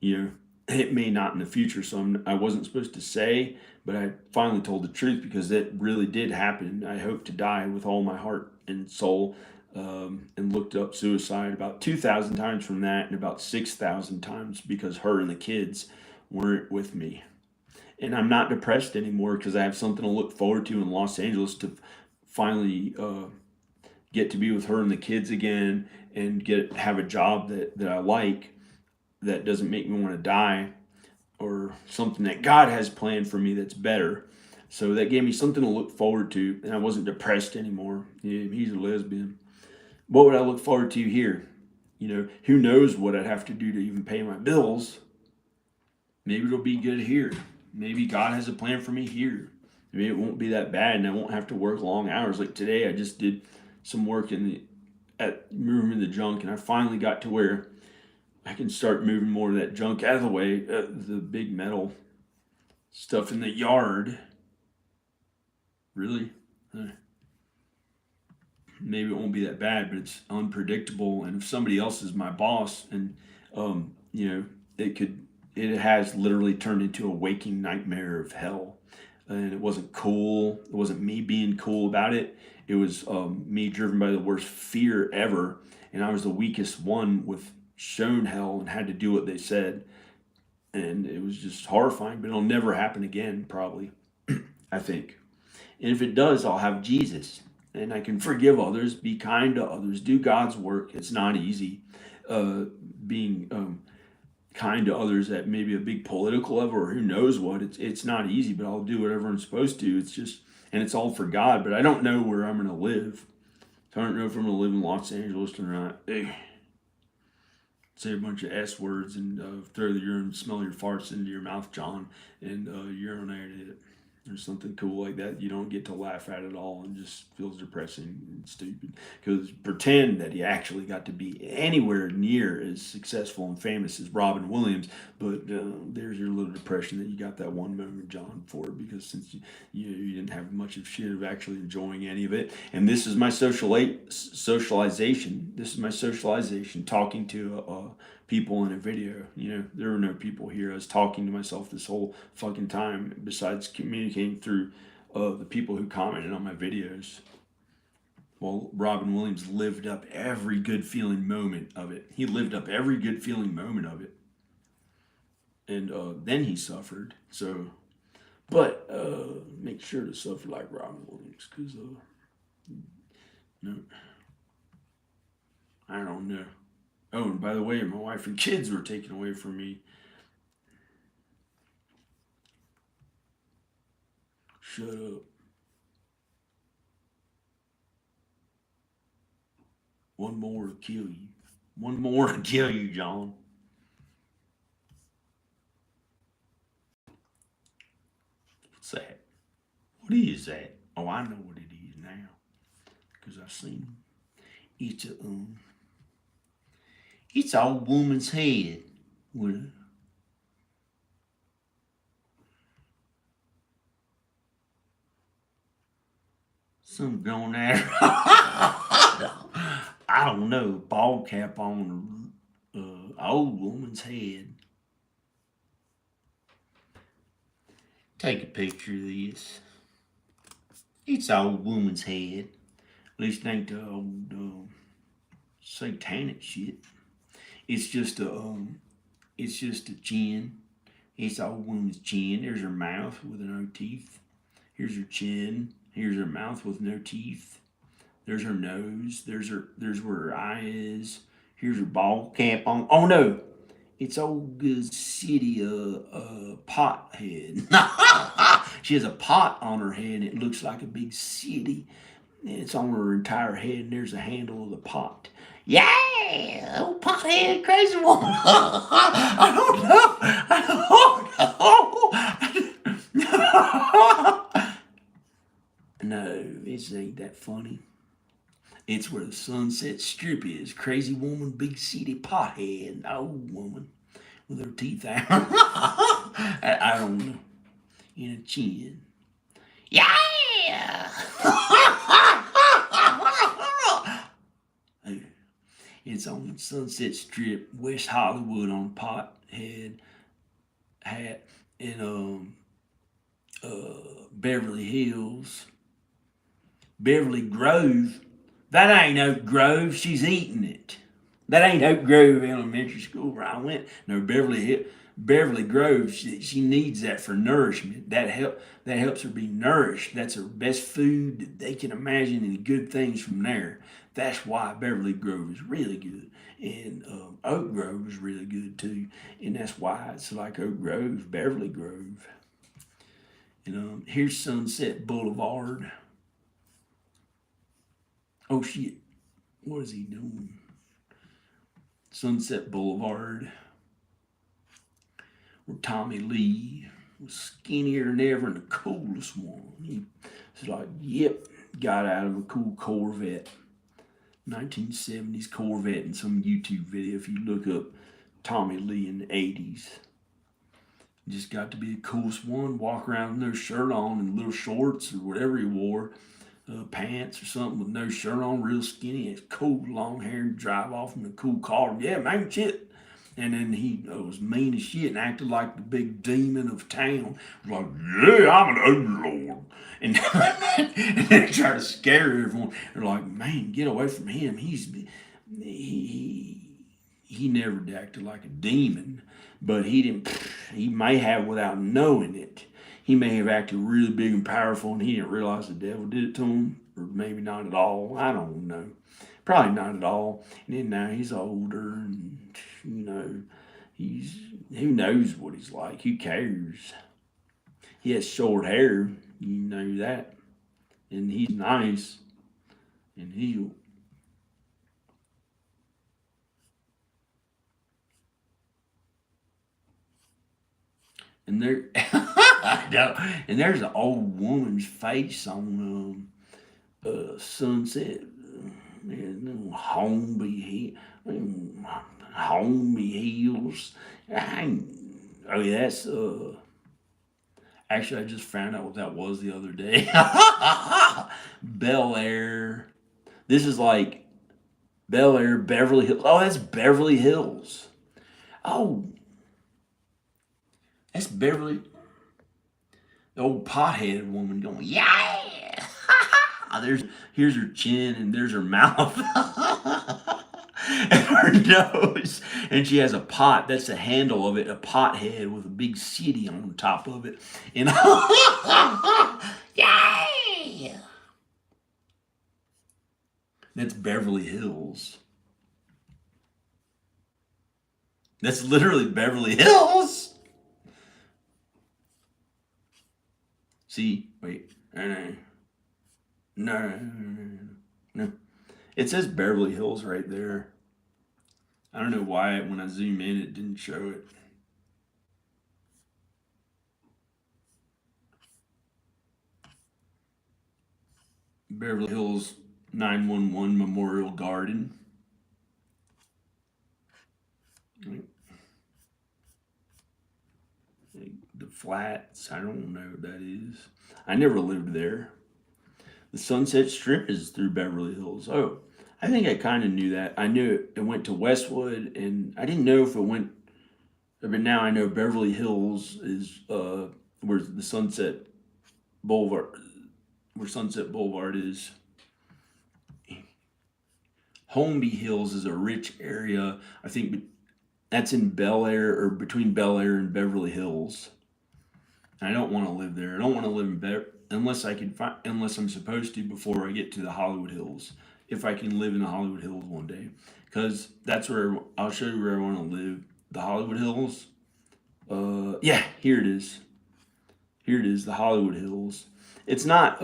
it may not in the future, so I wasn't supposed to say, but I finally told the truth because it really did happen. I hope to die with all my heart and soul. And looked up suicide about 2,000 times from that, and about 6,000 times because her and the kids weren't with me. And I'm not depressed anymore because I have something to look forward to in Los Angeles, to finally get to be with her and the kids again, and have a job that I like, that doesn't make me want to die, or something that God has planned for me that's better. So that gave me something to look forward to, and I wasn't depressed anymore. Yeah, he's a lesbian. What would I look forward to here? Who knows what I'd have to do to even pay my bills. Maybe it'll be good here. Maybe God has a plan for me here. Maybe it won't be that bad, and I won't have to work long hours. Like today, I just did some work at moving the junk, and I finally got to where I can start moving more of that junk out of the way, the big metal stuff in the yard. Really? Maybe it won't be that bad, but it's unpredictable. And if somebody else is my boss, and it has literally turned into a waking nightmare of hell. And it wasn't cool. It wasn't me being cool about it. It was me driven by the worst fear ever. And I was the weakest one with shown hell and had to do what they said. And it was just horrifying, but it'll never happen again, probably, I think. And if it does, I'll have Jesus. And I can forgive others, be kind to others, do God's work. It's not easy being kind to others at maybe a big political level, or who knows what. It's not easy, but I'll do whatever I'm supposed to. And it's all for God. But I don't know where I'm going to live. So I don't know if I'm going to live in Los Angeles or not. say a bunch of S words and throw the urine, smell your farts into your mouth, John, and urinate it. Or something cool like that. You don't get to laugh at it all and just feels depressing and stupid. Because pretend that he actually got to be anywhere near as successful and famous as Robin Williams, but there's your little depression that you got that one moment, John, for it. Because since you didn't have much of shit of actually enjoying any of it. And this is my socialization. This is my socialization, talking to people in a video. There were no people here. I was talking to myself this whole fucking time, besides communicating through the people who commented on my videos. Well, Robin Williams lived up every good feeling moment of it. He lived up every good feeling moment of it. And then he suffered. So, but make sure to suffer like Robin Williams, because no, I don't know. Oh, and by the way, my wife and kids were taken away from me. Shut up. One more to kill you. One more to kill you, John. What's that? What is that? Oh, I know what it is now, because I've seen it. It's a old woman's head with some going there. I don't know, ball cap on an old woman's head. Take a picture of this. It's an old woman's head. At least it ain't the old satanic shit. It's just a chin. It's an old woman's chin. There's her mouth with no teeth. Here's her chin. Here's her mouth with no teeth. There's her nose. There's where her eye is. Here's her ball cap on. Oh no, it's old good city pot head. She has a pot on her head and it looks like a big city. And it's on her entire head and there's a handle of the pot. Yeah, old pothead crazy woman. I don't know. No, it ain't that funny. It's where the Sunset Strip is. Crazy woman, big city pothead, old woman with her teeth out. I don't know. In a chin. Yeah. It's on Sunset Strip, West Hollywood, on pothead hat in Beverly Hills. Beverly Grove. That ain't Oak Grove. She's eating it. That ain't Oak Grove Elementary School where I went. No, Beverly Grove. She needs that for nourishment. That helps her be nourished. That's her best food that they can imagine, and good things from there. That's why Beverly Grove is really good, and Oak Grove is really good too. And that's why it's like Oak Grove, Beverly Grove. And here's Sunset Boulevard. Oh shit, what is he doing? Sunset Boulevard, where Tommy Lee was skinnier than ever and the coolest one. He's like, yep, got out of a cool Corvette. 1970s Corvette in some YouTube video. If you look up Tommy Lee in the 80s. Just got to be the coolest one. Walk around with no shirt on and little shorts or whatever he wore. Pants or something with no shirt on, real skinny. It's cool, long hair, and drive off in a cool car. Yeah, man, shit. And then he was mean as shit and acted like the big demon of town. Like, yeah, I'm an overlord. And then try to scare everyone. They're like, man, get away from him. He never acted like a demon, but he may have without knowing it. He may have acted really big and powerful and he didn't realize the devil did it to him, or maybe not at all. I don't know. Probably not at all. And then now he's older and, who knows what he's like? Who cares? He has short hair, you know that. And he's nice. And and there, and there's an old woman's face on Sunset. Homey Hills. Oh yeah, that's actually I just found out what that was the other day. Bel Air. This is like Bel Air, Beverly Hills. Oh, that's Beverly Hills. Oh, that's Beverly. The old pothead woman going, yeah. Here's her chin and there's her mouth. And her nose. And she has a pot. That's the handle of it. A pot head with a big city on top of it. And yeah. That's Beverly Hills. That's literally Beverly Hills. See, wait. No. It says Beverly Hills right there. I don't know why when I zoom in it didn't show it. Beverly Hills 911 Memorial Garden. The Flats, I don't know what that is. I never lived there. The Sunset Strip is through Beverly Hills. Oh, I think I kind of knew that. I knew it went to Westwood, and I didn't know if it went. But now I know Beverly Hills is where the Sunset Boulevard, where Sunset Boulevard is. Holmby Hills is a rich area. I think that's in Bel Air or between Bel Air and Beverly Hills. And I don't want to live there. I don't want to live in unless I can find, unless I'm supposed to before I get to the Hollywood Hills. If I can live in the Hollywood Hills one day, because that's where I'll show you where I want to live. The Hollywood Hills. Yeah, here it is. Here it is, the Hollywood Hills. It's not.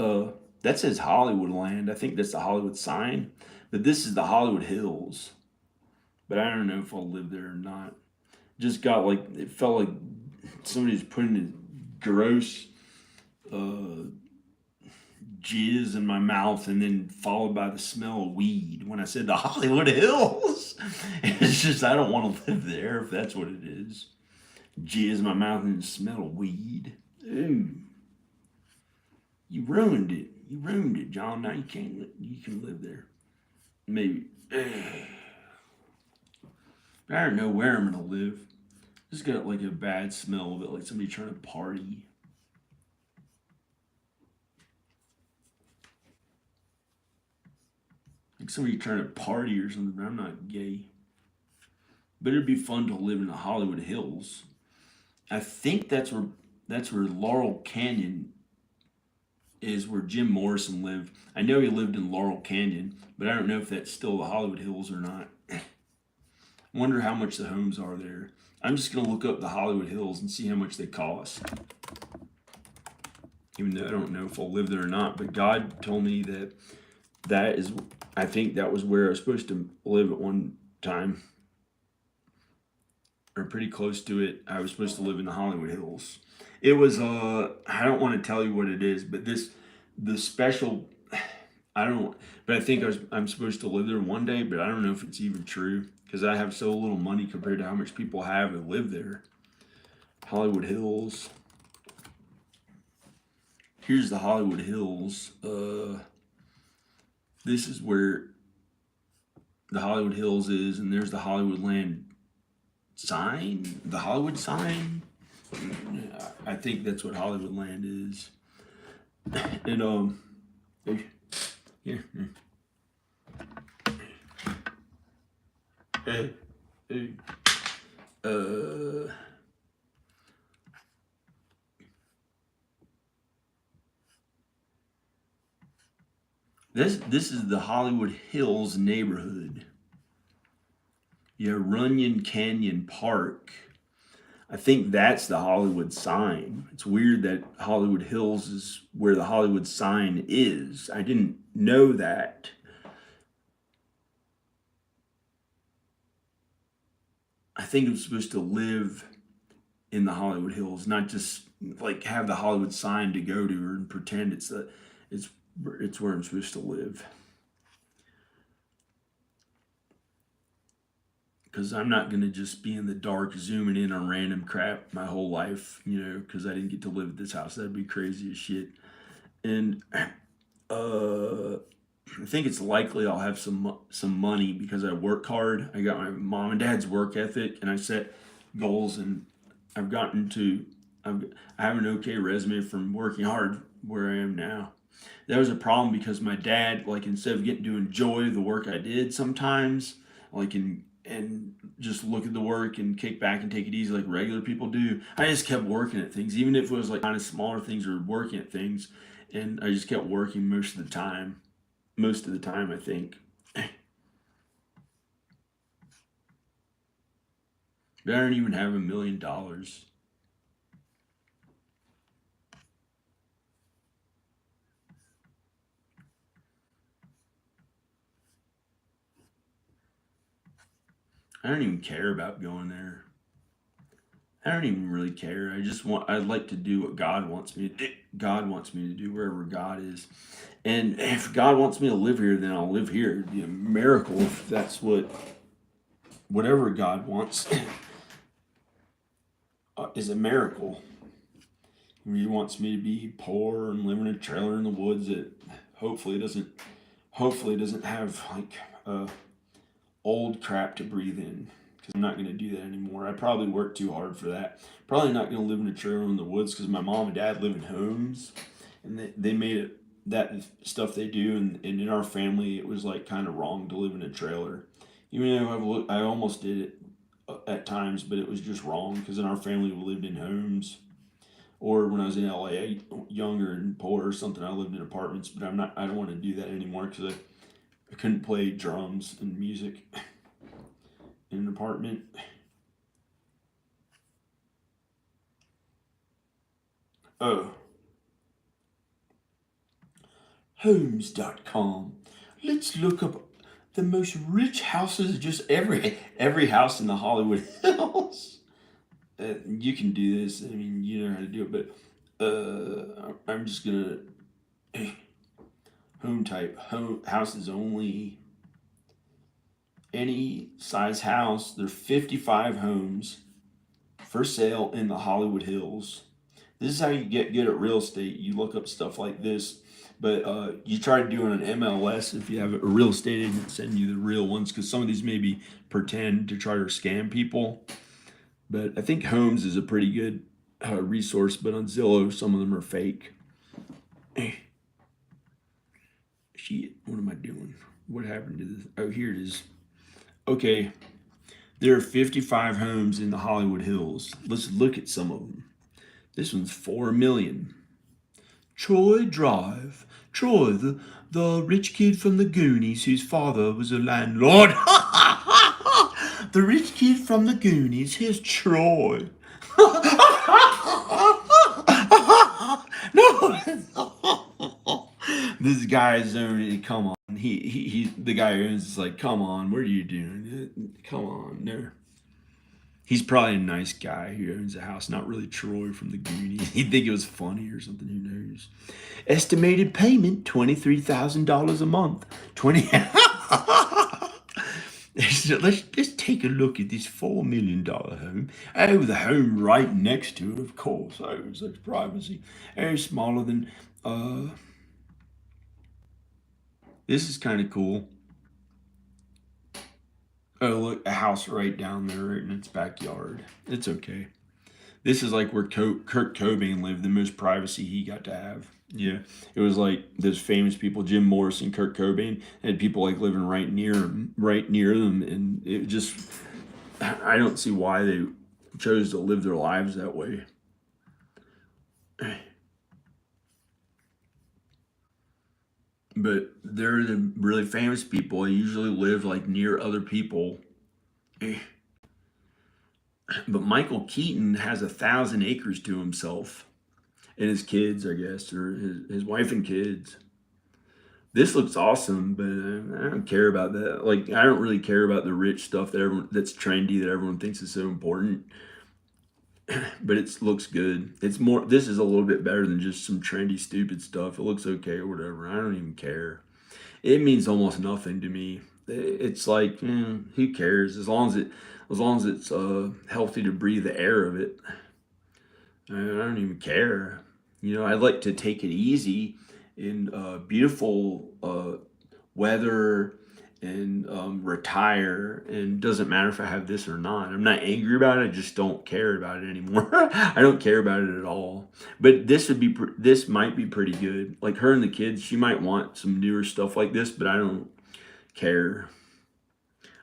That says Hollywood Land. I think that's the Hollywood sign, but this is the Hollywood Hills. But I don't know if I'll live there or not. Just got like it felt like somebody's putting a gross jizz in my mouth and then followed by the smell of weed when I said the Hollywood Hills. It's just I don't want to live there if that's what it is. Jizz in my mouth and the smell of weed. Ooh. You ruined it. You ruined it, John. Now you can't. You can live there. Maybe. I don't know where I'm gonna live. Just got like a bad smell of it, like somebody trying to party. Like somebody trying to party or something, but I'm not gay. But it'd be fun to live in the Hollywood Hills. I think that's where Laurel Canyon is, where Jim Morrison lived. I know he lived in Laurel Canyon, but I don't know if that's still the Hollywood Hills or not. I wonder how much the homes are there. I'm just going to look up the Hollywood Hills and see how much they cost. Even though I don't know if I'll live there or not, but God told me that is, I think that was where I was supposed to live at one time. Or pretty close to it. I was supposed to live in the Hollywood Hills. It was, I don't want to tell you what it is, but the special, but I think I'm supposed to live there one day, but I don't know if it's even true because I have so little money compared to how much people have that live there. Hollywood Hills. Here's the Hollywood Hills. This is where the Hollywood Hills is, and there's the Hollywood Land sign, the Hollywood sign. I think that's what Hollywood Land is. And yeah. Hey. This is the Hollywood Hills neighborhood. Yeah, Runyon Canyon Park. I think that's the Hollywood sign. It's weird that Hollywood Hills is where the Hollywood sign is. I didn't know that. I think I'm supposed to live in the Hollywood Hills, not just like have the Hollywood sign to go to and pretend it's where I'm supposed to live. Because I'm not going to just be in the dark zooming in on random crap my whole life, because I didn't get to live at this house. That'd be crazy as shit. And I think it's likely I'll have some money because I work hard. I got my mom and dad's work ethic, and I set goals, and I have an okay resume from working hard where I am now. That was a problem because my dad, like, instead of getting to enjoy the work I did sometimes, like, and just look at the work and kick back and take it easy like regular people do, I just kept working at things, even if it was like kind of smaller things or working at things, and I just kept working most of the time, I think. But I don't even have $1 million. I don't even care about going there. I don't even really care. I'd like to do what God wants me to do. God wants me to do wherever God is. And if God wants me to live here, then I'll live here. It'd be a miracle if that's whatever God wants is a miracle. He wants me to be poor and live in a trailer in the woods that hopefully doesn't have like old crap to breathe in, because I'm not going to do that anymore. I probably worked too hard for that. Probably not going to live in a trailer in the woods because my mom and dad live in homes, and they made it that stuff they do, and in our family it was like kind of wrong to live in a trailer. Even though I almost did it at times, but it was just wrong because in our family we lived in homes. Or when I was in LA, younger and poor or something, I lived in apartments. But I don't want to do that anymore because I couldn't play drums and music in an apartment. Oh. Homes.com. Let's look up the most rich houses, just every house in the Hollywood Hills. You can do this. I mean, you know how to do it, but I'm just gonna houses only. Any size house. There are 55 homes for sale in the Hollywood Hills. This is how you get good at real estate. You look up stuff like this, but you try doing an MLS if you have a real estate agent send you the real ones, because some of these maybe pretend to try to scam people. But I think Homes is a pretty good resource, but on Zillow, some of them are fake. Shit, what am I doing? What happened to this? Oh, here it is. Okay, there are 55 homes in the Hollywood Hills. Let's look at some of them. This one's $4 million. Troy Drive. Troy, the rich kid from the Goonies whose father was a landlord. The rich kid from the Goonies. Here's Troy. No. This guy is owning. Come on. The guy who owns is like, come on, what are you doing? Come on, no. He's probably a nice guy who owns a house, not really Troy from the Goonies. He'd think it was funny or something, who knows. Estimated payment, $23,000 a month. Let's take a look at this $4 million home. Oh, the home right next to it, of course. Oh, such privacy. Oh, smaller than... This is kind of cool. Oh, look, a house right down there, right in its backyard. It's okay. This is like where Kurt Cobain lived, the most privacy he got to have. Yeah, it was like those famous people, Jim Morrison, Kurt Cobain, had people like living right near them, and it just, I don't see why they chose to live their lives that way. But they're the really famous people. They usually live like near other people. But Michael Keaton has 1,000 acres to himself, and his kids, I guess, or his wife and kids. This looks awesome, but I don't care about that. Like, I don't really care about the rich stuff that's trendy, that everyone thinks is so important. but it looks good. It's more. This is a little bit better than just some trendy, stupid stuff. It looks okay or whatever. I don't even care. It means almost nothing to me. It's like, who cares? As long as it's healthy to breathe the air of it. I don't even care. You know, I'd like to take it easy in beautiful weather and retire. And doesn't matter if I have this or not. I'm not angry about it. I just don't care about it anymore. I don't care about it at all. But this might be pretty good. Like her and the kids, she might want some newer stuff like this, but I don't care.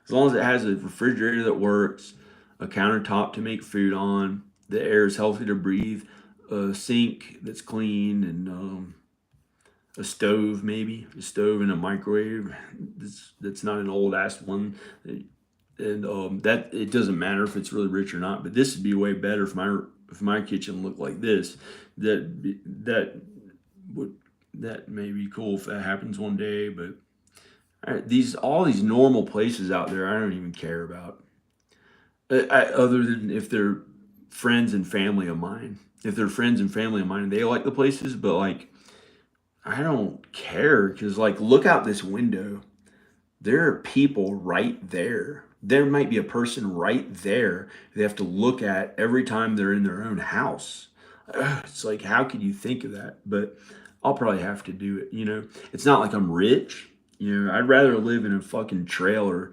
As long as it has a refrigerator that works, a countertop to make food on, the air is healthy to breathe, a sink that's clean, and a stove, maybe a stove and a microwave that's not an old ass one, and that it doesn't matter if it's really rich or not. But this would be way better if my kitchen looked like this. That would that may be cool if that happens one day. But all these normal places out there, I don't even care about. Other than if they're friends and family of mine. If they're friends and family of mine, and they like the places, but like I don't care because like look out this window. There are people right there. There might be a person right there they have to look at every time they're in their own house. It's like, how could you think of that? But I'll probably have to do it. You know, it's not like I'm rich. You know, I'd rather live in a fucking trailer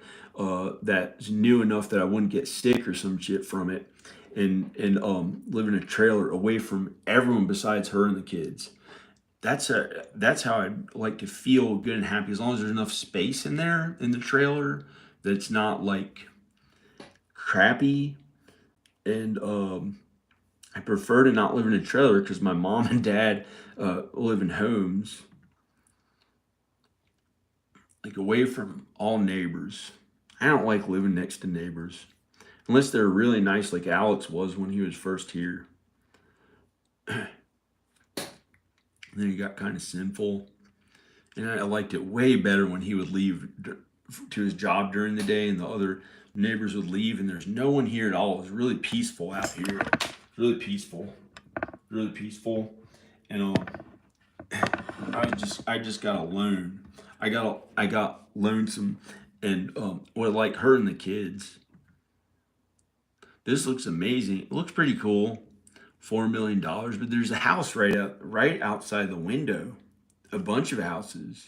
that's new enough that I wouldn't get sick or some shit from it, and live in a trailer away from everyone besides her and the kids. That's how I'd like to feel good and happy, as long as there's enough space in there in the trailer that's not like crappy. And I prefer to not live in a trailer because my mom and dad live in homes, like away from all neighbors. I don't like living next to neighbors unless they're really nice, like Alex was when he was first here. Then he got kind of sinful, and I liked it way better when he would leave to his job during the day, and the other neighbors would leave, and there's no one here at all. It was really peaceful out here, really peaceful, really peaceful. And I just got alone. I got lonesome, and well, like her and the kids. This looks amazing. It looks pretty cool. $4 million, but there's a house right outside the window. A bunch of houses.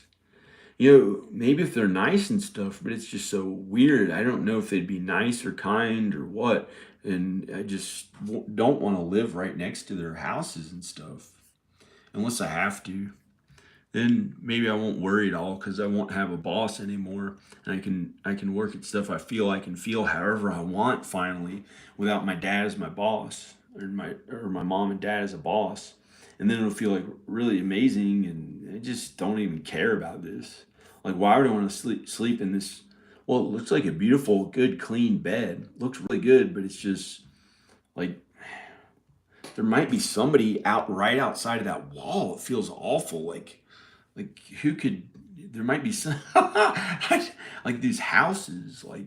You know, maybe if they're nice and stuff, but it's just so weird. I don't know if they'd be nice or kind or what. And I just don't want to live right next to their houses and stuff, unless I have to. Then maybe I won't worry at all because I won't have a boss anymore, and I can work at stuff I can feel however I want finally, without my dad as my boss, or my mom and dad as a boss. And then it'll feel like really amazing, and I just don't even care about this. Like, why would I want to sleep in this? Well, it looks like a beautiful, good, clean bed. Looks really good, but it's just like there might be somebody right outside of that wall. It feels awful. Like who could? There might be some like these houses. Like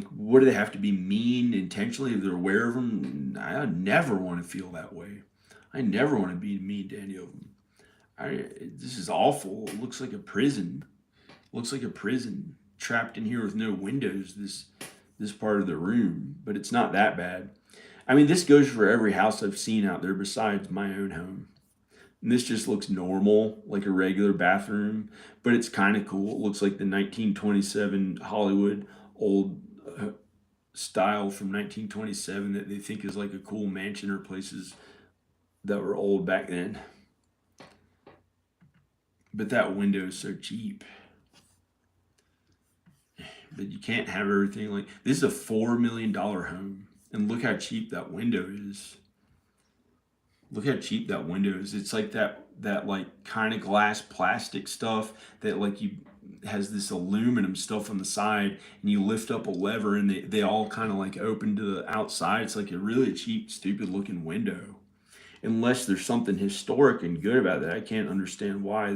what do they have to be mean intentionally if they're aware of them? I never want to feel that way. I never want to be mean to any of them. This is awful. It looks like a prison. Looks like a prison trapped in here with no windows. This part of the room, but it's not that bad. I mean, this goes for every house I've seen out there besides my own home. And this just looks normal, like a regular bathroom, but it's kind of cool. It looks like the 1927 Hollywood old style from 1927 that they think is like a cool mansion or places that were old back then. But that window is so cheap. But you can't have everything like this is a $4 million home. And look how cheap that window is. Look how cheap that window is. It's like that like kind of glass plastic stuff that like you has this aluminum stuff on the side, and you lift up a lever and they all kind of like open to the outside. It's like a really cheap, stupid looking window. Unless there's something historic and good about that. I can't understand why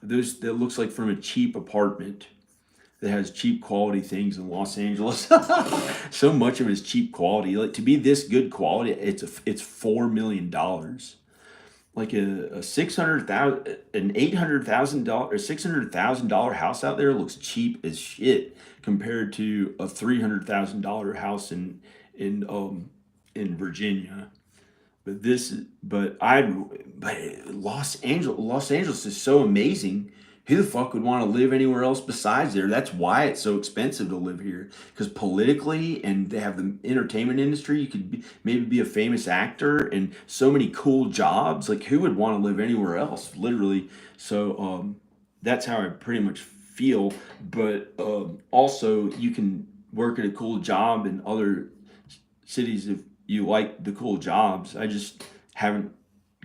there's that looks like from a cheap apartment. that has cheap quality things in Los Angeles. So much of it is cheap quality. Like to be this good quality, it's $4 million. Like a $600,000, an $800,000 or $600,000 house out there looks cheap as shit compared to a $300,000 house in Virginia. But Los Angeles is so amazing. Who the fuck would want to live anywhere else besides there? That's why it's so expensive to live here. Because politically, and they have the entertainment industry, you could maybe be a famous actor and so many cool jobs. Like, who would want to live anywhere else? Literally. So that's how I pretty much feel. But also, you can work at a cool job in other cities if you like the cool jobs. I just haven't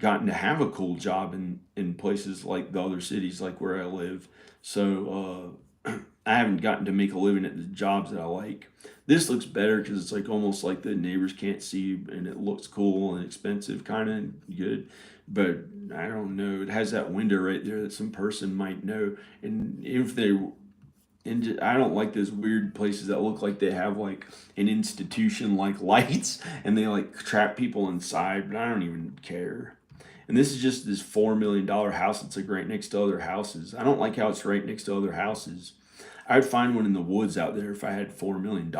gotten to have a cool job in places like the other cities, like where I live. So I haven't gotten to make a living at the jobs that I like. This looks better because it's like almost like the neighbors can't see you, and it looks cool and expensive, kind of good. But I don't know. It has that window right there that some person might know, and if they and I don't like those weird places that look like they have like an institution like lights and they like trap people inside, but I don't even care. And this is just this $4 million house that's like right next to other houses. I don't like how it's right next to other houses. I'd find one in the woods out there if I had $4 million.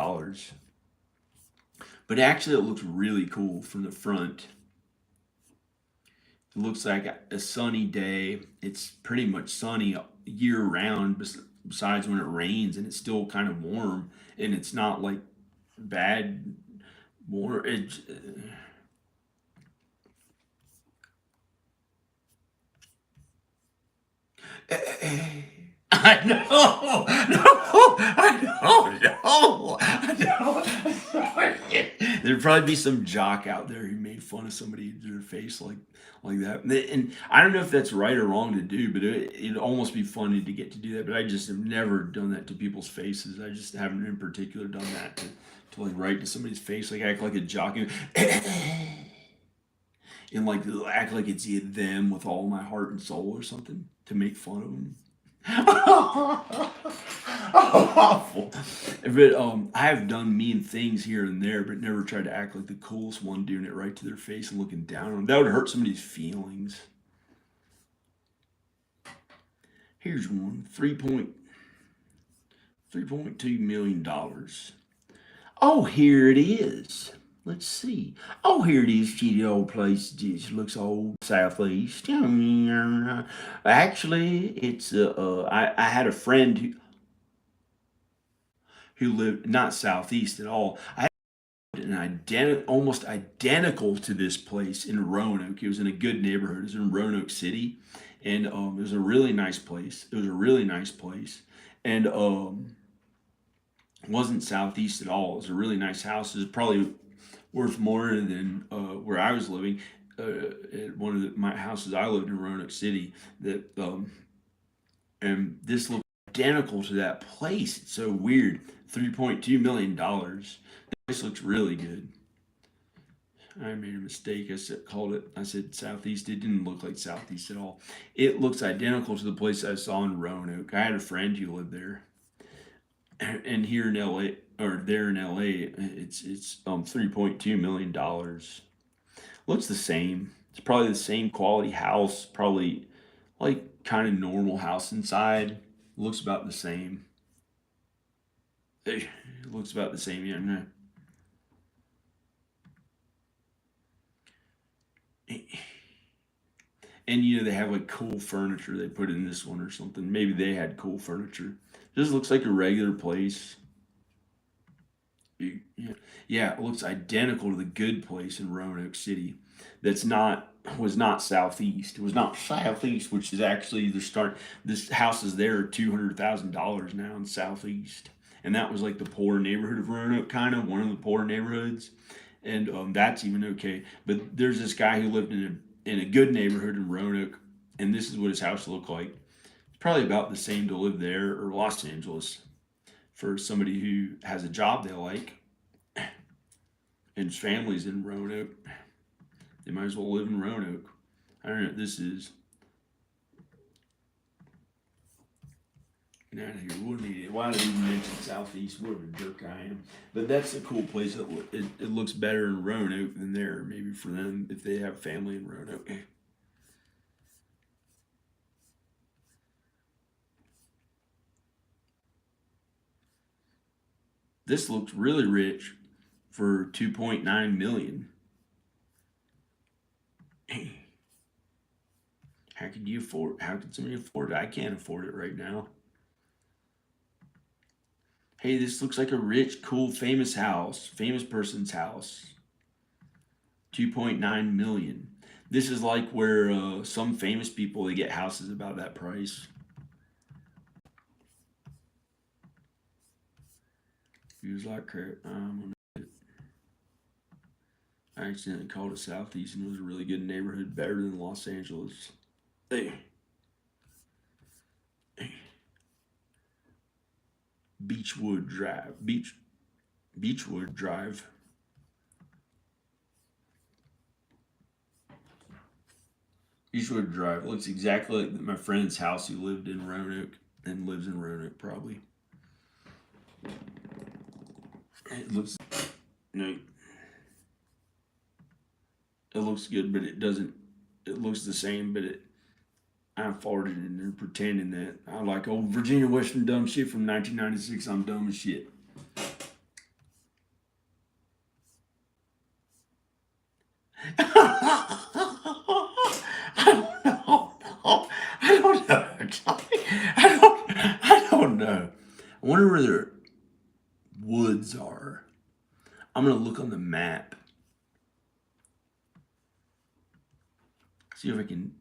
But actually, it looks really cool from the front. It looks like a sunny day. It's pretty much sunny year round, besides when it rains, and it's still kind of warm, and it's not like bad warm. I know, no, I know. There'd probably be some jock out there who made fun of somebody to their face like that. And I don't know if that's right or wrong to do, but it'd almost be funny to get to do that. But I just have never done that to people's faces. I just haven't in particular done that to like right to somebody's face, like act like a jock and like act like it's them with all my heart and soul or something to make fun of them. Awful. But I have done mean things here and there, but never tried to act like the coolest one doing it right to their face and looking down on them. That would hurt somebody's feelings. Here's one, $3.2 million. Oh, here it is. Let's see. Oh, here it is. Gee, the old place just looks old. Southeast. Actually, it's I had a friend who lived not southeast at all. I had almost identical to this place in Roanoke. It was in a good neighborhood. It was in Roanoke City, and it was a really nice place. And it wasn't southeast at all. It was a really nice house. It was probably worth more than where I was living. At one of my houses I lived in Roanoke City, that and this looked identical to that place. It's so weird. $3.2 million. The place looks really good. I made a mistake. I said southeast. It didn't look like southeast at all. It looks identical to the place I saw in Roanoke. I had a friend who lived there, and here in LA, or there in LA, it's $3.2 million. Looks the same. It's probably the same quality house, probably like kind of normal house inside. Looks about the same. It looks about the same, yeah. No. And they have like cool furniture they put in this one or something. Maybe they had cool furniture. Just looks like a regular place. Yeah, it looks identical to the good place in Roanoke City. Was not southeast. It was not southeast, which is actually this house is there $200,000 now in southeast, and that was like the poor neighborhood of Roanoke, kind of one of the poor neighborhoods, and that's even okay. But there's this guy who lived in a good neighborhood in Roanoke, and this is what his house looked like. It's probably about the same to live there or Los Angeles for somebody who has a job they like and his family's in Roanoke. They might as well live in Roanoke. I don't know what this is. Get out of here. What an idiot. Why did I even mention Southeast? What a jerk I am. But that's a cool place. It looks better in Roanoke than there. Maybe for them if they have family in Roanoke. This looks really rich for $2.9 million. How could you afford? How could somebody afford it? I can't afford it right now. Hey, this looks like a rich, cool, famous house, famous person's house. 2.9 million. This is like where some famous people they get houses about that price. Feels like crap. I accidentally called it Southeast, and it was a really good neighborhood, better than Los Angeles. Hey. Beechwood Drive. Beechwood Drive. Beechwood Drive looks exactly like my friend's house who lived in Roanoke and lives in Roanoke probably. It looks no. It looks good, but it doesn't. It looks the same, but I farted and they're pretending that I like old Virginia Western dumb shit from 1996. I'm dumb as shit. I don't know. I wonder where their woods are. I'm gonna look on the map. See if I can.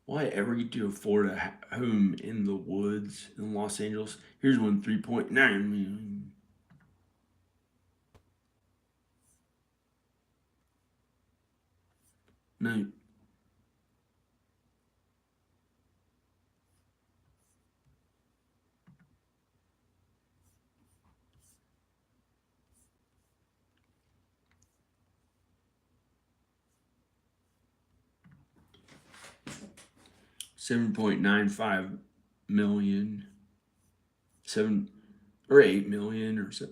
Will I ever get to afford a home in the woods in Los Angeles? Here's one, 3.9 million. No. $7.95 million, 7 or 8 million or so.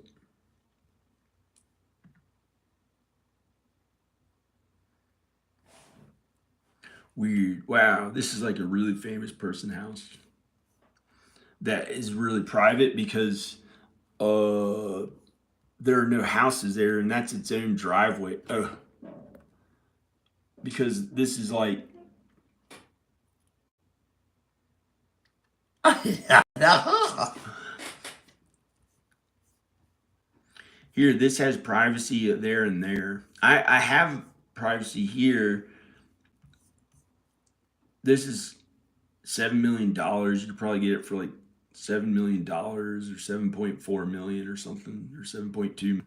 Weird. Wow, this is like a really famous person house that is really private because there are no houses there, and that's its own driveway. Oh, because this is like. Here, this has privacy there and there. I have privacy here. This is $7 million. You could probably get it for like $7 million or 7.4 million or something, or 7.2.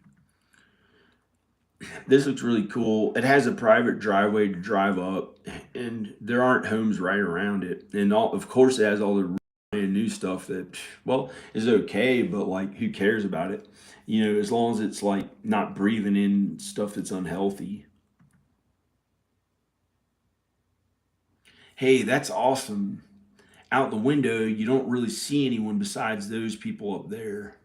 This looks really cool. It has a private driveway to drive up, and there aren't homes right around it. And of course, it has all the brand new stuff that, well, is okay, but like, who cares about it? You know, as long as it's like not breathing in stuff that's unhealthy. Hey, that's awesome. Out the window, you don't really see anyone besides those people up there.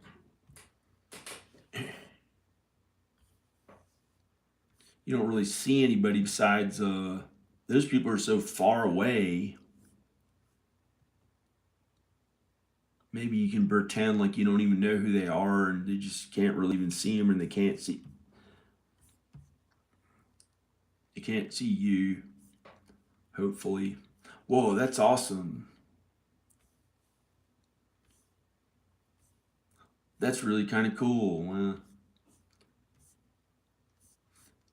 You don't really see anybody besides those people are so far away. Maybe you can pretend like you don't even know who they are and they just can't really even see them, and they can't see you, hopefully. Whoa, that's awesome. That's really kind of cool.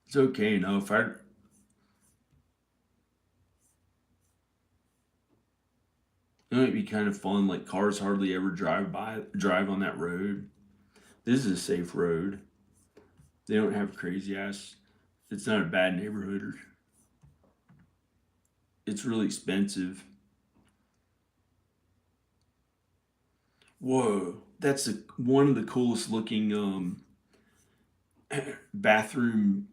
It's okay enough. It might be kind of fun. Like, cars hardly ever drive on that road. This is a safe road. They don't have crazy ass. It's not a bad neighborhood. It's really expensive. Whoa, that's one of the coolest looking bathroom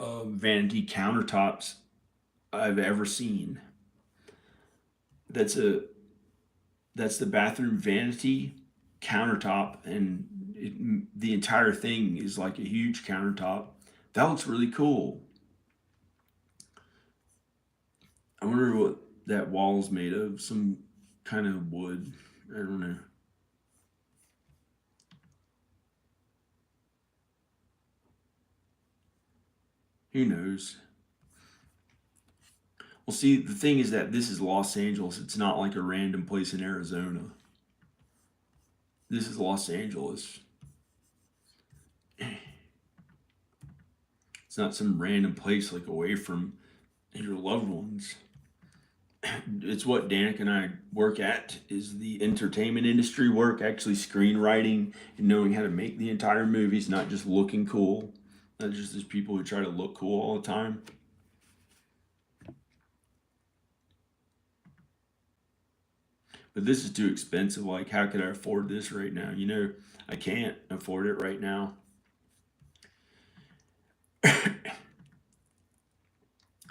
vanity countertops I've ever seen. That's a That's the bathroom vanity countertop, and the entire thing is like a huge countertop. That looks really cool. I wonder what that wall's made of. Some kind of wood. I don't know. Who knows? Well, see, the thing is that this is Los Angeles. It's not like a random place in Arizona. This is Los Angeles. It's not some random place like away from your loved ones. It's what Danica and I work at, is the entertainment industry work, actually screenwriting and knowing how to make the entire movies, not just looking cool. Not just these people who try to look cool all the time. But this is too expensive. Like, how could I afford this right now? You know, I can't afford it right now.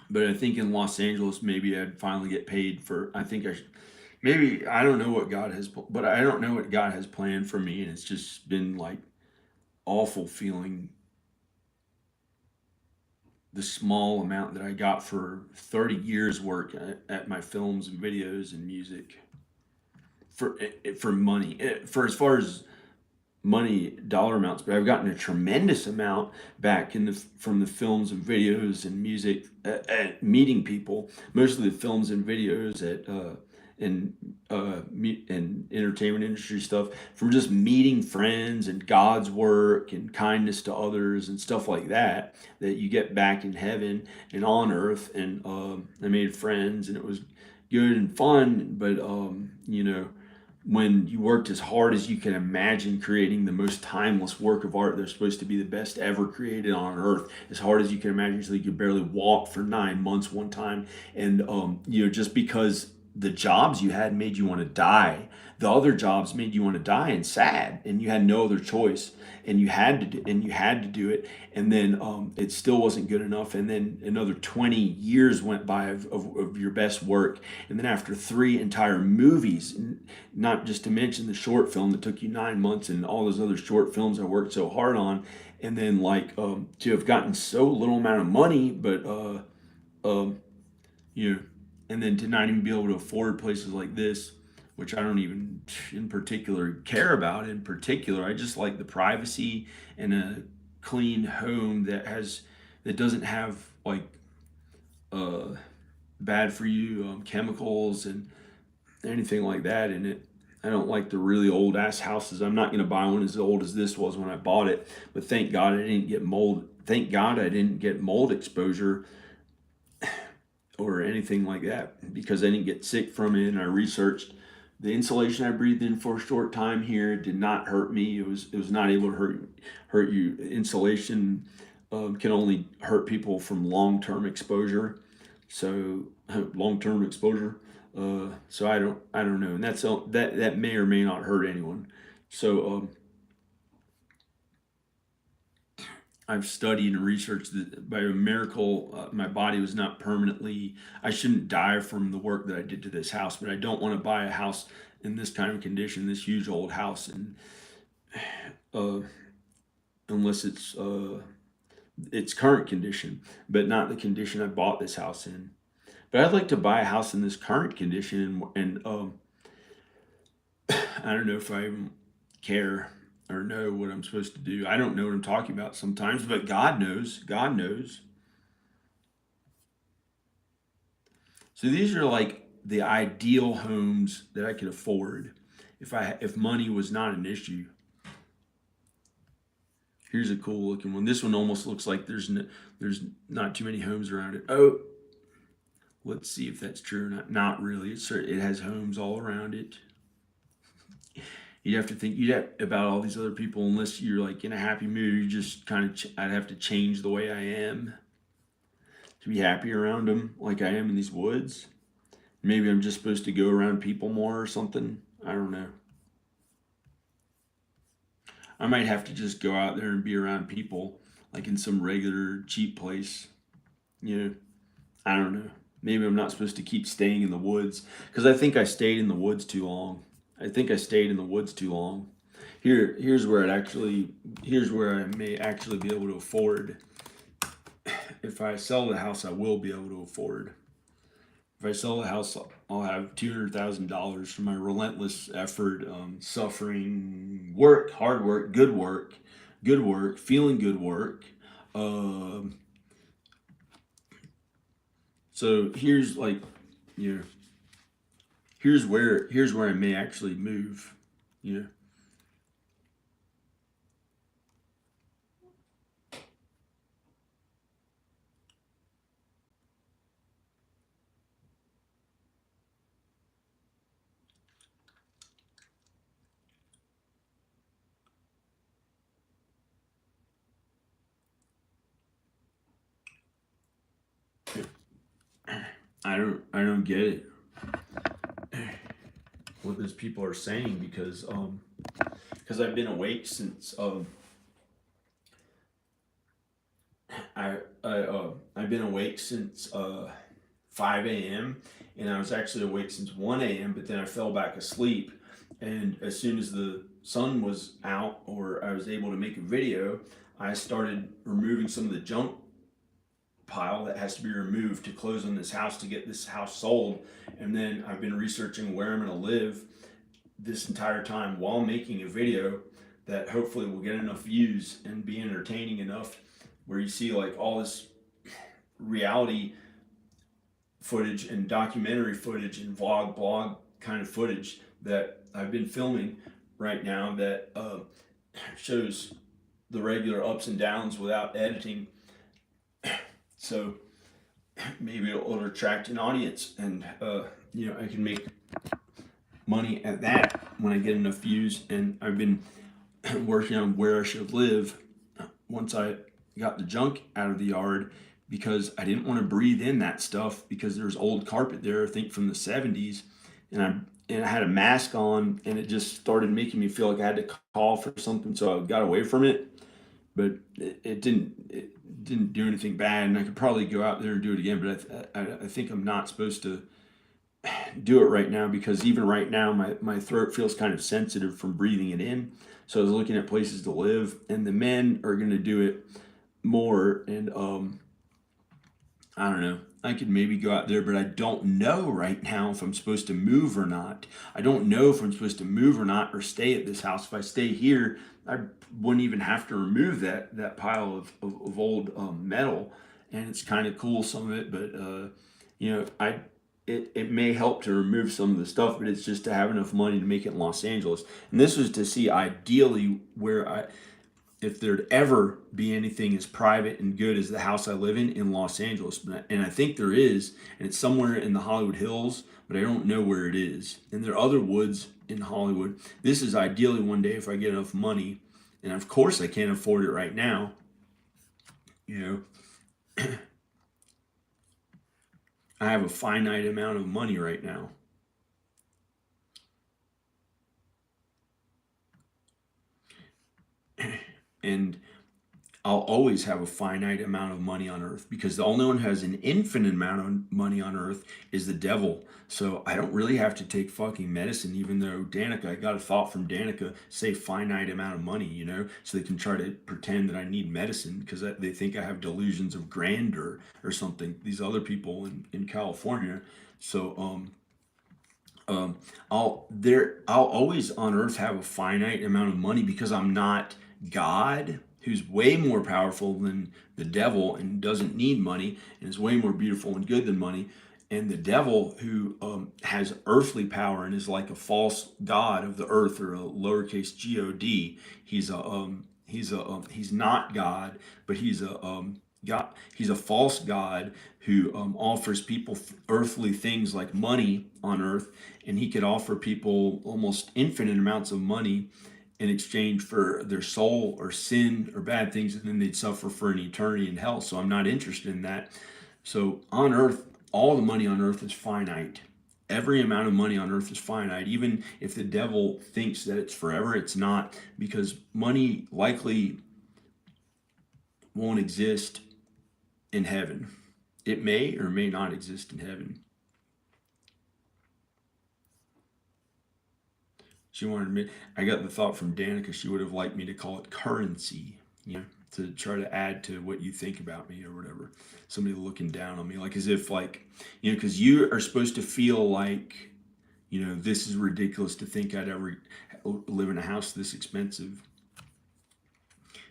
But I think in Los Angeles, maybe I'd finally get paid for. I think I should. Maybe I don't know what God has, but I don't know what God has planned for me, and it's just been like awful feeling the small amount that I got for 30 years work at my films and videos and music for money, for as far as money dollar amounts, but I've gotten a tremendous amount back in the from the films and videos and music at meeting people, mostly the films and videos at and entertainment industry stuff, from just meeting friends and God's work and kindness to others and stuff like that you get back in heaven and on earth. And I made friends, and it was good and fun, but you know, when you worked as hard as you can imagine creating the most timeless work of art, they're supposed to be the best ever created on earth, as hard as you can imagine, so you could barely walk for 9 months one time. And you know, just because the jobs you had made you want to die, the other jobs made you want to die and sad, and you had no other choice, and you had to do it. And then it still wasn't good enough, and then another 20 years went by of your best work, and then after 3 entire movies, not just to mention the short film that took you 9 months and all those other short films I worked so hard on, and then like to have gotten so little amount of money, but you know, and then to not even be able to afford places like this, which I don't even in particular care about. In particular, I just like the privacy and a clean home that doesn't have like bad for you chemicals and anything like that in it. I don't like the really old ass houses. I'm not going to buy one as old as this was when I bought it, but thank God I didn't get mold. Thank God I didn't get mold exposure or anything like that, because I didn't get sick from it. And I researched the insulation I breathed in for a short time here did not hurt me. It was not able to hurt you. Insulation can only hurt people from long-term exposure. So long-term exposure. So I don't know, and that may or may not hurt anyone. So I've studied and researched that by a miracle, my body was not permanently. I shouldn't die from the work that I did to this house, but I don't want to buy a house in this kind of condition, this huge old house, and unless it's current condition, but not the condition I bought this house in. But I'd like to buy a house in this current condition, and I don't know if I even care or know what I'm supposed to do. I don't know what I'm talking about sometimes, but God knows. God knows. So these are like the ideal homes that I could afford if money was not an issue. Here's a cool looking one. This one almost looks like there's not too many homes around it. Oh, let's see if that's true or not. Not really. It has homes all around it. You'd have to think about all these other people, unless you're like in a happy mood. You just kind of, I'd have to change the way I am to be happy around them, like I am in these woods. Maybe I'm just supposed to go around people more or something. I don't know. I might have to just go out there and be around people, like in some regular cheap place. You know, I don't know. Maybe I'm not supposed to keep staying in the woods, because I think I stayed in the woods too long. I think I stayed in the woods too long. Here's where I may actually be able to afford. If I sell the house, I will be able to afford. If I sell the house, I'll have $200,000 for my relentless effort, suffering, work, hard work, good work, feeling good work. Um, so here's like, you know, here's where I may actually move. You know. I don't get it. What those people are saying because I've been awake since I've been awake since 5 a.m. and I was actually awake since 1 a.m. but then I fell back asleep, and as soon as the sun was out or I was able to make a video, I started removing some of the junk pile that has to be removed to close on this house to get this house sold. And then I've been researching where I'm going to live this entire time while making a video that hopefully will get enough views and be entertaining enough where you see like all this reality footage and documentary footage and blog kind of footage that I've been filming right now that shows the regular ups and downs without editing. So maybe it'll attract an audience, and I can make money at that when I get enough views. And I've been working on where I should live once I got the junk out of the yard, because I didn't want to breathe in that stuff because there's old carpet there, I think from the 70s, and I had a mask on, and it just started making me feel like I had to cough or something, so I got away from it. But it didn't do anything bad, and I could probably go out there and do it again, but I think I'm not supposed to do it right now, because even right now my throat feels kind of sensitive from breathing it in. So I was looking at places to live, and the men are going to do it more, and I don't know. I could maybe go out there, but I don't know right now if I'm supposed to move or not. I don't know if I'm supposed to move or not, or stay at this house. If I stay here, I wouldn't even have to remove that pile of old metal, and it's kind of cool, some of it. But it may help to remove some of the stuff, but it's just to have enough money to make it in Los Angeles. And this was to see ideally if there'd ever be anything as private and good as the house I live in Los Angeles. And I think there is, and it's somewhere in the Hollywood Hills, but I don't know where it is. And there are other woods in Hollywood. This is ideally one day if I get enough money. And of course I can't afford it right now. I have a finite amount of money right now. And I'll always have a finite amount of money on earth, because the only one who has an infinite amount of money on earth is the devil. So I don't really have to take fucking medicine, even though I got a thought from Danica, say finite amount of money, so they can try to pretend that I need medicine because they think I have delusions of grandeur or something. These other people in California. So I'll always on earth have a finite amount of money, because I'm not God, who's way more powerful than the devil and doesn't need money and is way more beautiful and good than money. And the devil, who has earthly power and is like a false god of the earth, or a lowercase God. He's not God, but he's a false god who offers people earthly things like money on earth, and he could offer people almost infinite amounts of money in exchange for their soul or sin or bad things, and then they'd suffer for an eternity in hell. So I'm not interested in that. So on earth, all the money on earth is finite. Every amount of money on earth is finite. Even if the devil thinks that it's forever, it's not, because money likely won't exist in heaven. It may or may not exist in heaven. She wanted me. I got the thought from Danica. She would have liked me to call it currency, to try to add to what you think about me or whatever. Somebody looking down on me, like as if like, because you are supposed to feel like, this is ridiculous to think I'd ever live in a house this expensive.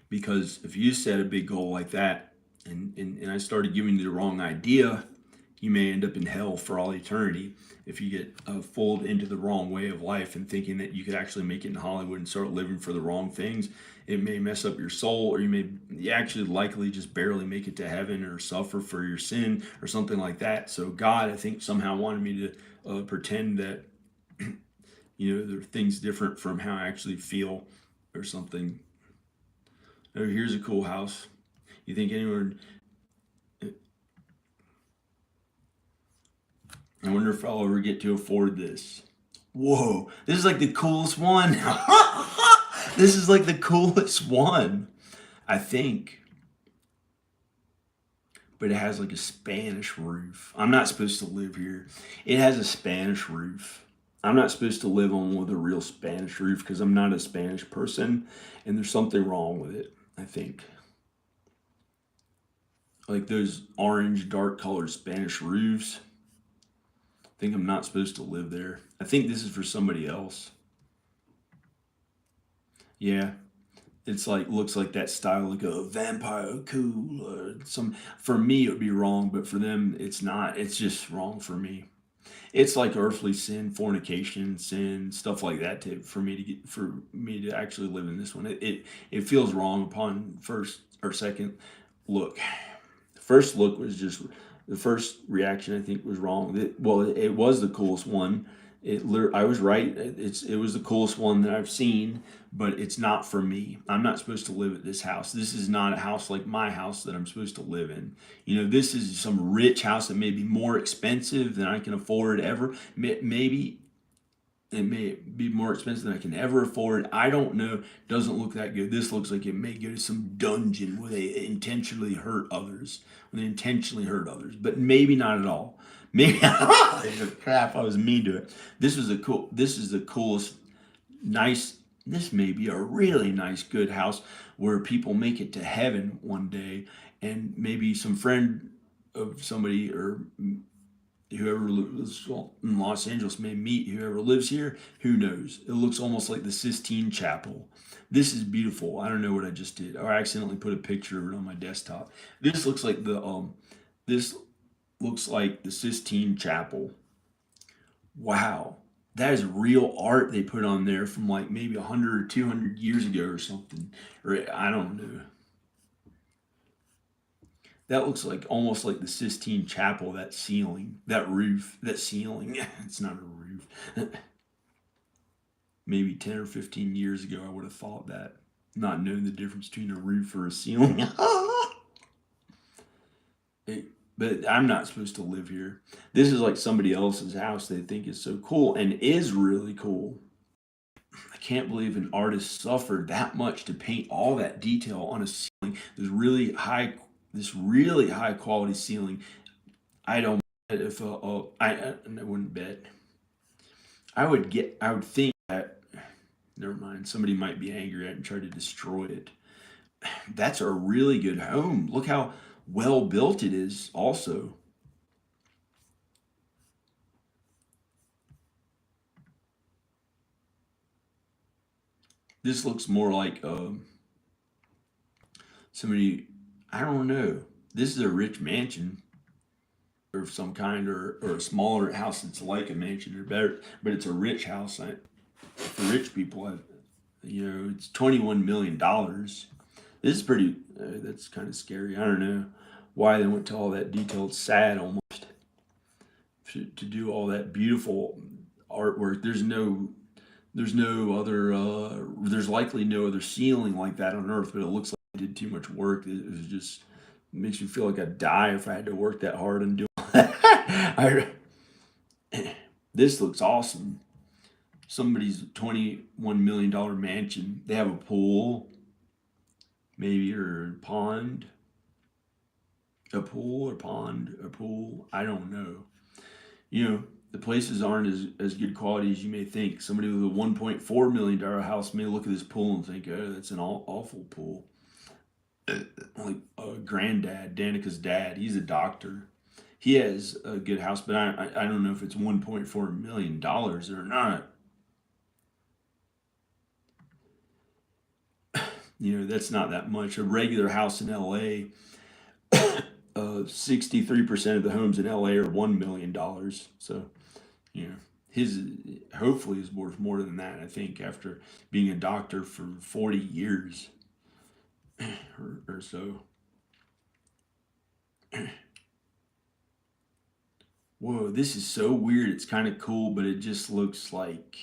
Because if you set a big goal like that, and I started giving you the wrong idea, you may end up in hell for all eternity if you get fooled into the wrong way of life and thinking that you could actually make it in Hollywood and start living for the wrong things. It may mess up your soul, or you may actually likely just barely make it to heaven or suffer for your sin or something like that. So God, I think, somehow wanted me to pretend that there are things different from how I actually feel or something. Oh, here's a cool house. You think anyone... I wonder if I'll ever get to afford this. Whoa, this is like the coolest one. This is like the coolest one, I think. But it has like a Spanish roof. I'm not supposed to live here. It has a Spanish roof. I'm not supposed to live on with a real Spanish roof because I'm not a Spanish person, and there's something wrong with it, I think. Like those orange, dark colored Spanish roofs. I think I'm not supposed to live there. I think this is for somebody else. Yeah, it's like, looks like that style, like a vampire cool or some. For me, it would be wrong, but for them, it's not. It's just wrong for me. It's like earthly sin, fornication, sin, stuff like that. For me to actually live in this one, it feels wrong upon first or second look. The first look was just, the first reaction I think was wrong. It was the coolest one. I was right. It was the coolest one that I've seen, but it's not for me. I'm not supposed to live at this house. This is not a house like my house that I'm supposed to live in. This is some rich house that may be more expensive than I can afford ever. Maybe it may be more expensive than I can ever afford. I don't know. Doesn't look that good. This looks like it may go to some dungeon where they intentionally hurt others. But maybe not at all. Maybe crap, I was mean to it. This is the coolest, nice. This may be a really nice, good house where people make it to heaven one day, and maybe some friend of somebody or whoever lives in Los Angeles may meet whoever lives here. Who knows? It looks almost like the Sistine Chapel. This is beautiful. I don't know what I just did. Or I accidentally put a picture of it on my desktop. This looks like the Sistine Chapel. Wow. That is real art they put on there from like maybe 100 or 200 years ago or something. Or I don't know. That looks like almost like the Sistine Chapel, that ceiling, that roof, that ceiling. It's not a roof. Maybe 10 or 15 years ago, I would have thought that, not knowing the difference between a roof or a ceiling. But I'm not supposed to live here. This is like somebody else's house they think is so cool and is really cool. I can't believe an artist suffered that much to paint all that detail on a ceiling. This really high quality ceiling. I don't bet if I wouldn't bet. I would think that, never mind, somebody might be angry at it and try to destroy it. That's a really good home. Look how well built it is also. This looks more like somebody, I don't know. This is a rich mansion of some kind, or a smaller house that's like a mansion or better, but it's a rich house. For rich people, it's $21 million. This is pretty, that's kind of scary. I don't know why they went to all that detail. It's sad almost to do all that beautiful artwork. There's likely no other ceiling like that on Earth, but it looks like they did too much work. It was just, it makes me feel like I'd die if I had to work that hard and do that. This looks awesome. Somebody's $21 million mansion. They have a pool, maybe, or a pond. A pool or pond, a pool. I don't know. the places aren't as good quality as you may think. Somebody with a $1.4 million house may look at this pool and think, oh, that's an awful pool. Like granddad, Danica's dad, he's a doctor. He has a good house, but I don't know if it's $1.4 million or not. That's not that much. A regular house in LA, 63% of the homes in LA are $1 million. So, his hopefully is worth more than that, I think, after being a doctor for 40 years or so. Whoa, this is so weird. It's kind of cool, but it just looks like,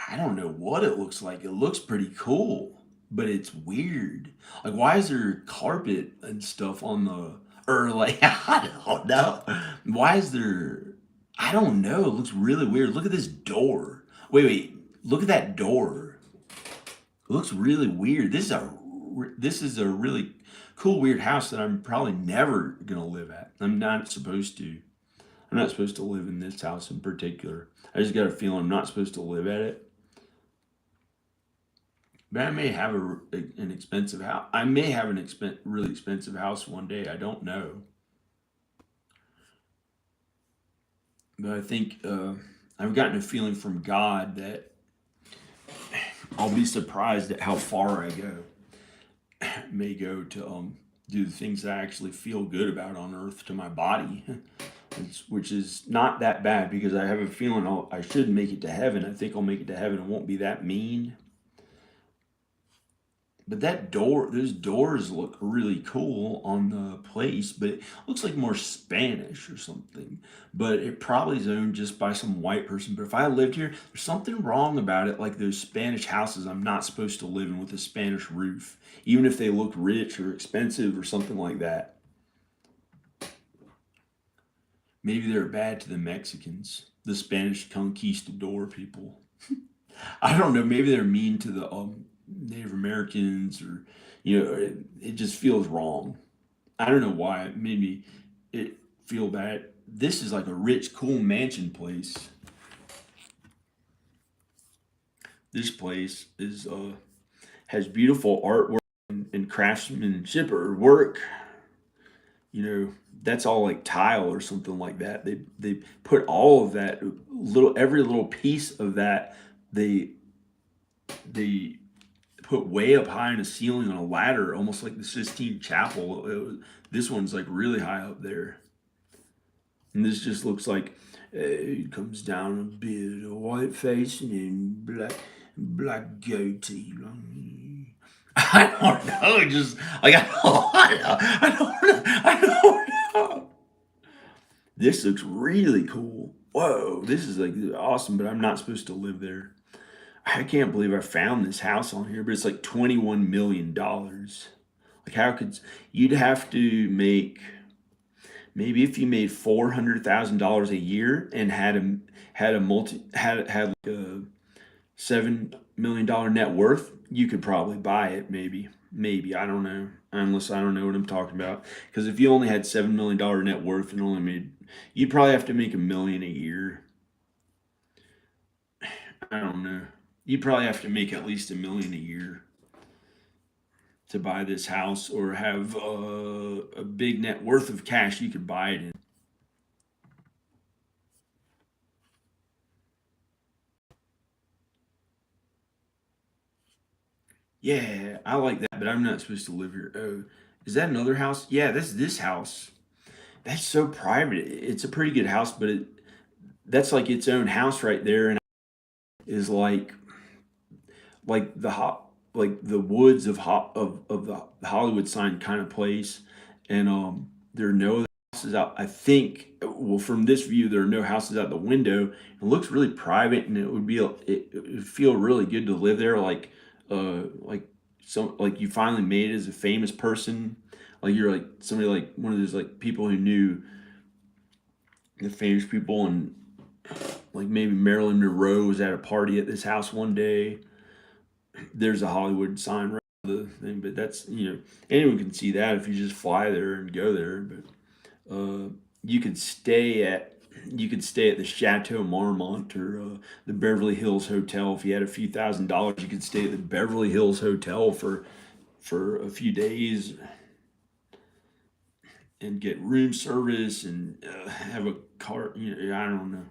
I don't know what it looks like. It looks pretty cool, but it's weird. Like, why is there carpet and stuff on or like, I don't know. Why is there, I don't know. It looks really weird. Look at this door. Wait. Look at that door. It looks really weird. This is a really cool, weird house that I'm probably never going to live at. I'm not supposed to live in this house in particular. I just got a feeling I'm not supposed to live at it. But I may have an expensive house. I may have really expensive house one day. I don't know. But I think I've gotten a feeling from God that I'll be surprised at how far I may go to do the things that I actually feel good about on earth to my body, which is not that bad because I have a feeling I should make it to heaven. I think I'll make it to heaven. It won't be that mean. But those doors look really cool on the place, but it looks like more Spanish or something. But it probably is owned just by some white person. But if I lived here, there's something wrong about it, like those Spanish houses I'm not supposed to live in with a Spanish roof, even if they look rich or expensive or something like that. Maybe they're bad to the Mexicans, the Spanish conquistador people. I don't know. Maybe they're mean to the Native Americans, or it just feels wrong. I don't know why. Maybe it feel bad. This is like a rich, cool mansion place. This place has beautiful artwork and craftsmanship or work. That's all like tile or something like that. They put all of that every little piece of that they put way up high in a ceiling on a ladder, almost like the Sistine Chapel. This one's like really high up there. And this just looks like it comes down a beard, a white face, and black goatee. I don't know, just like I don't know. This looks really cool. Whoa, this is like awesome, but I'm not supposed to live there. I can't believe I found this house on here, but it's like $21 million. Like, how you'd have to make, maybe if you made $400,000 a year and had like a $7 million net worth, you could probably buy it. Maybe, I don't know, unless I don't know what I'm talking about. Because if you only had $7 million net worth and you'd probably have to make $1 million a year. I don't know. You probably have to make at least $1 million a year to buy this house, or have a big net worth of cash you could buy it in. Yeah, I like that, but I'm not supposed to live here. Oh, is that another house? Yeah, that's this house. That's so private. It's a pretty good house, but that's like its own house right there, and is like the woods of the Hollywood sign kind of place, and there are no houses out. I think, well, from this view, there are no houses out the window. It looks really private, and it would feel really good to live there. Like you finally made it as a famous person. Like you're like somebody, like one of those like people who knew the famous people, and like maybe Marilyn Monroe was at a party at this house one day. There's a Hollywood sign right on the thing, but that's, anyone can see that if you just fly there and go there. But you could stay at you could stay at the Chateau Marmont or the Beverly Hills Hotel. If you had a few $1,000s, you could stay at the Beverly Hills Hotel for a few days and get room service and have a car. I don't know.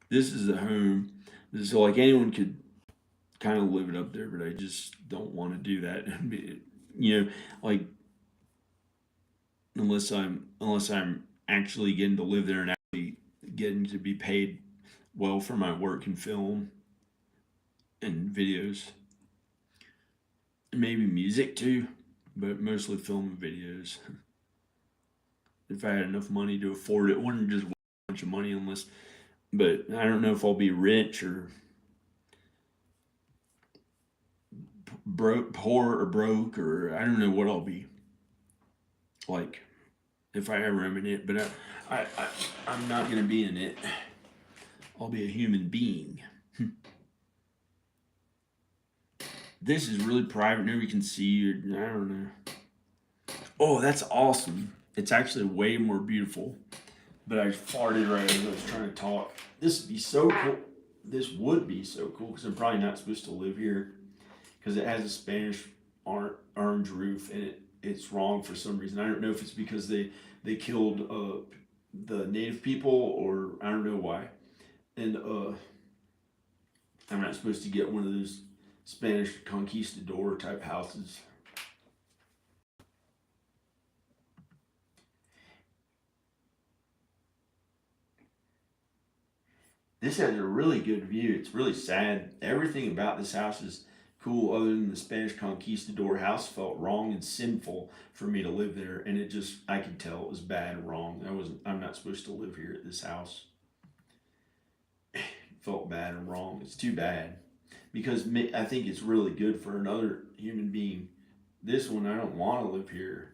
This is a home. So like anyone could kind of live it up there, but I just don't want to do that. Like unless I'm actually getting to live there and actually getting to be paid well for my work in film and videos, and maybe music too, but mostly film and videos. If I had enough money to afford it, wouldn't just waste a bunch of money unless. But I don't know if I'll be rich or poor or broke, or I don't know what I'll be like if I ever am in it. But I'm not gonna be in it. I'll be a human being. This is really private. Nobody can see you. I don't know. Oh, that's awesome. It's actually way more beautiful. But I farted right as I was trying to talk. This would be so cool. This would be so cool because I'm probably not supposed to live here because it has a Spanish orange roof and it's wrong for some reason. I don't know if it's because they killed the native people or I don't know why. And I'm not supposed to get one of those Spanish conquistador type houses. This has a really good view. It's really sad. Everything about this house is cool other than the Spanish conquistador house felt wrong and sinful for me to live there. And I could tell it was bad and wrong. I'm not supposed to live here at this house. It felt bad and wrong. It's too bad because I think it's really good for another human being. This one, I don't want to live here.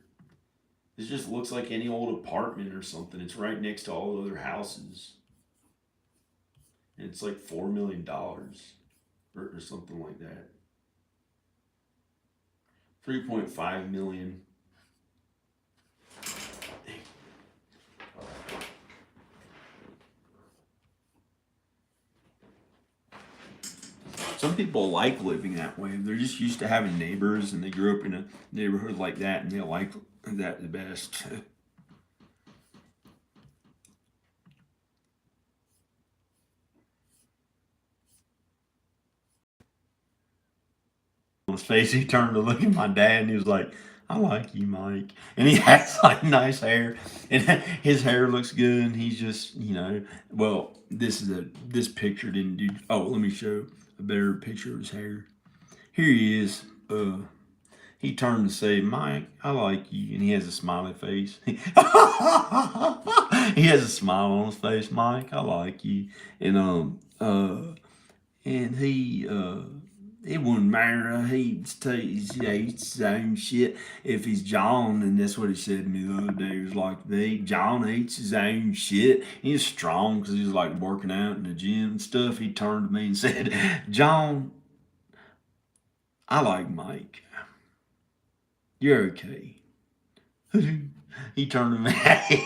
This just looks like any old apartment or something. It's right next to all the other houses. And it's like $4 million or something like that. 3.5 million. Some people like living that way. They're just used to having neighbors and they grew up in a neighborhood like that and they like that the best. On his face, he turned to look at my dad and he was like, I like you, Mike. And he has like nice hair and his hair looks good and he's just, well, this picture didn't do, let me show a better picture of his hair. Here he is. He turned to say, Mike, I like you. And he has a smiley face. He has a smile on his face. Mike, I like you. And he it wouldn't matter. He hates his own shit. If he's John, and that's what he said to me the other day. He was like, John hates his own shit. He's strong because he was like working out in the gym and stuff. He turned to me and said, John, I like Mike. You're okay. He turned to me.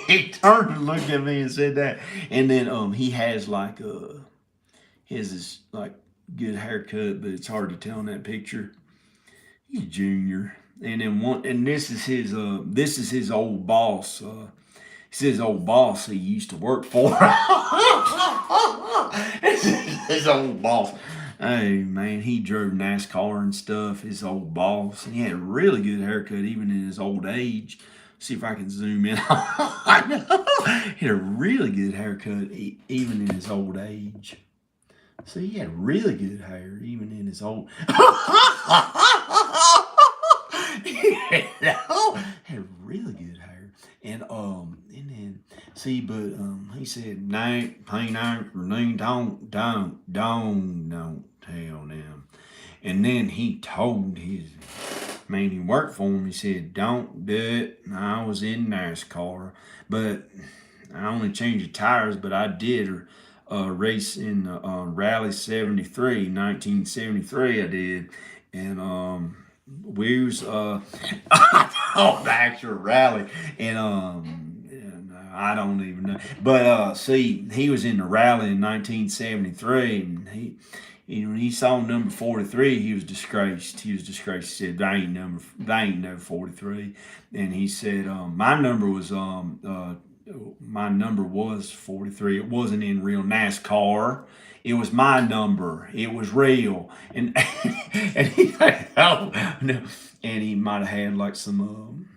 He turned and looked at me and said that. And then he has like this like good haircut, but it's hard to tell in that picture. He's junior. And then this is his old boss. He says his old boss he used to work for. His old boss. Hey man, he drove NASCAR and stuff, his old boss. And he had a really good haircut even in his old age. See if I can zoom in. He had a really good haircut even in his old age. See, he had really good hair even in his old. He had really good hair. And then see, but he said don't tell them. And then he told his man he worked for him, he said, don't do it. I was in NASCAR, but I only changed the tires, but I did race in Rally 73, 1973 I did. And we was the actual rally. And I don't even know. But see, he was in the rally in 1973, and when he saw number 43, he was disgraced. He said, "That ain't no 43." And he said, my number was 43. It wasn't in real NASCAR. It was my number. It was real. And and he no, and he might have had like some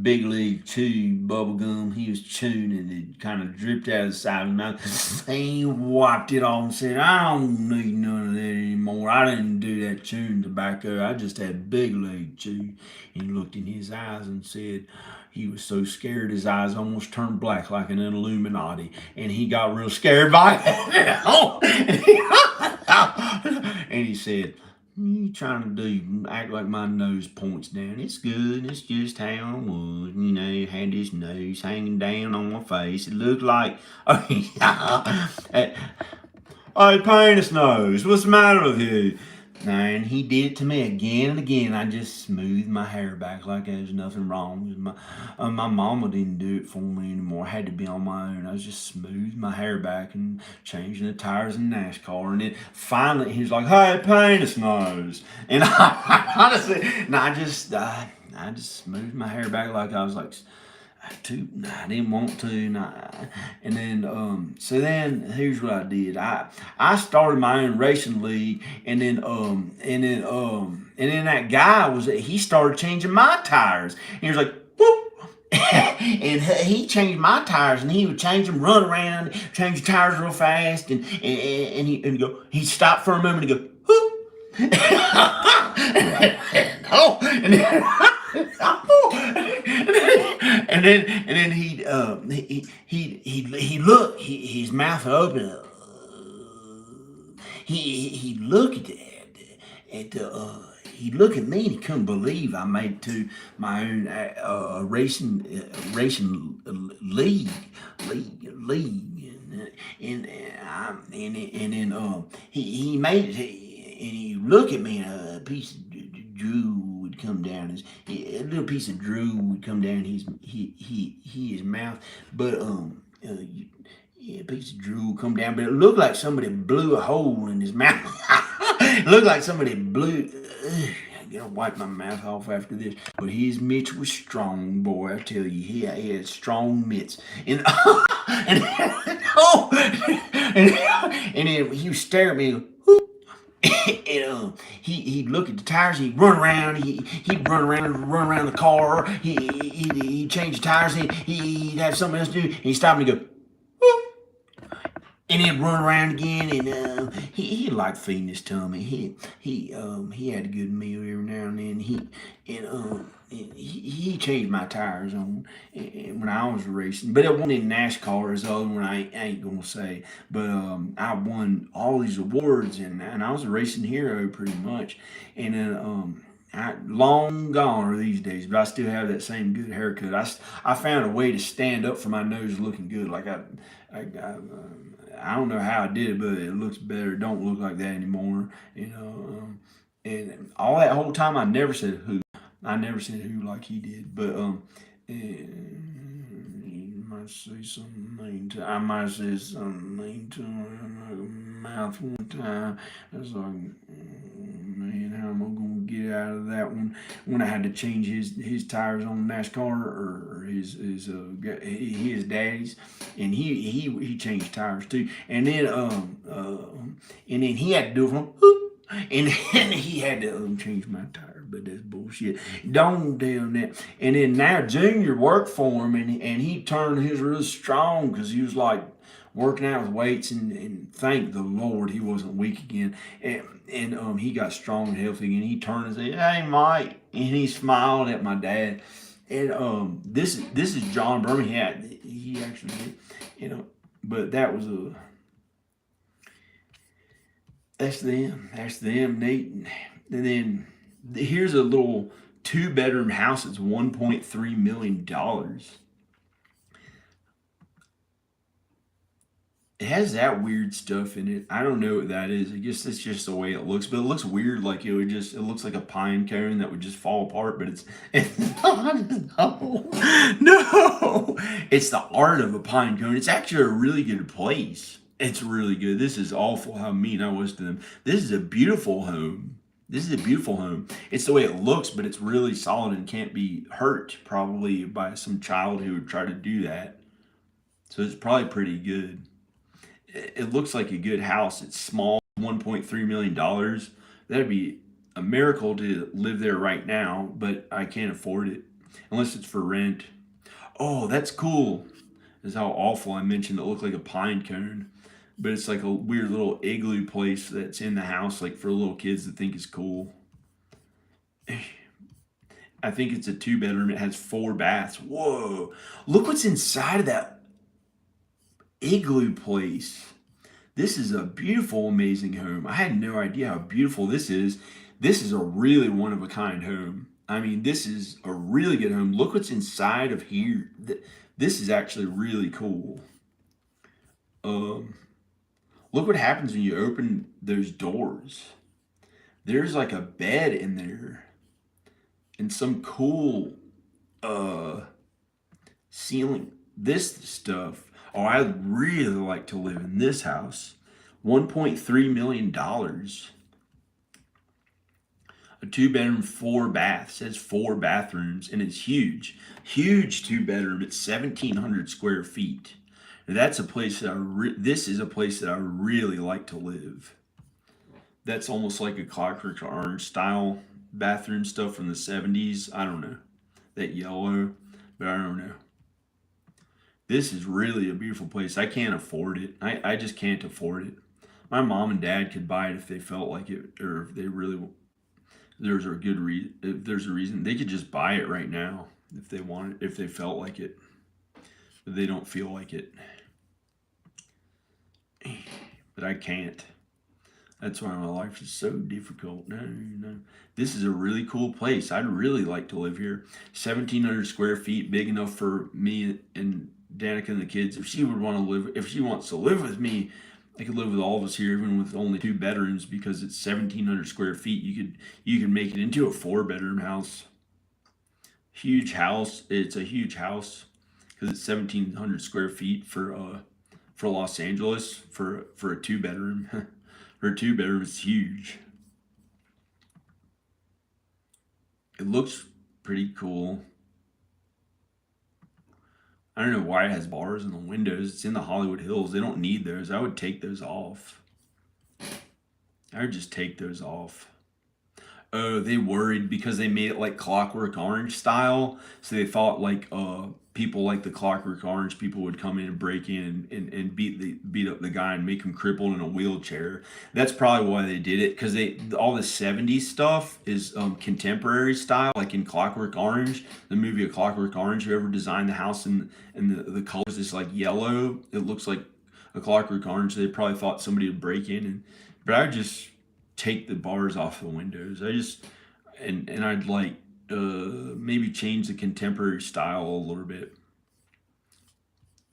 big league chew bubble gum he was chewing, and it kind of dripped out of the side of his mouth. He wiped it off and said, "I don't need none of that anymore. I didn't do that chewing tobacco. I just had big league chew." And he looked in his eyes and said he was so scared his eyes almost turned black like an Illuminati, and he got real scared by it. And he said, "What you trying to do? Act like my nose points down. It's good. It's just how I was. You know, had this nose hanging down on my face. It looked like, hey, penis nose, what's the matter with you?" And he did it to me again and again. I just smoothed my hair back like there's nothing wrong. My mama didn't do it for me anymore. I had to be on my own. I was just smoothing my hair back and changing the tires in NASCAR. And then finally he was like, "Hey, penis nose." And I just smoothed my hair back like I was like, I didn't want to, and then so then here's what I did. I started my own racing league, and then that guy he started changing my tires. And he was like, "Whoop." And he changed my tires, and he would change them, run around, change the tires real fast, and he'd stop for a moment and go, "Whoop." And then he'd look, his mouth would open. He'd look he'd look at me, and he couldn't believe I made it to my own racing league, and then he made it, and he look at me, and a piece of drool would come down a little piece of drool would come down his mouth, but a piece of drool come down, but it looked like somebody blew a hole in his mouth. It looked like somebody blew. I gotta wipe my mouth off after this. But his mitts was strong, boy. I tell you, he had strong mitts. And and then he would stare at me. And he'd look at the tires. He'd run around. He'd run around the car. He'd change the tires. He'd have something else to do. And he'd stop and he'd go, "Whoop." And then run around again. And he liked feeding his tummy. He had a good meal every now and then. He changed my tires on when I was racing, but it wasn't in NASCAR as the other one. I ain't gonna say, but I won all these awards, and I was a racing hero pretty much. And then long gone are these days, but I still have that same good haircut. I found a way to stand up for my nose looking good. Like I don't know how I did it, but it looks better. It don't look like that anymore, you know. And all that whole time, I never said who. I never said who like he did, but you might say something mean to. I might say something mean to my mouth one time. I was like, man, how am I gonna get out of that one? When I had to change his tires on NASCAR or his daddy's, and he changed tires too, and then he had to do it from. And he had to change my tire, but that's bullshit. Don't tell him that. And then now Junior worked for him, and he turned his real strong because he was like working out with weights, and thank the Lord he wasn't weak again. And he got strong and healthy again. He turned and said, "Hey, Mike," and he smiled at my dad. And this is John Birmingham. He actually did, you know, but that was a. That's them, Nate. And then here's a little 2-bedroom house that's $1.3 million. It has that weird stuff in it. I don't know what that is. I guess it's just the way it looks, but it looks weird. Like it looks like a pine cone that would just fall apart. But it's not. No, no. It's the art of a pine cone. It's actually a really good place. It's really good. This is awful how mean I was to them. This is a beautiful home. This is a beautiful home. It's the way it looks, but it's really solid and can't be hurt probably by some child who would try to do that. So it's probably pretty good. It looks like a good house. It's small, $1.3 million. That'd be a miracle to live there right now, but I can't afford it unless it's for rent. Oh, that's cool. Is how awful I mentioned it looked like a pine cone, but it's like a weird little igloo place that's in the house, like for little kids that think is cool. I think it's a 2-bedroom. It has 4 baths. Whoa! Look what's inside of that igloo place. This is a beautiful, amazing home. I had no idea how beautiful this is. This is a really one of a kind home. I mean, this is a really good home. Look what's inside of here. This is actually really cool. Look what happens when you open those doors. There's like a bed in there and some cool ceiling. This stuff. Oh, I'd really like to live in this house. $1.3 million. A 2-bedroom, 4 baths. It has 4 bathrooms and it's huge. Huge 2-bedroom. It's 1,700 square feet. Now, that's a place that this is a place that I really like to live. That's almost like a Clockwork Orange style bathroom stuff from the 70s. I don't know. That yellow, but I don't know. This is really a beautiful place. I can't afford it. I just can't afford it. My mom and dad could buy it if they felt like it, or if they really, there's a good reason. If there's a reason, they could just buy it right now if they wanted, if they felt like it. But they don't feel like it. But I can't. That's why my life is so difficult. No. This is a really cool place. I'd really like to live here. 1,700 square feet, big enough for me and Danica and the kids. If she would want to live, if she wants to live with me, I could live with all of us here, even with only 2 bedrooms, because it's 1,700 square feet. You could make it into a 4-bedroom house. Huge house. It's a huge house because it's 1,700 square feet for Los Angeles for a 2-bedroom. For a 2-bedroom, it's huge. It looks pretty cool. I don't know why it has bars in the windows. It's in the Hollywood Hills. They don't need those. I would take those off. I would just take those off. Oh, they worried because they made it like Clockwork Orange style. So they thought like people like the Clockwork Orange people would come in and break in and beat up the guy and make him crippled in a wheelchair. That's probably why they did it, because all the 70s stuff is contemporary style, like in Clockwork Orange, the movie of Clockwork Orange. Whoever designed the house and the colors is like yellow. It looks like a Clockwork Orange. They probably thought somebody would break in, but I would just take the bars off the windows. And I'd like maybe change the contemporary style a little bit.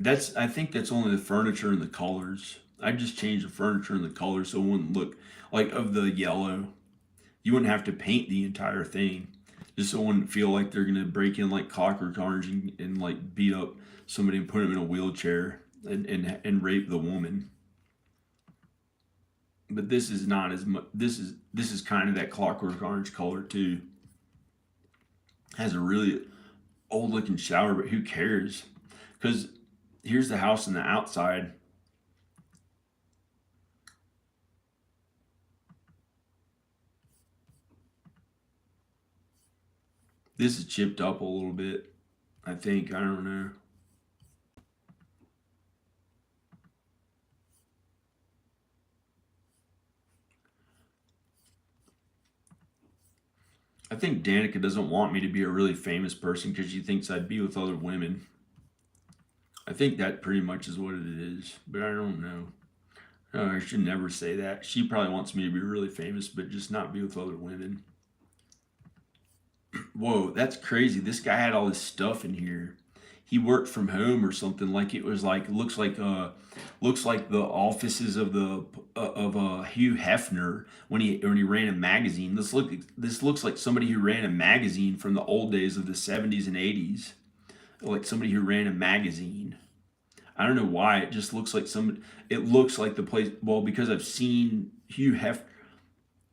I think that's only the furniture and the colors. I'd just change the furniture and the colors so it wouldn't look like of the yellow. You wouldn't have to paint the entire thing, just so it wouldn't feel like they're gonna break in like Clockwork Orange and like beat up somebody and put them in a wheelchair and rape the woman. But this is not as much. This is kind of that Clockwork Orange color too. Has a really old looking shower, but who cares? Because here's the house on the outside. This is chipped up a little bit, I think. I don't know. I think Danica doesn't want me to be a really famous person because she thinks I'd be with other women. I think that pretty much is what it is, but I don't know. No, I should never say that. She probably wants me to be really famous, but just not be with other women. Whoa, that's crazy. This guy had all this stuff in here. He worked from home or something. Like it was like, looks like Looks like the offices of the of Hugh Hefner when he ran a magazine. This looks like somebody who ran a magazine from the old days of the 70s and 80s, like somebody who ran a magazine. I don't know why it just looks like somebody. It looks like the place. Well, because I've seen Hugh Hefner,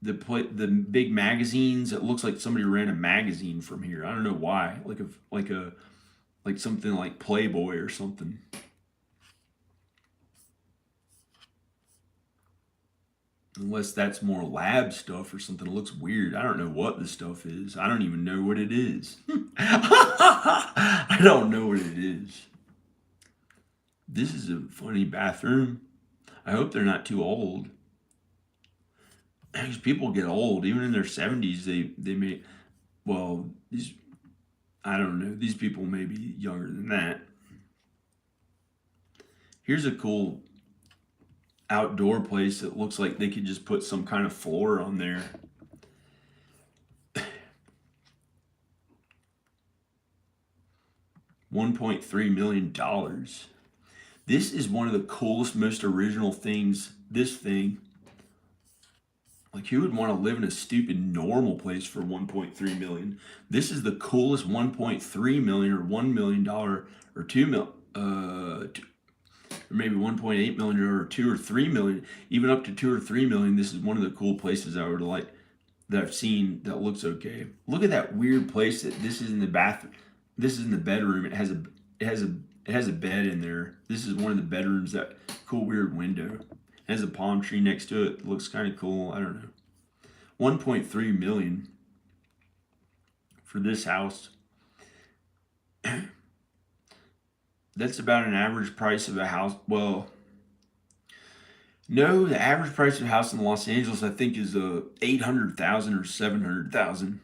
the big magazines. It looks like somebody ran a magazine from here. I don't know why. Like something like Playboy or something. Unless that's more lab stuff or something. It looks weird. I don't know what the stuff is. I don't even know what it is. I don't know what it is. This is a funny bathroom. I hope they're not too old. These people get old. Even in their 70s, they may... Well, I don't know. These people may be younger than that. Here's a cool outdoor place that looks like they could just put some kind of floor on there. $1.3 million. This is one of the coolest, most original things. This thing. Like, who would want to live in a stupid normal place for $1.3 million? This is the coolest $1.3 million or $1 million or $2 million. Or maybe 1.8 million or 2 or 3 million, even up to 2 or 3 million. This is one of the cool places I would like that I've seen that looks okay. Look at that weird place that this is in the bathroom. This is in the bedroom. It has a bed in there. This is one of the bedrooms. That cool weird window. It has a palm tree next to it. It looks kind of cool. I don't know. 1.3 million for this house. That's about an average price of a house. Well, no, the average price of a house in Los Angeles, I think, is $800,000 or $700,000.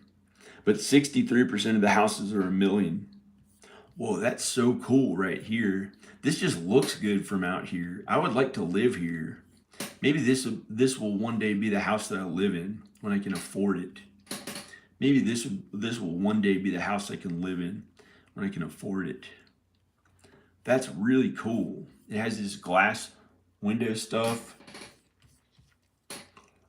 But 63% of the houses are $1 million. Whoa, that's so cool right here. This just looks good from out here. I would like to live here. Maybe this will one day be the house that I live in when I can afford it. Maybe this will one day be the house I can live in when I can afford it. That's really cool. It has this glass window stuff.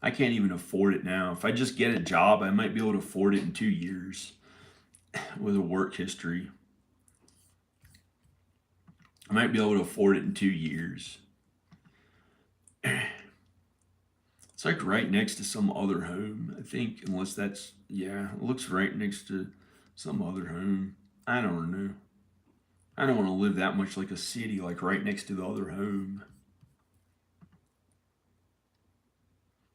I can't even afford it now. If I just get a job, I might be able to afford it in 2 years with a work history. I might be able to afford it in 2 years. It's like right next to some other home, I think, unless that's, yeah, it looks right next to some other home. I don't know. I don't want to live that much like a city, like right next to the other home.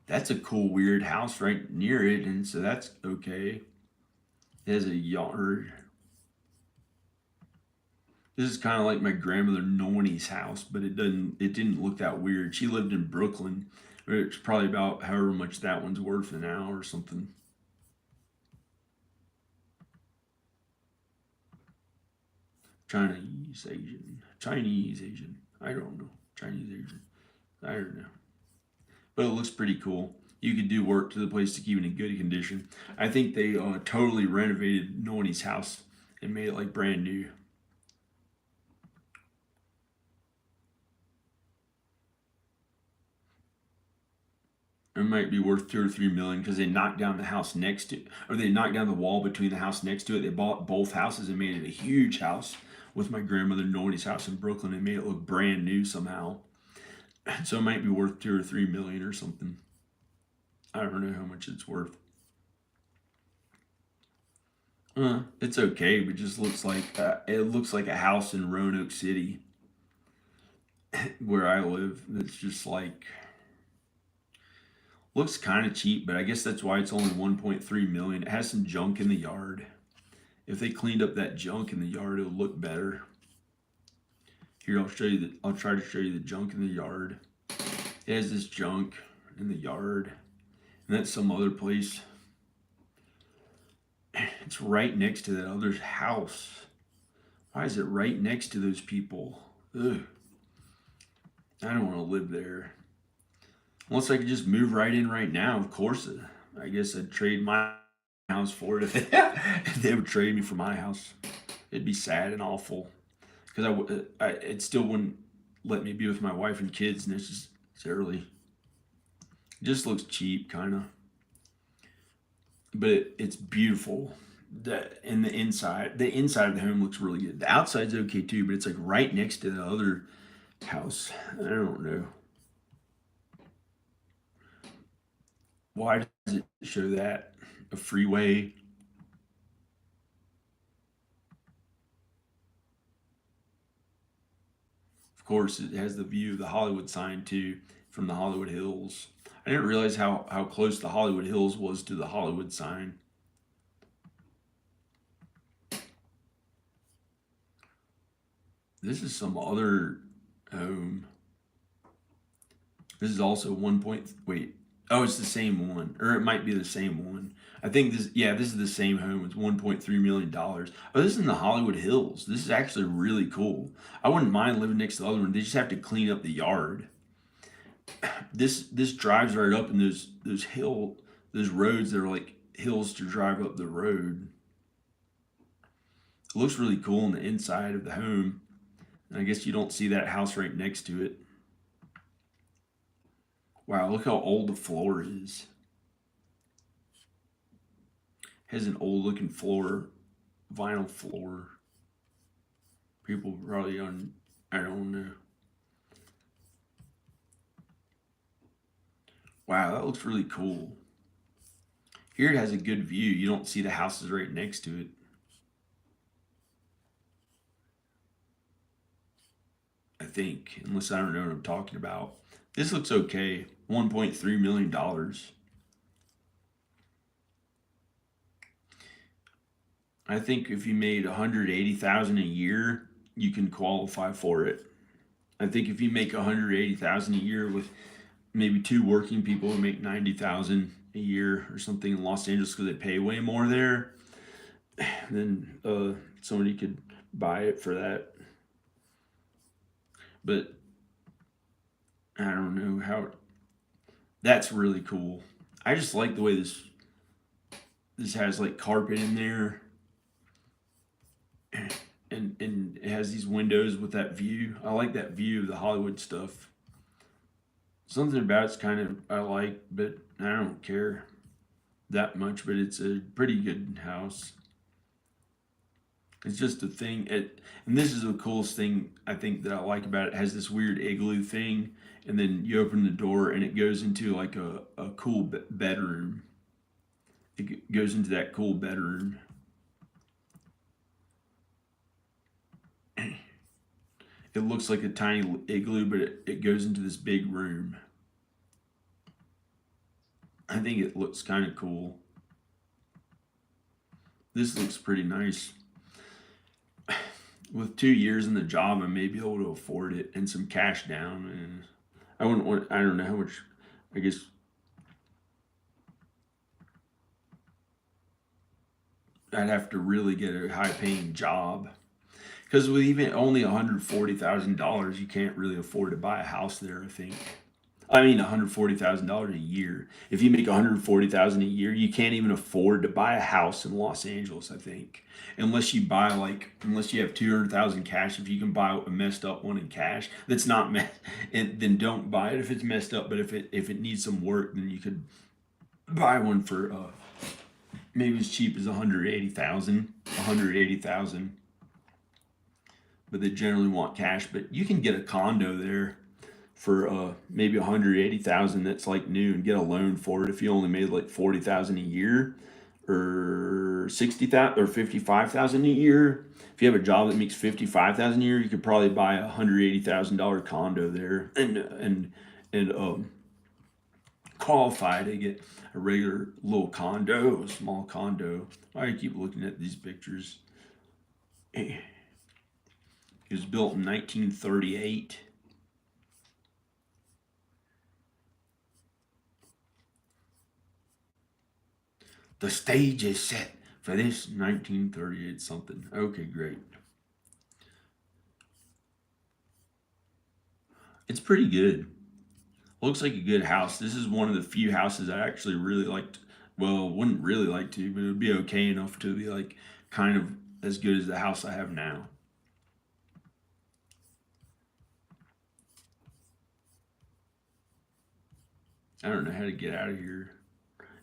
That's a cool, weird house right near it, and so that's okay. It has a yard. This is kind of like my grandmother Nornie's house, but it didn't look that weird. She lived in Brooklyn. It's probably about however much that one's worth now or something. Chinese Asian. I don't know. Chinese Asian. I don't know. But it looks pretty cool. You could do work to the place to keep it in good condition. I think they totally renovated Nornie's house and made it like brand new. It might be worth 2 or 3 million because they knocked down the house next to, or they knocked down the wall between the house next to it. They bought both houses and made it a huge house with my grandmother Nornie's house in Brooklyn and made it look brand new somehow. So it might be worth 2 or 3 million or something. I don't know how much it's worth. It's okay, but it just looks like a house in Roanoke City where I live. It's just like, looks kind of cheap, but I guess that's why it's only 1.3 million. It has some junk in the yard. If they cleaned up that junk in the yard, it'll look better. Here, I'll try to show you the junk in the yard. It has this junk in the yard, and that's some other place. It's right next to that other house. Why is it right next to those people? Ugh. I don't want to live there. Unless I could just move right in right now, of course. I guess I'd trade my house for it if they would trade me for my house. It'd be sad and awful because it still wouldn't. let me be with my wife and kids, and it's early. It just looks cheap, kind of, but it's beautiful. And the inside of the home looks really good. The outside's okay too, but it's like right next to the other house. I don't know why does it show that a freeway. Of course, it has the view of the Hollywood sign too from the Hollywood Hills. I didn't realize how close the Hollywood Hills was to the Hollywood sign. This is some other home. This is also 1 point. Wait. Oh, it's the same one, or it might be the same one. I think this. Yeah, this is the same home. It's $1.3 million. Oh, this is in the Hollywood Hills. This is actually really cool. I wouldn't mind living next to the other one. They just have to clean up the yard. This drives right up in those roads that are like hills to drive up the road. It looks really cool on the inside of the home. And I guess you don't see that house right next to it. Wow, look how old the floor is. Has an old looking floor, vinyl floor. People probably I don't know. Wow, that looks really cool. Here it has a good view. You don't see the houses right next to it. I think, unless I don't know what I'm talking about. This looks okay. $1.3 million. I think if you made $180,000 a year, you can qualify for it. I think if you make $180,000 a year with maybe two working people who make $90,000 a year or something in Los Angeles because they pay way more there, then somebody could buy it for that. But I don't know how. That's really cool. I just like the way this has like carpet in there, and it has these windows with that view. I like that view of the Hollywood stuff. Something about it's kind of I like, but I don't care that much. But it's a pretty good house. It's just a thing. And this is the coolest thing I think that I like about it. It has this weird igloo thing, and then you open the door and it goes into like a cool bedroom. It goes into that cool bedroom. It looks like a tiny igloo, but it goes into this big room. I think it looks kind of cool. This looks pretty nice. With 2 years in the job, I may be able to afford it and some cash down. And I don't know how much, I guess. I'd have to really get a high paying job. Because with even only $140,000, you can't really afford to buy a house there, I think. I mean, $140,000 a year. If you make $140,000 a year, you can't even afford to buy a house in Los Angeles, I think. Unless you have 200,000 cash. If you can buy a messed up one in cash, that's not then don't buy it if it's messed up. But if it needs some work, then you could buy one for maybe as cheap as 180,000. But they generally want cash. But you can get a condo there for maybe 180,000 that's like new and get a loan for it if you only made like 40,000 a year or 60,000 or 55,000 a year. If you have a job that makes 55,000 a year, you could probably buy a $180,000 condo there and qualify to get a regular little condo, a small condo. I keep looking at these pictures. It was built in 1938. The stage is set for this 1938 something. Okay, great. It's pretty good. Looks like a good house. This is one of the few houses I actually really liked. Well, wouldn't really like to, but it would be okay enough to be like kind of as good as the house I have now. I don't know how to get out of here.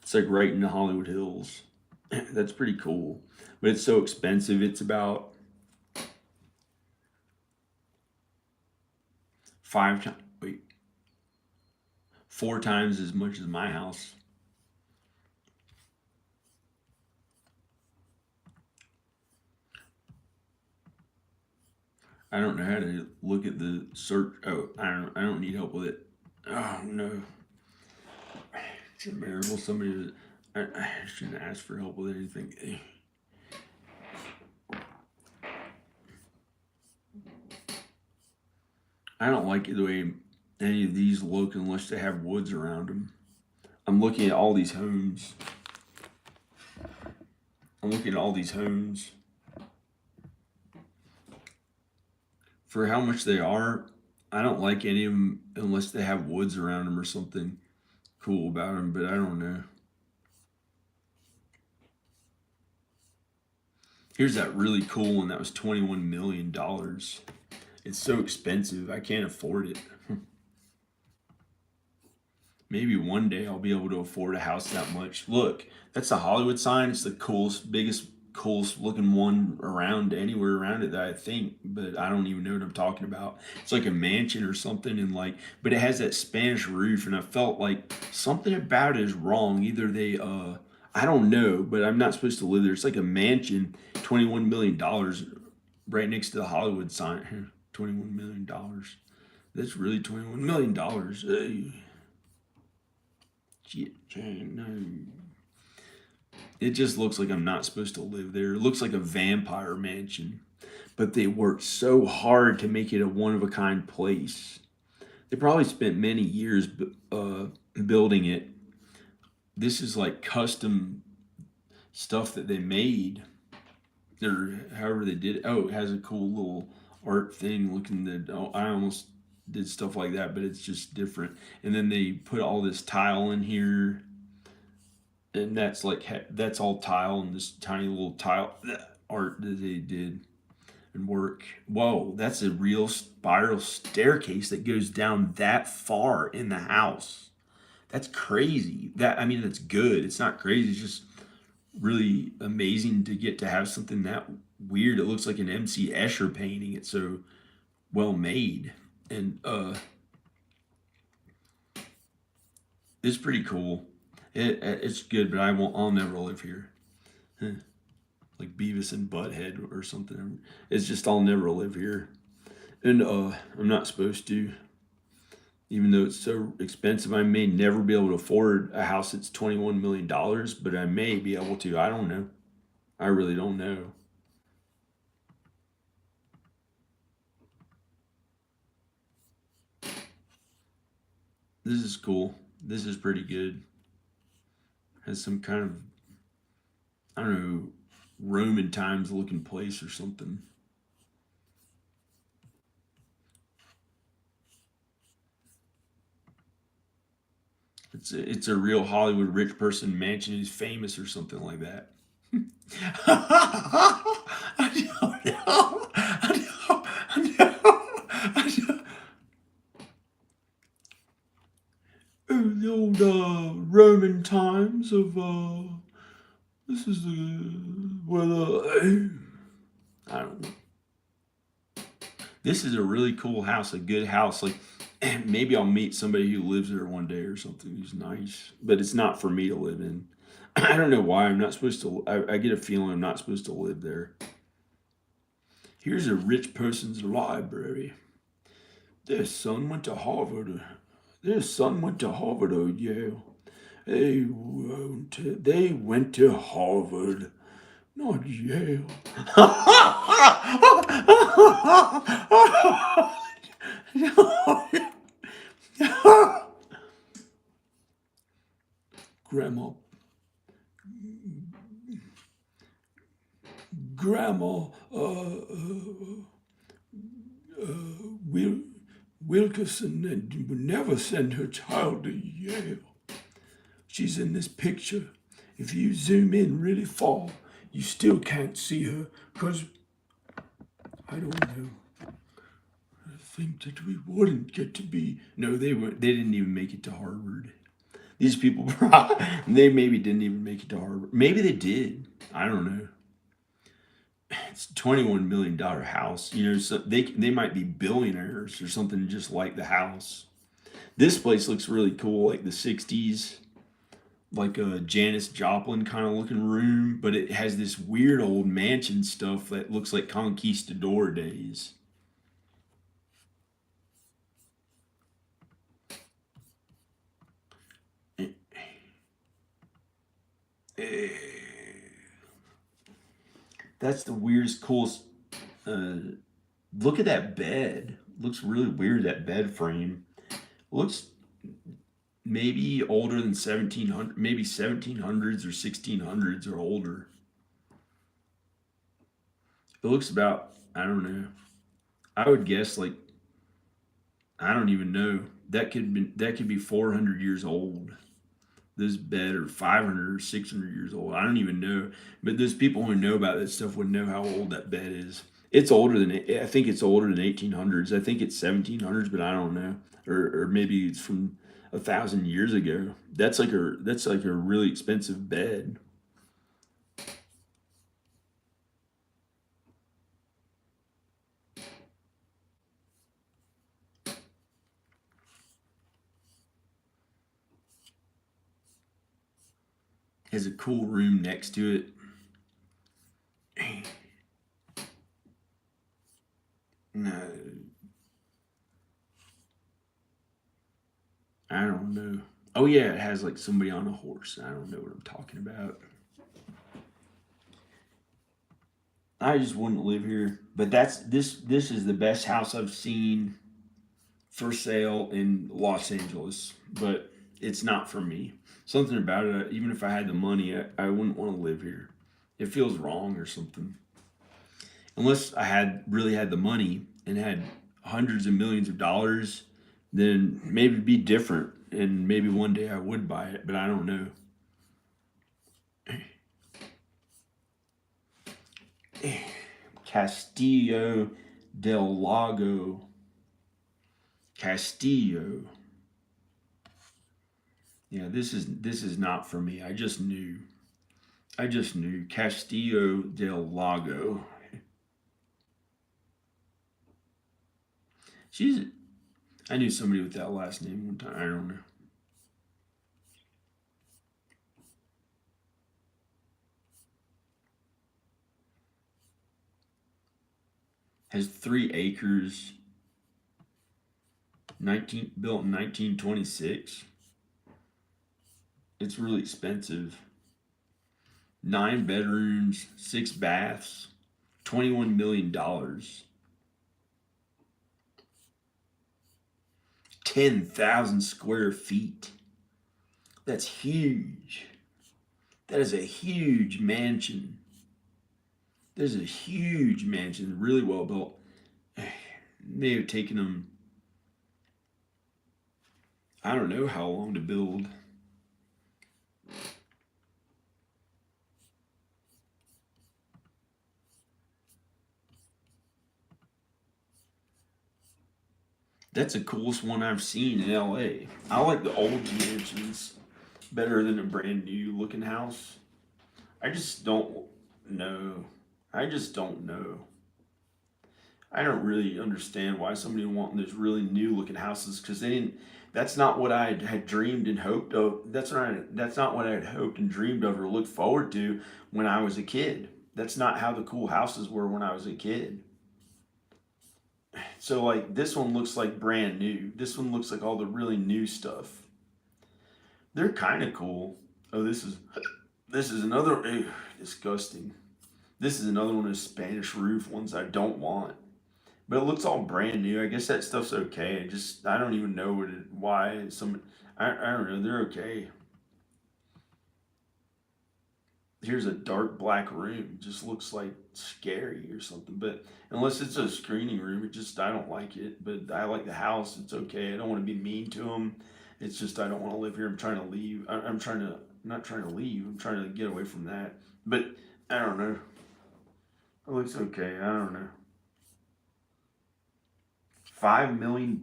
It's like right in the Hollywood Hills. That's pretty cool. But it's so expensive. It's about 5 times, wait, 4 times as much as my house. I don't know how to look at the search. Oh, I don't need help with it. Oh no. It's a miracle somebody. I shouldn't ask for help with anything. I don't like the way any of these look unless they have woods around them. I'm looking at all these homes. For how much they are, I don't like any of them unless they have woods around them or something cool about them, but I don't know. Here's that really cool one that was $21 million. It's so expensive, I can't afford it. Maybe one day I'll be able to afford a house that much. Look, that's the Hollywood sign. It's the coolest looking one around anywhere around it that I think, but I don't even know what I'm talking about. It's like a mansion or something, and like, but it has that Spanish roof, and I felt like something about it is wrong. Either they, I don't know, but I'm not supposed to live there. It's like a mansion, $21 million, right next to the Hollywood sign. $21 million. That's really $21 million. No. It just looks like I'm not supposed to live there. It looks like a vampire mansion. But they worked so hard to make it a one-of-a-kind place. They probably spent many years building it. This is like custom stuff that they made. Or however they did it. Oh, it has a cool little art thing looking that I almost did stuff like that, but it's just different. And then they put all this tile in here, and that's all tile and this tiny little tile art that they did and work. Whoa, that's a real spiral staircase that goes down that far in the house. That's crazy. That's good. It's not crazy. It's just really amazing to get to have something that weird. It looks like an MC Escher painting. It's so well made. And it's pretty cool. It's good, but I'll never live here. Like Beavis and Butthead or something. It's just I'll never live here. And I'm not supposed to. Even though it's so expensive, I may never be able to afford a house that's $21 million, but I may be able to. I don't know. I really don't know. This is cool. This is pretty good. Has some kind of, I don't know, Roman times looking place or something. It's a real Hollywood rich person mansion who's famous or something like that. I don't know. The old Roman times of this is I don't know. This is a really cool house, a good house. Like maybe I'll meet somebody who lives there one day or something who's nice, but it's not for me to live in. I don't know why I'm not supposed to. I get a feeling I'm not supposed to live there. Here's a rich person's library. Their son went to Harvard. Their son went to Harvard or Yale. They went to Harvard, not Yale. Grandma Wilkerson would never send her child to Yale. She's in this picture. If you zoom in really far, you still can't see her because, I don't know. I think that we wouldn't get to be. No, they didn't even make it to Harvard. These people, they maybe didn't even make it to Harvard. Maybe they did. I don't know. It's a $21 million house. You know, so they might be billionaires or something just like the house. This place looks really cool, like the 60s, like a Janis Joplin kind of looking room, but it has this weird old mansion stuff that looks like conquistador days. That's the weirdest, coolest. Look at that bed. Looks really weird, that bed frame. Looks maybe older than 1700, maybe 1700s or 1600s or older. It looks about, I don't know. I would guess like, I don't even know. That could be 400 years old. This bed or 500 or 600 years old. I don't even know. But those people who know about that stuff would know how old that bed is. It's older than, I think it's older than 1800s. I think it's 1700s, but I don't know. Or maybe it's from 1,000 years ago. That's like a really expensive bed. Has a cool room next to it. No, I don't know. Oh yeah, it has like somebody on a horse. I don't know what I'm talking about. I just wouldn't live here. But this is the best house I've seen for sale in Los Angeles. But it's not for me. Something about it, even if I had the money, I wouldn't want to live here. It feels wrong or something. Unless I had really had the money and had hundreds of millions of dollars, then maybe it'd be different. And maybe one day I would buy it, but I don't know. Castillo del Lago. Castillo. Yeah, this is not for me. I just knew. Castillo del Lago. I knew somebody with that last name one time. I don't know. Has 3 acres. Built in 1926. It's really expensive. 9 bedrooms, 6 baths, $21 million. 10,000 square feet. That's huge. That is a huge mansion. There's a huge mansion, really well built. May have taken them, I don't know how long to build. That's the coolest one I've seen in LA. I like the old mansions better than a brand new looking house. I just don't know. I just don't know. I don't really understand why somebody would want those really new looking houses because they didn't. That's not what I had dreamed and hoped of. That's not what I had hoped and dreamed of or looked forward to when I was a kid. That's not how the cool houses were when I was a kid. So like this one looks like brand new. This one looks like all the really new stuff. They're kind of cool. Oh, this is another disgusting. This is another one of those Spanish roof ones I don't want. But it looks all brand new. I guess that stuff's okay. I don't even know why I don't know. They're okay. Here's a dark black room. Just looks like scary or something. But unless it's a screening room, I don't like it. But I like the house. It's okay. I don't want to be mean to them. It's just I don't want to live here. I'm trying to leave. I'm trying to not trying to leave. I'm trying to get away from that. But I don't know. It looks okay. I don't know. $5 million.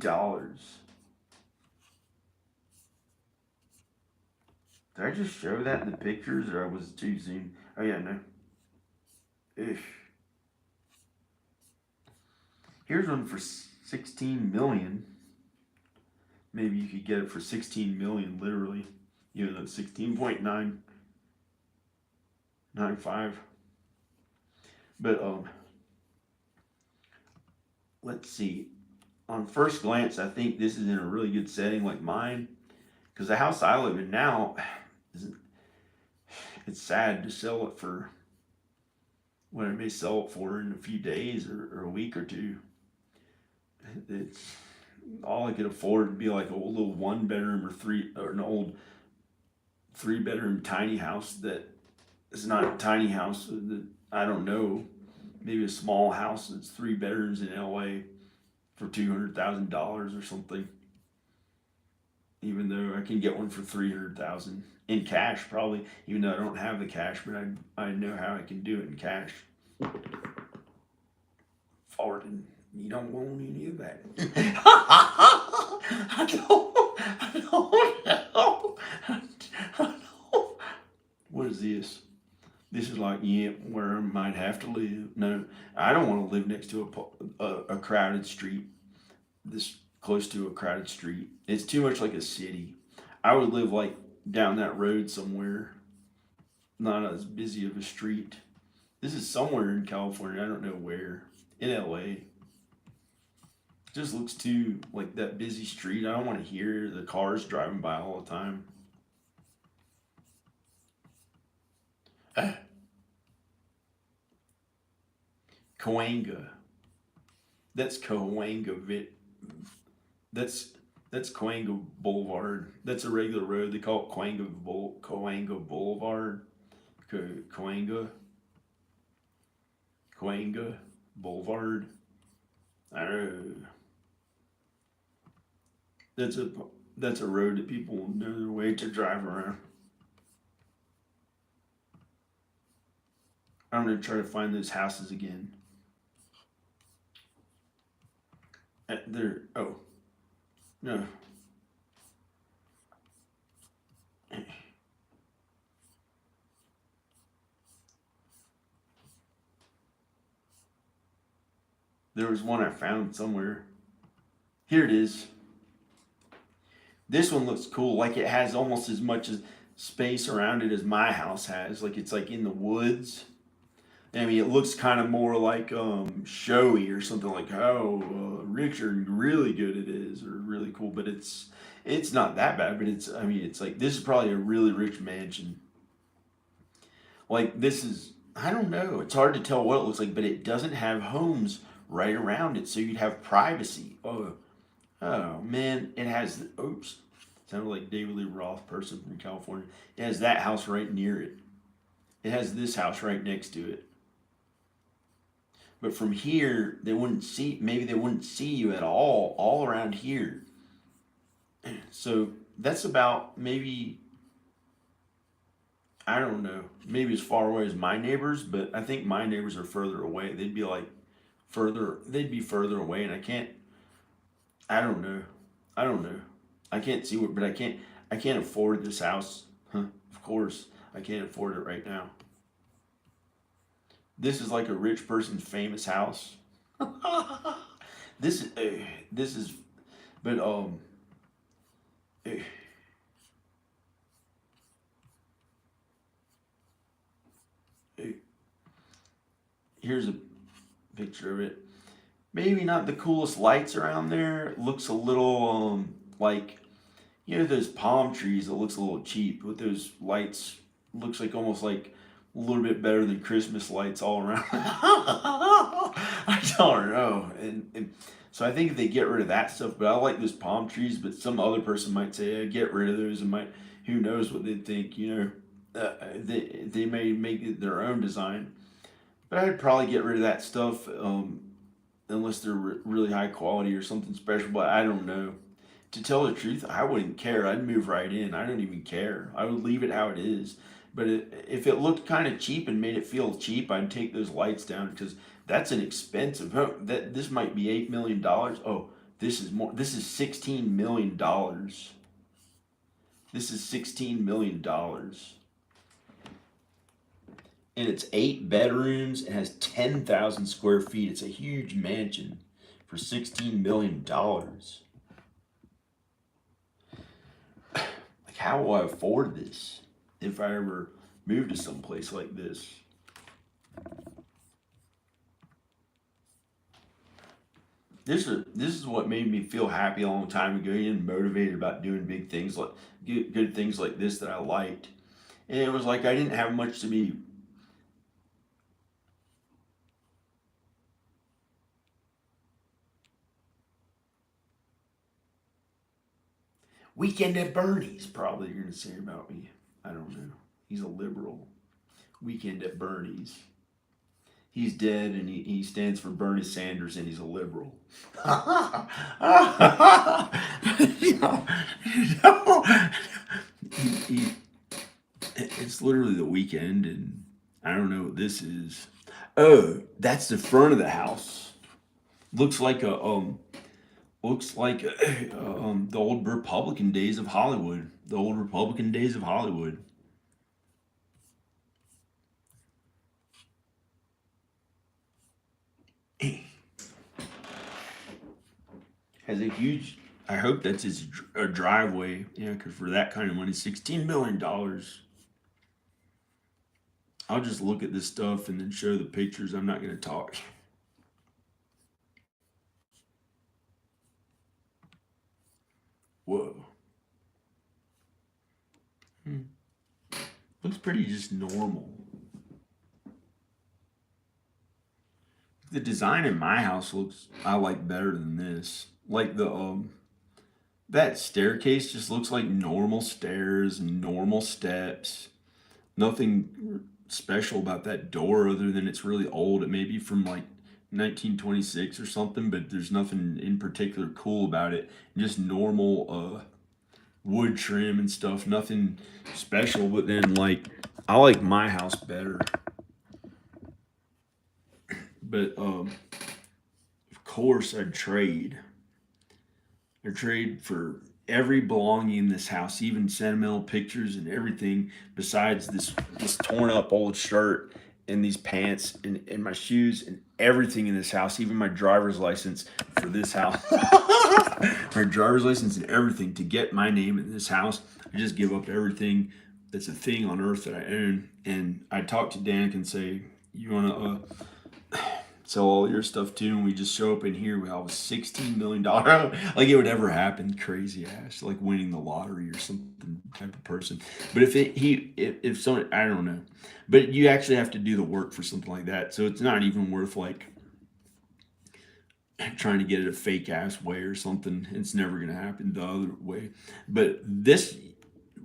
Did I just show that in the pictures, or was it too soon? Oh yeah, no. Ugh. Here's one for 16 million. Maybe you could get it for 16 million, literally. Even though it's 16.995. But let's see. On first glance, I think this is in a really good setting, like mine, because the house I live in now, it's sad to sell it for what I may sell it for in a few days or a week or two. It's all I could afford to be like a little 1 bedroom or an old 3 bedroom tiny house that is not a tiny house. That I don't know, maybe a small house that's 3 bedrooms in LA for $200,000 or something. Even though I can get one for $300,000 in cash, probably. Even though I don't have the cash, but I know how I can do it in cash. Farting. You don't want any of that. I don't know. What is this? This is like, yeah, where I might have to live. No, I don't want to live next to a crowded street. This close to a crowded street. It's too much like a city. I would live like down that road somewhere. Not as busy of a street. This is somewhere in California. I don't know where. In LA. Just looks too like that busy street. I don't want to hear the cars driving by all the time. Cahuenga. That's Cahuenga. That's Cahuenga Boulevard. That's a regular road. They call it Cahuenga Boulevard. Cahuenga Boulevard. I don't know. That's a road that people know their way to drive around. I'm gonna try to find those houses again. There. Oh, no. There was one I found somewhere. Here it is. This one looks cool. Like it has almost as much as space around it as my house has. Like it's like in the woods. I mean, it looks kind of more like showy or something like how rich or really good it is or really cool. But it's not that bad. But it's like this is probably a really rich mansion. Like this is, I don't know. It's hard to tell what it looks like, but it doesn't have homes right around it, so you'd have privacy. Oh man, it has. Oops, sounded like David Lee Roth person from California. It has that house right near it. It has this house right next to it. But from here, they wouldn't see. Maybe they wouldn't see you at all around here. So that's about maybe. I don't know. Maybe as far away as my neighbors, but I think my neighbors are further away. They'd be like they'd be further away, and I don't know. I can't see what, but I can't afford this house. Of course, I can't afford it right now. This is like a rich person's famous house. This is, but here's a picture of it. Maybe not the coolest lights around there. It looks a little like, you know, those palm trees. It looks a little cheap with those lights. Looks like almost like a little bit better than Christmas lights all around. I don't know. And so I think if they get rid of that stuff, but I like those palm trees. But some other person might say, get rid of those, and who knows what they'd think. You know, they may make it their own design. But I'd probably get rid of that stuff. Unless they're really high quality or something special, but I don't know. To tell the truth, I wouldn't care. I'd move right in. I don't even care. I would leave it how it is. But if it looked kind of cheap and made it feel cheap, I'd take those lights down because that's an expensive home. This might be $8 million. Oh, this is more. This is $16 million. This is $16 million. And it's 8 bedrooms. It has 10,000 square feet. It's a huge mansion for $16 million. Like, how will I afford this if I ever move to someplace like this? This is what made me feel happy a long time ago and motivated about doing big things like good things like this that I liked. And it was like I didn't have much to be. Weekend at Bernie's, probably you're gonna say about me. I don't know. He's a liberal. Weekend at Bernie's. He's dead, and he stands for Bernie Sanders, and he's a liberal. He- it's literally the weekend, and I don't know what this is. Oh, that's the front of the house. Looks like the old Republican days of Hollywood. The old Republican days of Hollywood. Has a huge. I hope that's his driveway. Yeah, because for that kind of money, $16 million. I'll just look at this stuff and then show the pictures. I'm not going to talk. Whoa. Looks pretty just normal. The design in my house I like better than this. Like that staircase just looks like normal stairs and normal steps. Nothing special about that door other than it's really old. It may be from like 1926 or something, but there's nothing in particular cool about it. Just normal wood trim and stuff. Nothing special, but then like I like my house better. But of course I'd trade. I'd trade for every belonging in this house, even sentimental pictures and everything, besides this torn up old shirt and these pants and my shoes and everything in this house, even my driver's license for this house. My driver's license and everything to get my name in this house. I just give up everything that's a thing on earth that I own. And I talk to Danica and say, you want to sell all your stuff too, and we just show up in here. We have a $16 million. Like it would ever happen. Crazy ass, like winning the lottery or something type of person. But if someone, I don't know, but you actually have to do the work for something like that. So it's not even worth like trying to get it a fake ass way or something. It's never gonna happen the other way. But this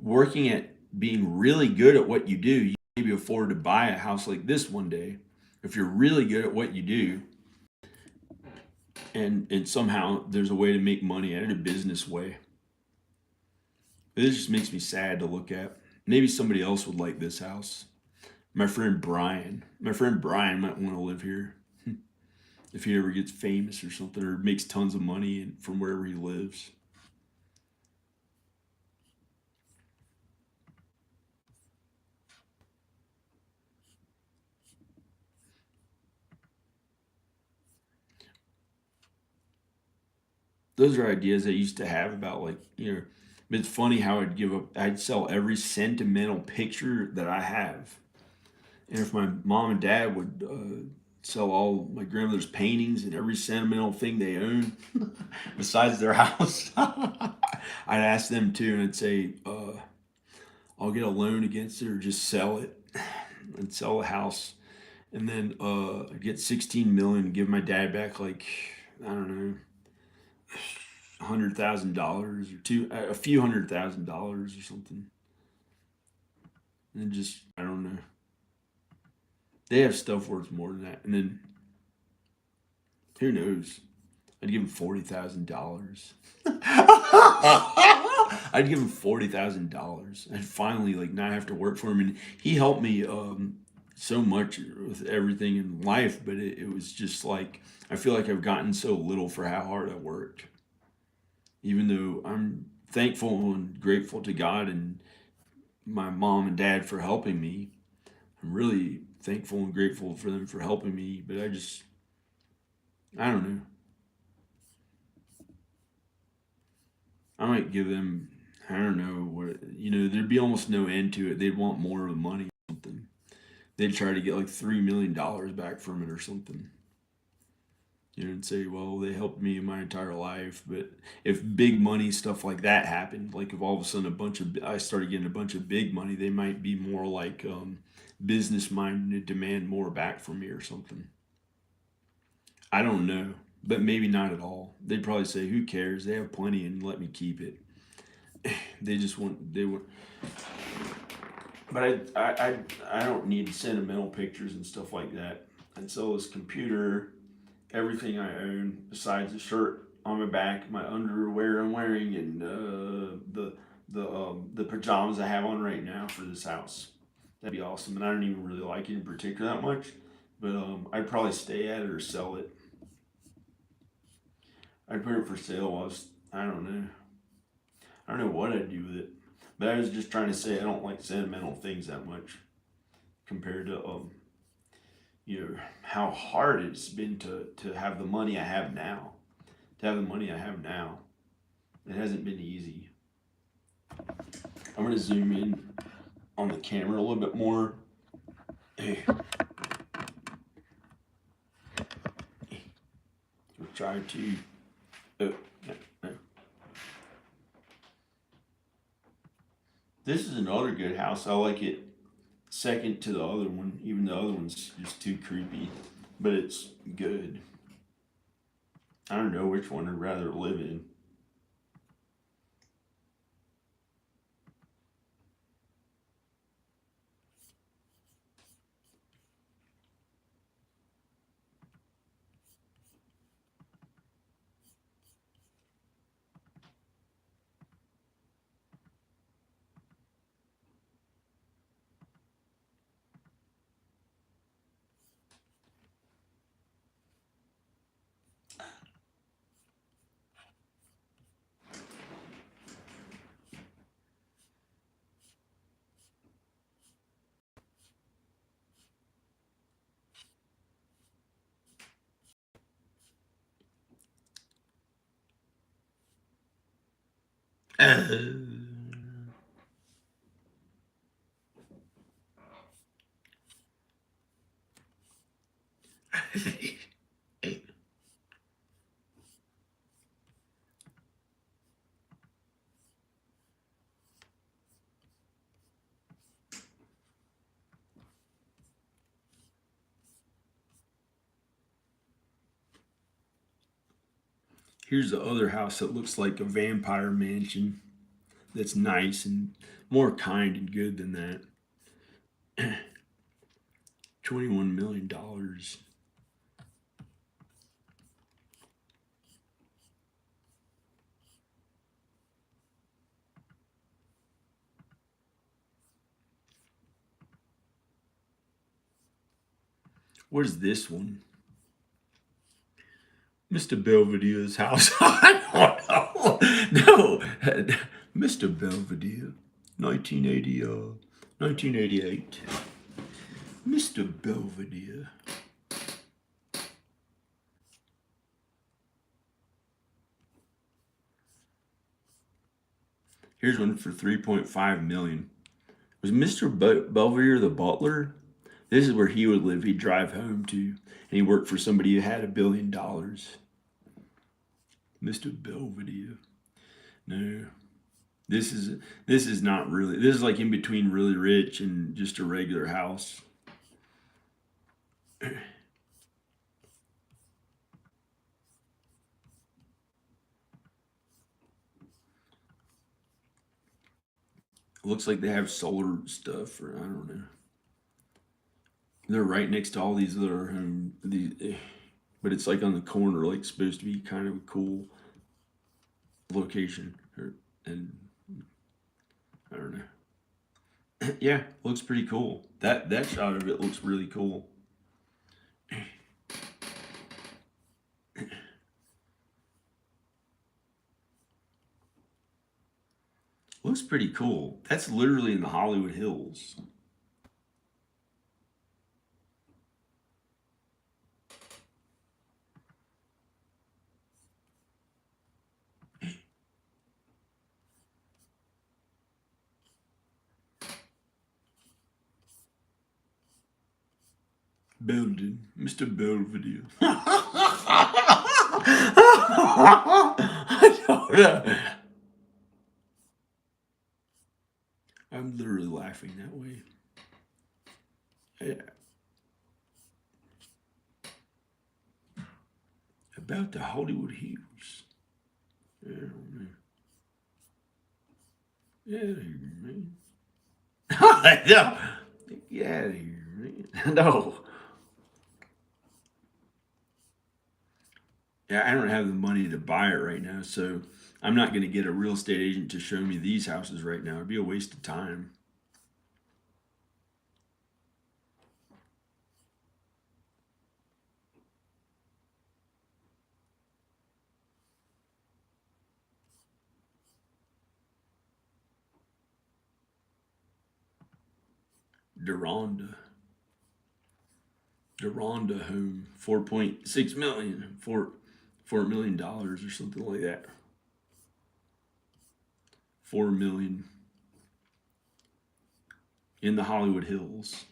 working at being really good at what you do, you maybe afford to buy a house like this one day. If you're really good at what you do, and somehow there's a way to make money at it, a business way. This just makes me sad to look at. Maybe somebody else would like this house. My friend Brian might want to live here if he ever gets famous or something, or makes tons of money from wherever he lives. Those are ideas I used to have about like, it's funny how I'd sell every sentimental picture that I have. And if my mom and dad would sell all my grandmother's paintings and every sentimental thing they own besides their house, I'd ask them too, and I'd say, I'll get a loan against it or just sell it and sell the house. And then I'd get 16 million and give my dad back like, I don't know, $100,000 or a few $100,000 or something. And just, I don't know. They have stuff worth more than that. And then, who knows? I'd give him $40,000. I'd give him $40,000. I'd finally like not have to work for him. And he helped me so much with everything in life, but it was just like I feel like I've gotten so little for how hard I worked. Even though I'm thankful and grateful to God and my mom and dad for helping me. I'm really thankful and grateful for them for helping me, but I don't know. I might give them, I don't know what, there'd be almost no end to it. They'd want more of the money or something. They'd try to get like $3 million back from it or something. And say, well, they helped me my entire life. But if big money stuff like that happened, like if all of a sudden I started getting a bunch of big money, they might be more like business minded and demand more back from me or something. I don't know, but maybe not at all. They'd probably say, who cares? They have plenty and let me keep it. They want. But I don't need sentimental pictures and stuff like that. And so this computer, everything I own besides the shirt on my back, my underwear I'm wearing, and the pajamas I have on right now for this house. That'd be awesome. And I don't even really like it in particular that much, but I'd probably stay at it or sell it. I'd put it for sale. I don't know. I don't know what I'd do with it, but I was just trying to say I don't like sentimental things that much compared to how hard it's been to have the money I have now. To have the money I have now, it hasn't been easy. I'm gonna zoom in on the camera a little bit more. We'll try to. Oh, no. This is another good house. I like it second to the other one, even the other one's just too creepy, but it's good. I don't know which one I'd rather live in. Here's the other house that looks like a vampire mansion. That's nice and more kind and good than that. $21 million. Where's this one? Mr. Belvedere's house. I don't know. No. Mr. Belvedere. 1988. Mr. Belvedere. Here's one for $3.5 million. Was Mr. Belvedere the butler? This is where he would live. He'd drive home to, and he worked for somebody who had $1 billion. Mr. Belvedere. No, this is not really. This is like in between really rich and just a regular house. Looks like they have solar stuff, or I don't know. They're right next to all these other but it's like on the corner, like supposed to be kind of a cool location, and I don't know. Yeah, looks pretty cool. That shot of it looks really cool. Looks pretty cool. That's literally in the Hollywood Hills. Building, Mr. Belvedere. I don't know. I'm literally laughing that way. Yeah. About the Hollywood Hills. I don't know. Yeah, man. No. Get out of here, man. No. Yeah, I don't have the money to buy it right now, so I'm not going to get a real estate agent to show me these houses right now. It'd be a waste of time. Deronda home, 4.6 million, $4 million or something like that. 4 million in the Hollywood Hills.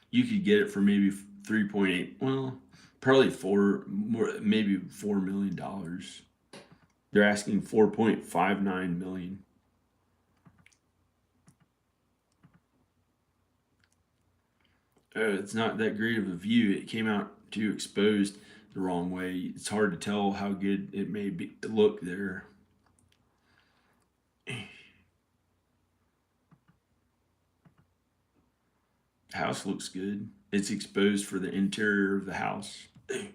You could get it for maybe 3.8. Well, probably maybe $4 million. They're asking 4.59 million. It's not that great of a view. It came out too exposed the wrong way. It's hard to tell how good it may look there. The house looks good. It's exposed for the interior of the house. I'm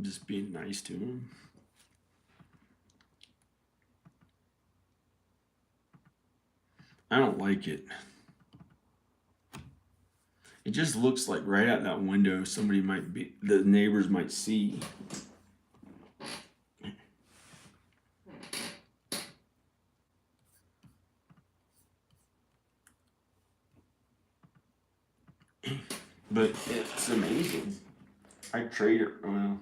just being nice to him. I don't like it. It just looks like right out that window the neighbors might see. But it's amazing. I'd trade it. Well,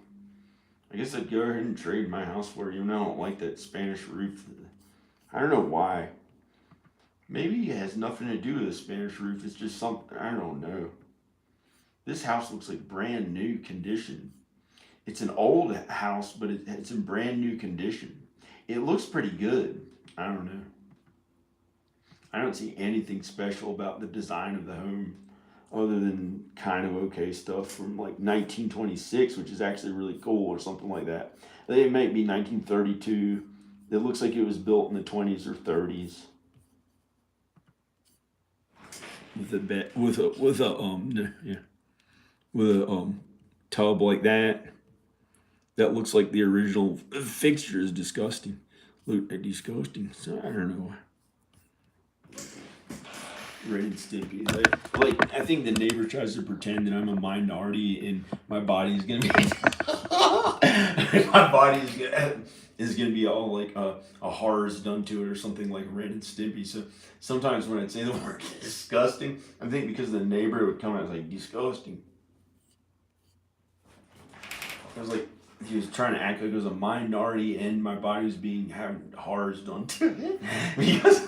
I guess I'd go ahead and trade my house for it, even though I don't like that Spanish roof. I don't know why. Maybe it has nothing to do with the Spanish roof. It's just something, I don't know. This house looks like brand new condition. It's an old house, but it's in brand new condition. It looks pretty good. I don't know. I don't see anything special about the design of the home other than kind of okay stuff from like 1926, which is actually really cool, or something like that. It might be 1932. It looks like it was built in the 20s or 30s. With a tub like that. That looks like the original fixture is disgusting. Look, disgusting. So I don't know. Ren and Stimpy. Like I think the neighbor tries to pretend that I'm a minority and my body's gonna be is gonna be all like a horror's done to it or something like Ren and Stimpy. So sometimes when I'd say the word disgusting, I think because the neighbor would come out like disgusting. I was like, he was trying to act like it was a minority and my body was having horrors done to it because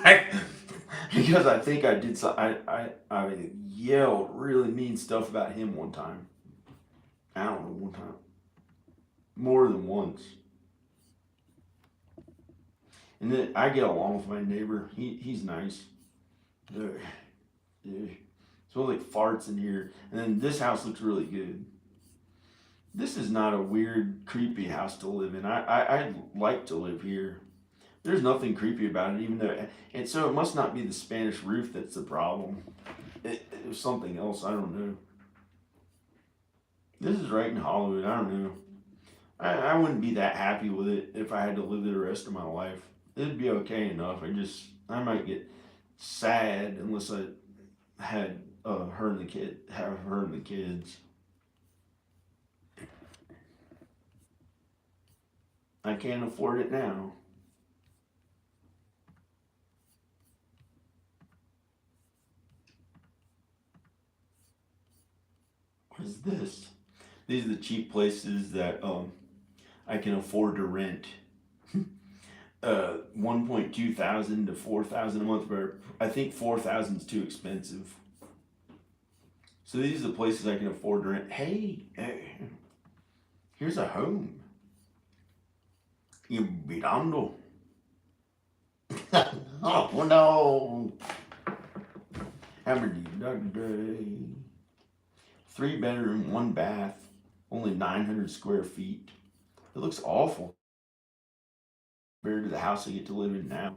I think I did I yelled really mean stuff about him one time. I don't know, one time. More than once. And then I get along with my neighbor. He's nice. It smells like farts in here. And then this house looks really good. This is not a weird, creepy house to live in. I'd like to live here. There's nothing creepy about it, even though, and so it must not be the Spanish roof that's the problem. It was something else. I don't know. This is right in Hollywood. I don't know. I wouldn't be that happy with it if I had to live there the rest of my life. It'd be okay enough. I might get sad unless I had her and the kids. I can't afford it now. What is this? These are the cheap places that I can afford to rent. 1.2 thousand to 4,000 a month, but I think 4,000 is too expensive. So these are the places I can afford to rent. Hey, here's a home. You mirando. Oh no. How many today? 3 bedroom, 1 bath, only 900 square feet. It looks awful compared to the house I get to live in now.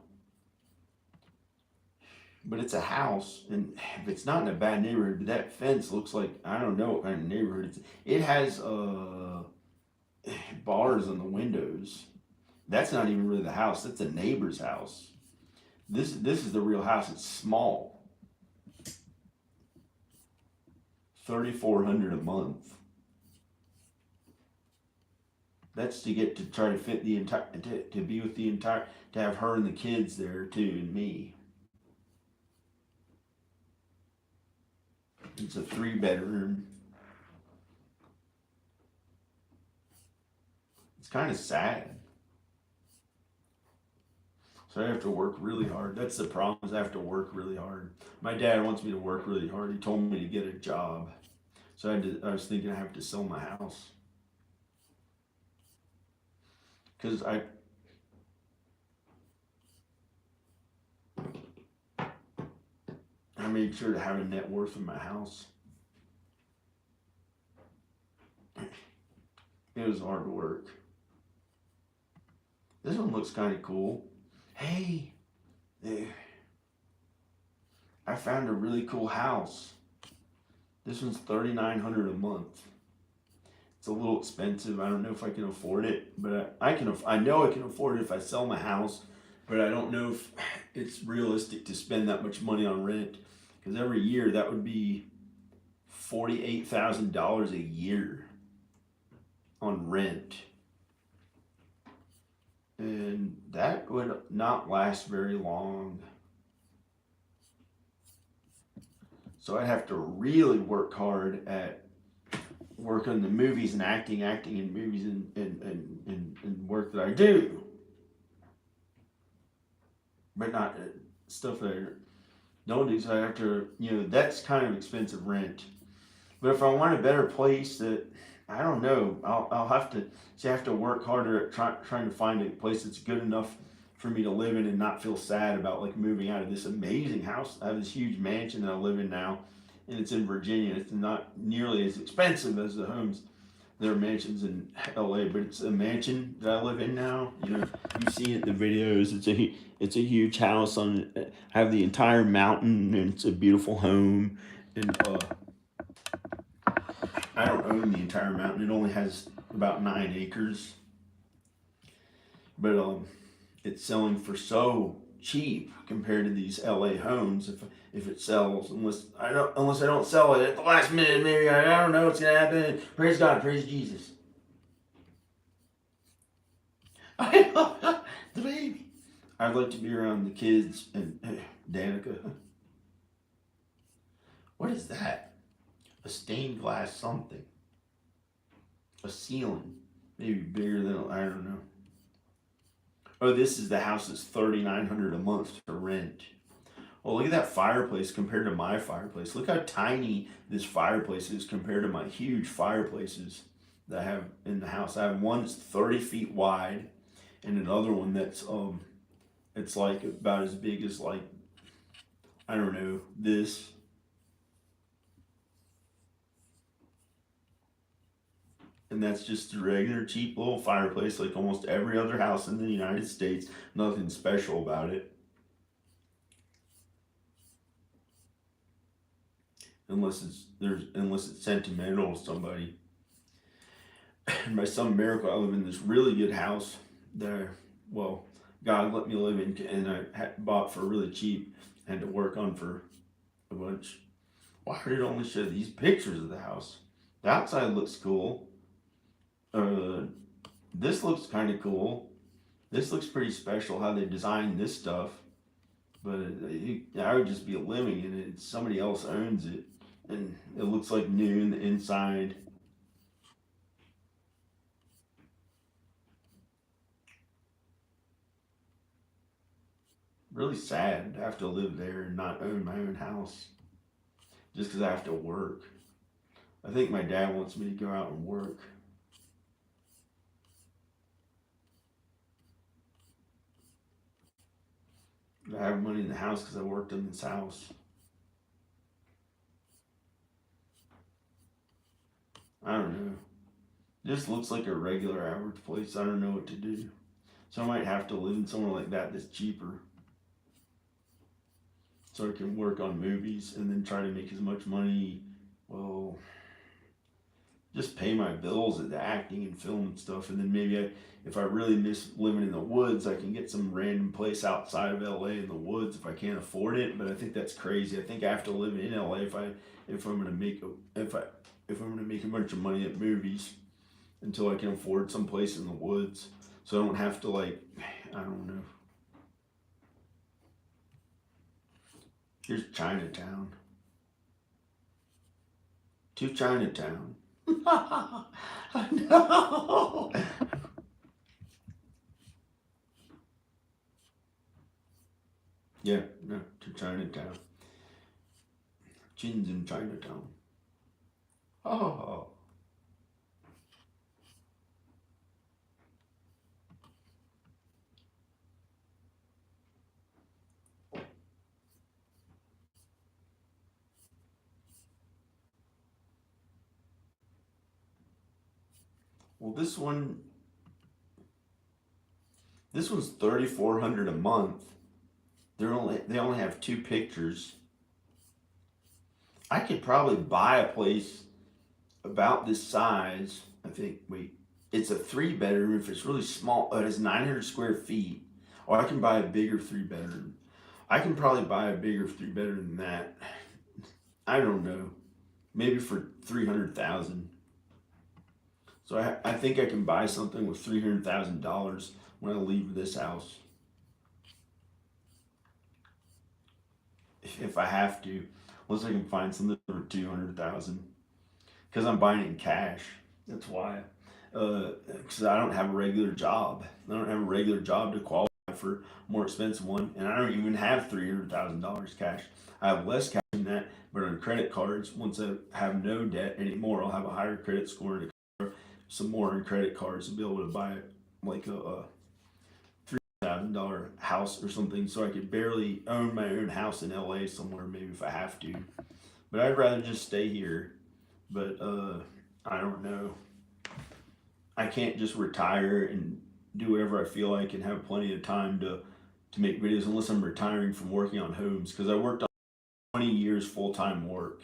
But it's a house, and if it's not in a bad neighborhood, but that fence looks like, I don't know what kind of neighborhood it's. It has bars on the windows. That's not even really the house. That's a neighbor's house. This is the real house. It's small. 3,400 a month. That's to get to try to fit the entire to be with the entire, to have her and the kids there too, and me. It's a 3-bedroom. It's kind of sad. So I have to work really hard. That's the problem, is I have to work really hard. My dad wants me to work really hard. He told me to get a job. So I was thinking I have to sell my house. Because I made sure to have a net worth in my house. It was hard work. This one looks kind of cool. Hey, I found a really cool house. This one's $3,900 a month. It's a little expensive. I don't know if I can afford it, but I know I can afford it if I sell my house, but I don't know if it's realistic to spend that much money on rent, because every year that would be $48,000 a year on rent. And that would not last very long. So I'd have to really work hard at work on the movies and acting in movies and work that I do. But not stuff that I don't do. So I have to, that's kind of expensive rent. But if I want a better place that, I don't know, I'll have to work harder at trying to find a place that's good enough for me to live in and not feel sad about like moving out of this amazing house. I have this huge mansion that I live in now, and it's in Virginia. It's not nearly as expensive as the homes. There are mansions in LA, but it's a mansion that I live in now. You've seen it in the videos. It's a huge house on. I have the entire mountain, and it's a beautiful home. And I don't own the entire mountain. It only has about 9 acres. But it's selling for so cheap compared to these LA homes. If it sells, unless I don't sell it at the last minute, maybe I don't know what's gonna happen. Praise God, praise Jesus. The baby. I'd like to be around the kids and Danica. What is that? A stained glass something. A ceiling. Maybe bigger than, I don't know. Oh, this is the house that's $3,900 a month to rent. Oh, look at that fireplace compared to my fireplace. Look how tiny this fireplace is compared to my huge fireplaces that I have in the house. I have one that's 30 feet wide, and another one that's it's like about as big as, like, I don't know, this. And that's just a regular cheap little fireplace like almost every other house in the United States. Nothing special about it. Unless it's sentimental to somebody. And by some miracle I live in this really good house that God let me live in, and I bought for really cheap. I had to work on for a bunch. Why did it only show these pictures of the house? The outside looks cool. This looks kind of cool. This looks pretty special how they designed this stuff. But I would just be living in it. Somebody else owns it. And it looks like new in the inside. Really sad to have to live there and not own my own house. Just because I have to work. I think my dad wants me to go out and work. I have money in the house because I worked in this house. I don't know. This looks like a regular average place. I don't know what to do. So I might have to live in somewhere like that that's cheaper. So I can work on movies and then try to make as much money, well, just pay my bills at the acting and film and stuff. And then maybe if I really miss living in the woods, I can get some random place outside of LA in the woods if I can't afford it. But I think that's crazy. I think I have to live in LA if I'm gonna make a bunch of money at movies until I can afford some place in the woods. So I don't have to I don't know. Here's Chinatown. To Chinatown. No. Yeah, no, to Chinatown. Chin's in Chinatown. Oh. Well, this one's $3,400 a month. They only have 2 pictures. I could probably buy a place about this size. I think. Wait, it's a 3-bedroom. If it's really small, it is 900 square feet. Or I can buy a bigger 3-bedroom. I can probably buy a bigger 3-bedroom than that. I don't know. Maybe for $300,000. So I think I can buy something with $300,000 when I leave this house. If I have to, unless I can find something for $200,000, because I'm buying it in cash. That's why. Because I don't have a regular job. I don't have a regular job to qualify for a more expensive one, and I don't even have $300,000 cash. I have less cash than that, but on credit cards, once I have no debt anymore, I'll have a higher credit score to cover some more on credit cards to be able to buy like a $3,000 house or something, so I could barely own my own house in LA somewhere, maybe if I have to. But I'd rather just stay here. But I don't know. I can't just retire and do whatever I feel like and have plenty of time to make videos unless I'm retiring from working on homes, because I worked on 20 years full-time work.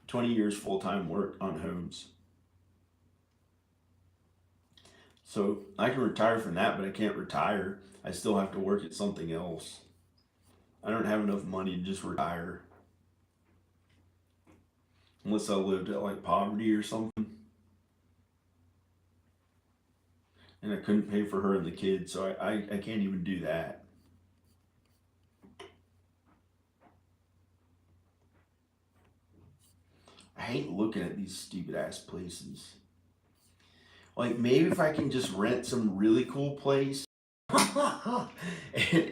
20 years full-time work on homes. So I can retire from that, but I can't retire. I still have to work at something else. I don't have enough money to just retire. Unless I lived at like poverty or something. And I couldn't pay for her and the kids, so I can't even do that. I hate looking at these stupid ass places. Like, maybe if I can just rent some really cool place, and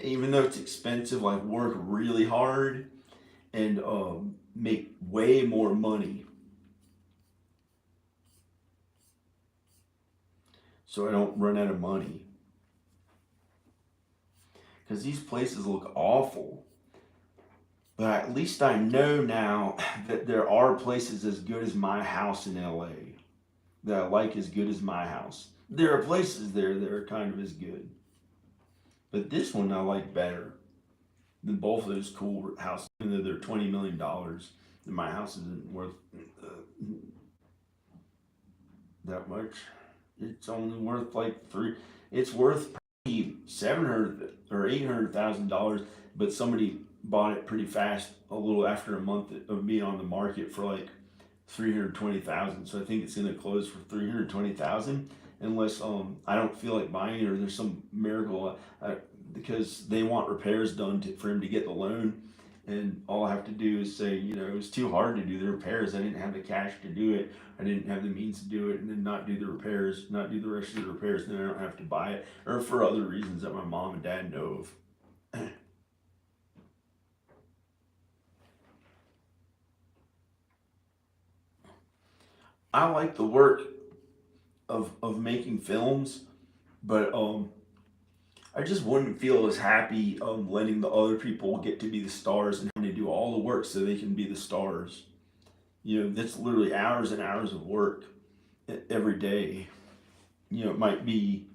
even though it's expensive, like work really hard and make way more money, so I don't run out of money. Because these places look awful. But at least I know now that there are places as good as my house in LA that I like as good as my house. There are places there that are kind of as good. But this one I like better than both of those cool houses. Even though they're $20 million, and my house isn't worth that much. It's only worth like it's worth probably $700,000 or $800,000, but somebody bought it pretty fast, a little after a month of being on the market for like $320,000. So I think it's going to close for $320,000, unless I don't feel like buying it or there's some miracle. Because they want repairs done for him to get the loan, and all I have to do is say, you know, it was too hard to do the repairs. I didn't have the cash to do it. I didn't have the means to do it, and then not do the repairs, not do the rest of the repairs. Then I don't have to buy it, or for other reasons that my mom and dad know of. I like the work of making films, but I just wouldn't feel as happy letting the other people get to be the stars and having to do all the work so they can be the stars. You know, that's literally hours and hours of work every day. You know, it might be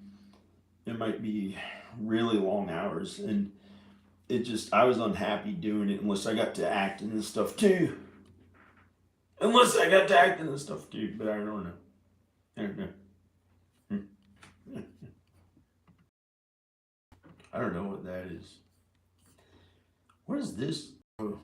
really long hours, and I was unhappy doing it unless I got to act in this stuff too. Unless I got to act in this stuff too, but I don't know. I don't know. I don't know what that is. What is this? Oh.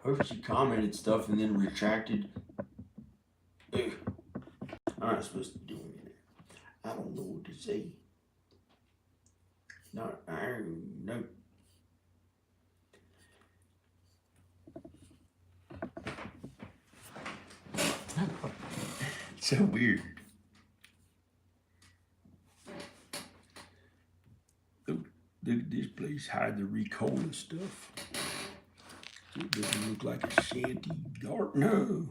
What if she commented stuff and then retracted? Ugh. I'm not supposed to do it. I don't know what to say. Not, I don't know. It's so weird. Look at this place, hide the Ricola stuff. It doesn't look like a shanty garden. No.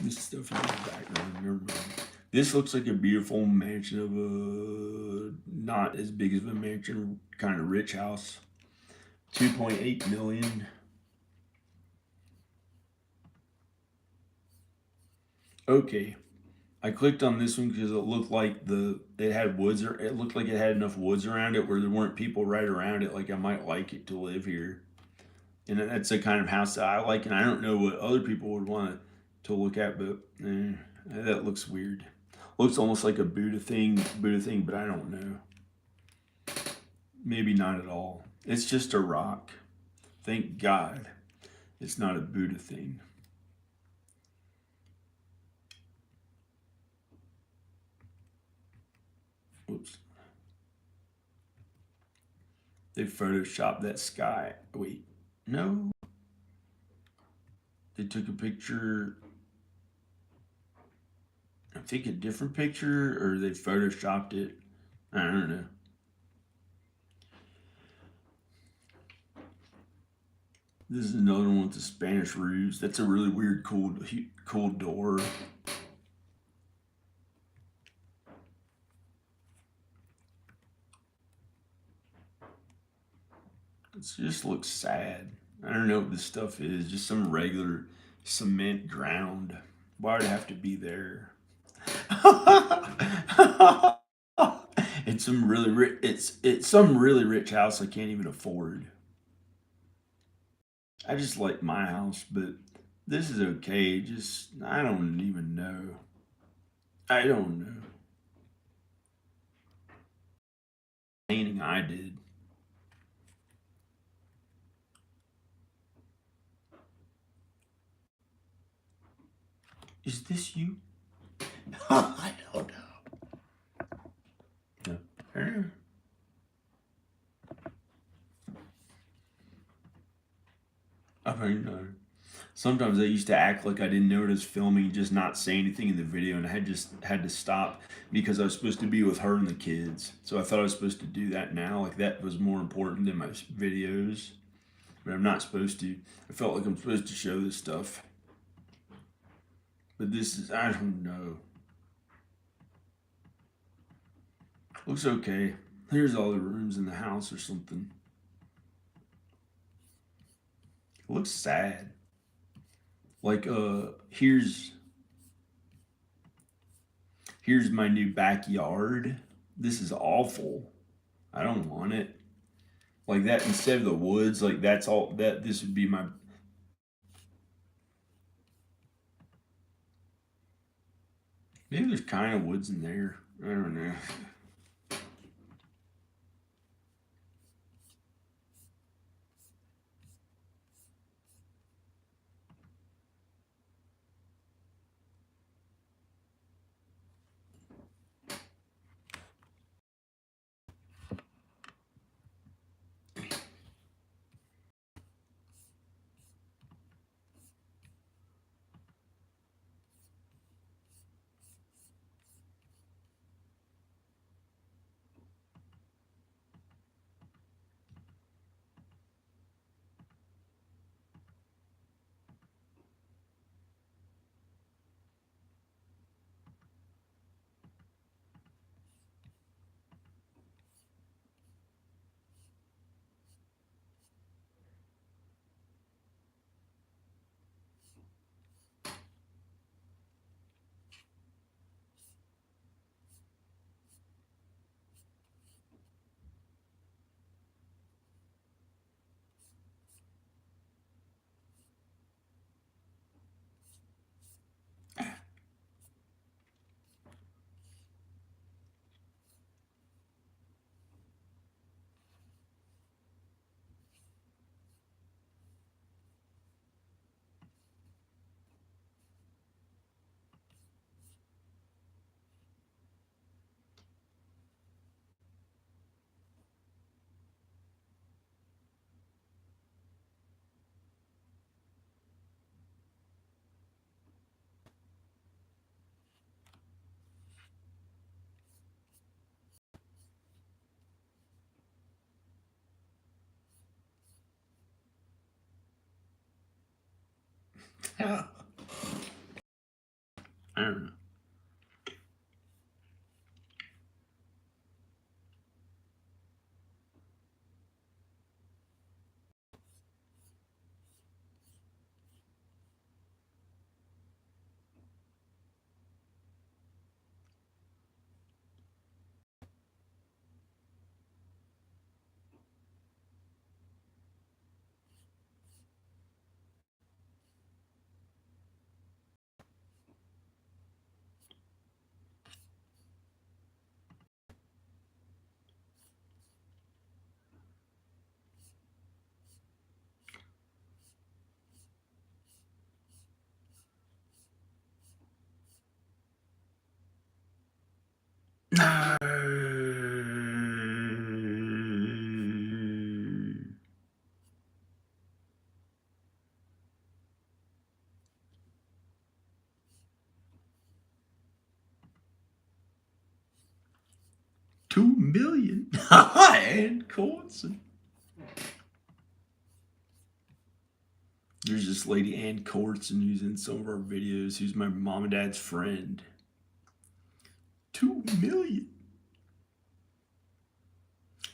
This stuff in the background, never mind. This looks like a beautiful mansion of a not as big as a mansion, kind of rich house. 2.8 million. Okay. I clicked on this one because it looked like it had woods, or it looked like it had enough woods around it where there weren't people right around it. Like I might like it to live here. And that's the kind of house that I like, and I don't know what other people would want to look at, but that looks weird. Looks almost like a Buddha thing, but I don't know. Maybe not at all. It's just a rock. Thank God it's not a Buddha thing. Oops. They photoshopped that sky. Wait, no. They took a picture, I think a different picture, or they photoshopped it. I don't know. This is another one with the Spanish roofs. That's a really weird, cool door. It just looks sad. I don't know what this stuff is. Just some regular cement ground. Why would it have to be there? It's some really rich. It's some really rich house I can't even afford. I just like my house, but this is okay. Just I don't even know. I don't know. Painting I did. Is this you? I don't know. No. I mean, sometimes I used to act like I didn't know what I was filming, just not say anything in the video, and I had to stop because I was supposed to be with her and the kids. So I thought I was supposed to do that now, like that was more important than my videos. But I'm not supposed to. I felt like I'm supposed to show this stuff. But this is, I don't know. Looks okay. Here's all the rooms in the house or something. It looks sad. Like here's my new backyard. This is awful. I don't want it. Like that, instead of the woods, like that's all that this would be my. Maybe there's kind of woods in there. I don't know. I don't know. No. 2 million. And Coulson. There's this lady, Ann Courtson, who's in some of our videos, who's my mom and dad's friend. 2 million.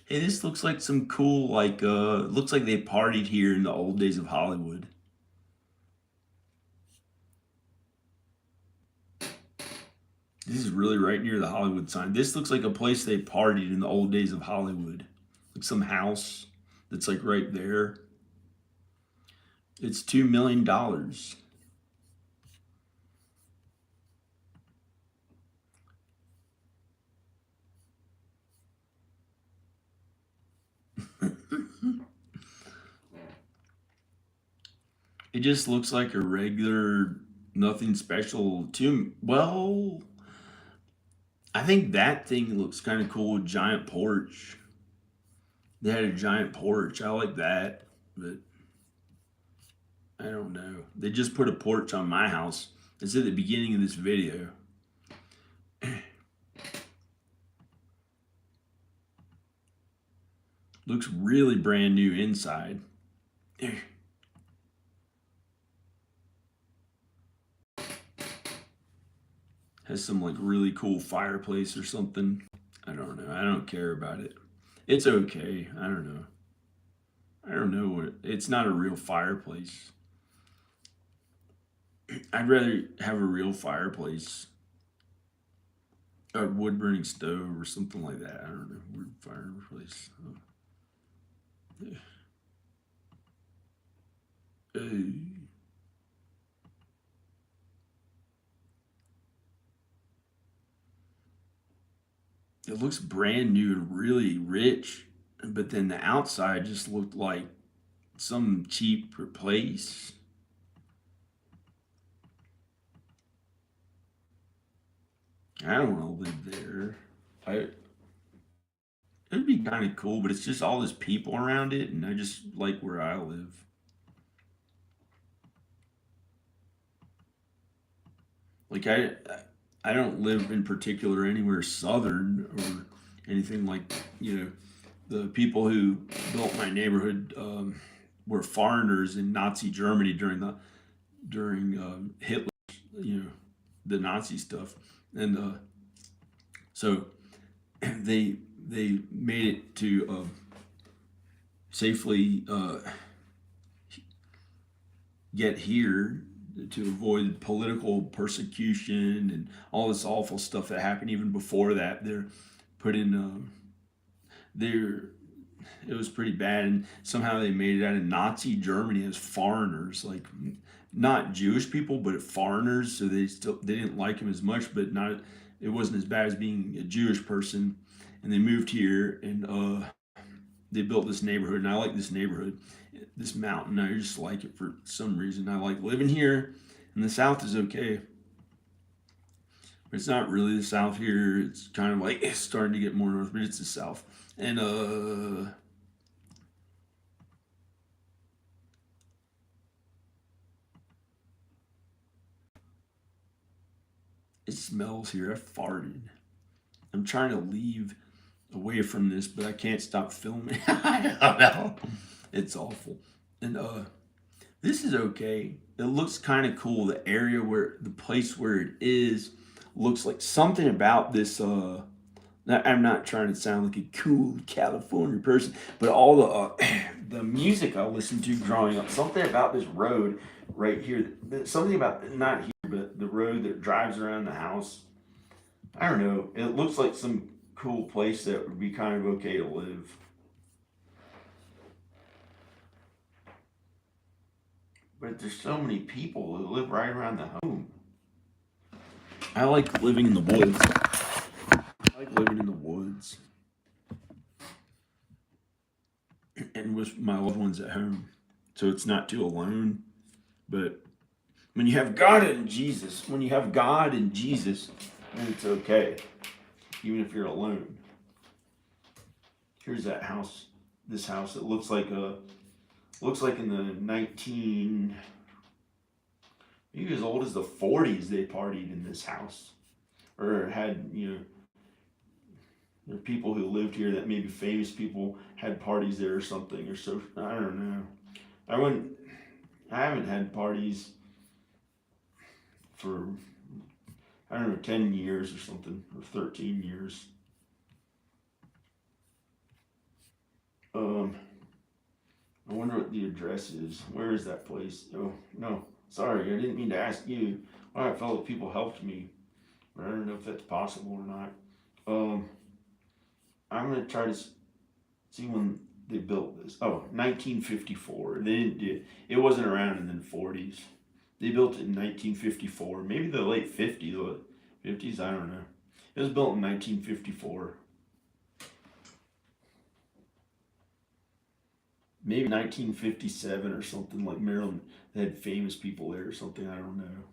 Hey, this looks like some cool, like, looks like they partied here in the old days of Hollywood. This is really right near the Hollywood sign. This looks like a place they partied in the old days of Hollywood. Like some house that's like right there. It's $2 million. It just looks like a regular, nothing special to, well, I think that thing looks kind of cool, giant porch. They had a giant porch. I like that, but I don't know. They just put a porch on my house. It's at the beginning of this video. Looks really brand new inside. Has some like really cool fireplace or something. I don't know. I don't care about it. It's okay. I don't know. I don't know what it's not a real fireplace. I'd rather have a real fireplace, a wood burning stove or something like that. I don't know, wood fireplace. Uh, it looks brand new and really rich, but then the outside just looked like some cheap place. I don't want to live there. I It'd be kind of cool, but it's just all this people around it, and I just like where I live. Like I don't live in particular anywhere southern or anything like the people who built my neighborhood were foreigners in Nazi Germany during Hitler, you know, the Nazi stuff, and so they made it to safely get here to avoid political persecution and all this awful stuff that happened even before that. They're put in there. It was pretty bad, and somehow they made it out of Nazi Germany as foreigners, like not Jewish people, but foreigners. So they didn't like him as much, but not it wasn't as bad as being a Jewish person. And they moved here, and they built this neighborhood, and I like this neighborhood, this mountain. I just like it for some reason. I like living here, and the South is okay. But it's not really the South here. It's kind of like it's starting to get more north, but it's the South. And it smells here. I farted. I'm trying to leave away from this, but I can't stop filming. I don't know. It's awful. And this is okay. It looks kind of cool. The area where the place where it is looks like something about this. I'm not trying to sound like a cool California person, but all the music I listened to growing up, something about this road right here, something about not here, but the road that drives around the house. I don't know. It looks like some cool place that would be kind of okay to live. But there's so many people who live right around the home. I like living in the woods. I like living in the woods. And with my loved ones at home. So it's not too alone. But when you have God and Jesus, then it's okay. Even if you're alone. Here's that house. This house. It looks like in the maybe as old as the 40s they partied in this house. Or had, there are people who lived here that maybe famous people had parties there or something, or so. I don't know. I haven't had parties for, I don't know, 10 years or something, or 13 years. I wonder what the address is. Where is that place? Oh, no, sorry, I didn't mean to ask you. All right, fellow people helped me, but I don't know if that's possible or not. I'm going to try to see when they built this. Oh, 1954. They didn't do it. It wasn't around in the 40s. They built it in 1954. Maybe the late 50s. 50s, I don't know. It was built in 1954. Maybe 1957 or something, like Maryland. They had famous people there or something. I don't know.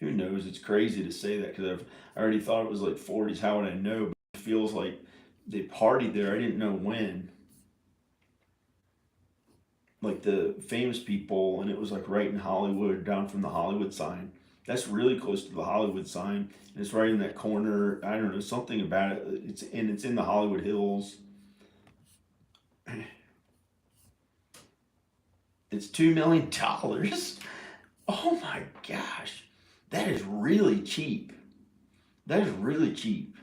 Who knows? It's crazy to say that because I already thought it was like 40s. How would I know? But it feels like they partied there. I didn't know when. Like the famous people, and it was like right in Hollywood, down from the Hollywood sign. That's really close to the Hollywood sign. And it's right in that corner. I don't know, something about it. It's in the Hollywood Hills. It's $2 million. Oh my gosh. That is really cheap. That is really cheap.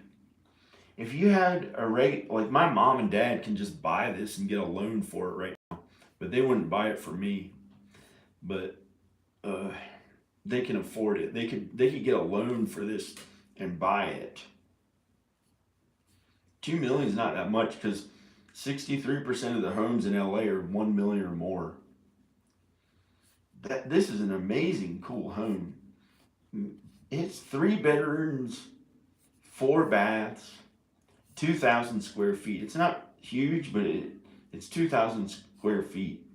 If you had like my mom and dad can just buy this and get a loan for it right now. but they wouldn't buy it for me. But they can afford it. They could get a loan for this and buy it. $2 million is not that much because 63% of the homes in LA are 1 million or more. This is an amazing, cool home. It's 3 bedrooms, 4 baths, 2,000 square feet. It's not huge, but it's 2,000 square feet.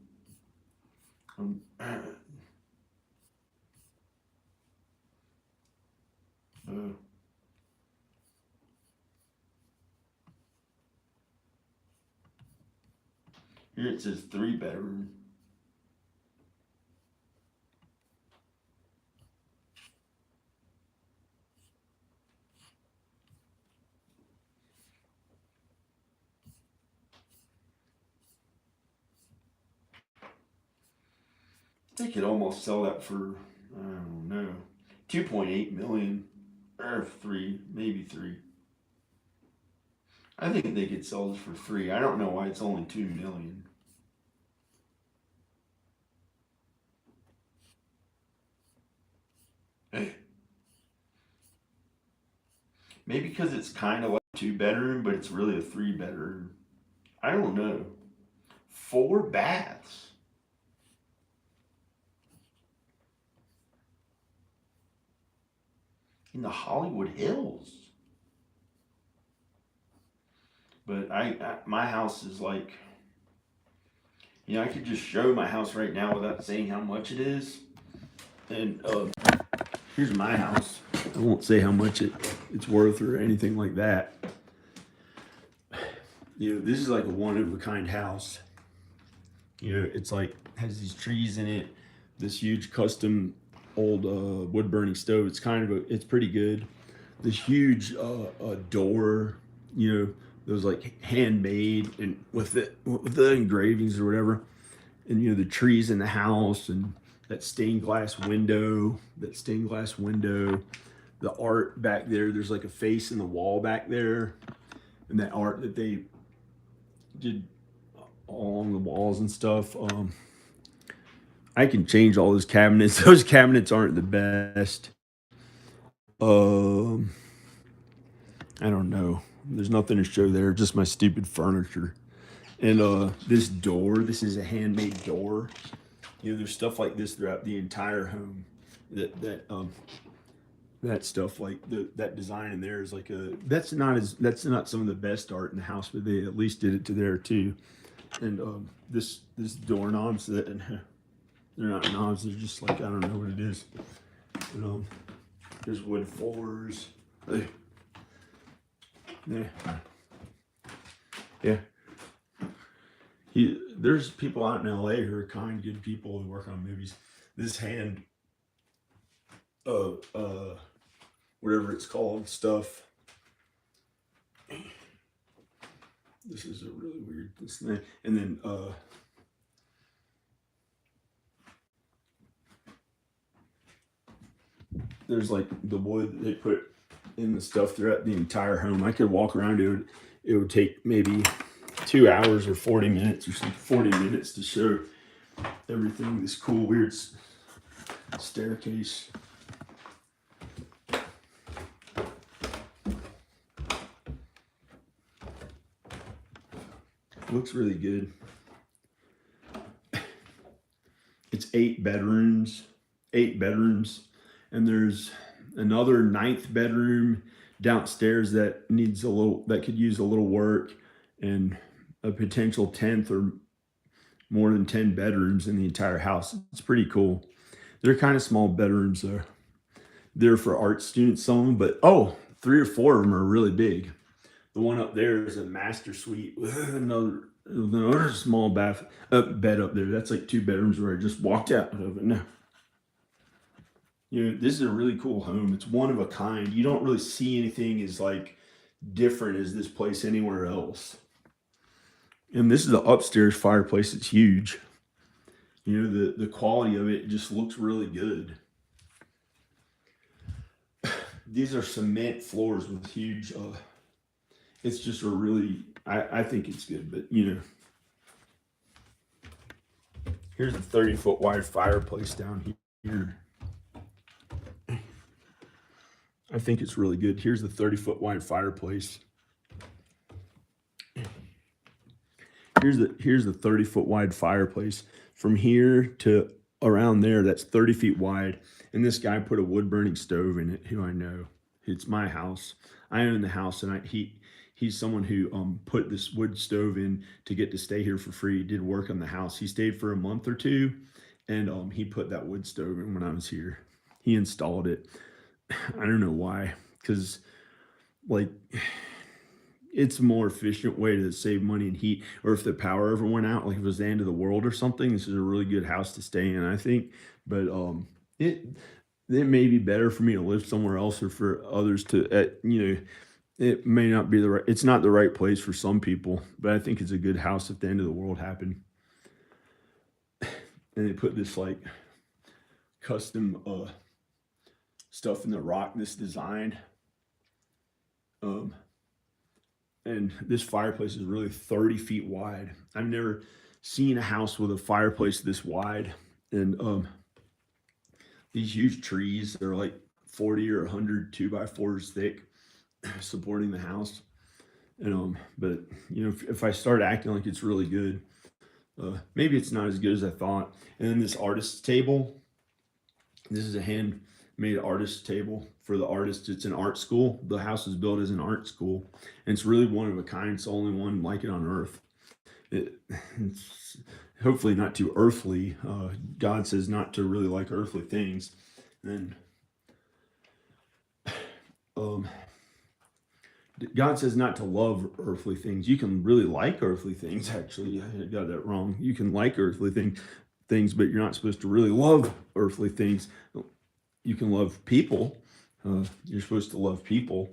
Here it says 3 bedroom. They could almost sell that for, I don't know, 2.8 million or 3, maybe 3. I think they could sell this for 3. I don't know why it's only 2 million. Hey. Maybe because it's kind of like a 2 bedroom, but it's really a 3 bedroom. I don't know. 4 baths. In the Hollywood Hills. But my house is like, I could just show my house right now without saying how much it is. And here's my house. I won't say how much it's worth or anything like that. This is like a one-of-a-kind house. It's like, has these trees in it, this huge custom old wood burning stove. It's it's pretty good. This huge door, those like handmade and with the engravings or whatever, and the trees in the house and that stained glass window, the art back there. There's like a face in the wall back there, and that art that they did along the walls and stuff. I can change all those cabinets. Those cabinets aren't the best. I don't know. There's nothing to show there. Just my stupid furniture. And this door. This is a handmade door. There's stuff like this throughout the entire home. That stuff like that design in there is like that's not some of the best art in the house, but they at least did it to there too. And this doorknobs that. They're not knobs, they're just like, I don't know what it is. There's wood floors. Yeah. There's people out in LA who are kind, good people who work on movies. This hand, whatever it's called, stuff. This is a really weird thing. And then, there's like the wood that they put in the stuff throughout the entire home. I could walk around it. It would take maybe 2 hours or 40 minutes or something. 40 minutes to show everything. This cool, weird staircase. Looks really good. It's 8 bedrooms. And there's another 9th bedroom downstairs that could use a little work, and a potential 10th or more than 10 bedrooms in the entire house. It's pretty cool. They're kind of small bedrooms. They're for art students, some of them, but 3 or 4 of them are really big. The one up there is a master suite with another small bed up there. That's like 2 bedrooms where I just walked out of it now. This is a really cool home. It's one of a kind. You don't really see anything as like different as this place anywhere else. And this is the upstairs fireplace. It's huge. The quality of it just looks really good. These are cement floors with huge, it's just a really, I think it's good, but Here's a 30-foot wide fireplace down here. I think it's really good. Here's the 30-foot wide fireplace. Here's the 30-foot wide fireplace. From here to around there, that's 30 feet wide. And this guy put a wood burning stove in it, who I know. It's my house. I own the house, and he's someone who put this wood stove in to get to stay here for free. He did work on the house. He stayed for a month or two, and he put that wood stove in when I was here. He installed it. I don't know why, because like it's a more efficient way to save money and heat. Or if the power ever went out, like if it was the end of the world or something, this is a really good house to stay in, I think. But it may be better for me to live somewhere else, or for others to, it may not be it's not the right place for some people, but I think it's a good house if the end of the world happened. And they put this like custom stuff in the rock, this design. And this fireplace is really 30 feet wide. I've never seen a house with a fireplace this wide. And these huge trees, they're like 40 or 100 2x4s thick, supporting the house. And but if I start acting like it's really good, maybe it's not as good as I thought. And then this artist's table. This is a handmade artist table for the artist. It's an art school. The house was built as an art school, and it's really one of a kind. It's the only one like it on earth. It's hopefully not too earthly. God says not to really like earthly things. And God says not to love earthly things. You can really like earthly things. Actually, I got that wrong. You can like earthly things, but you're not supposed to really love earthly things. You can love people. You're supposed to love people.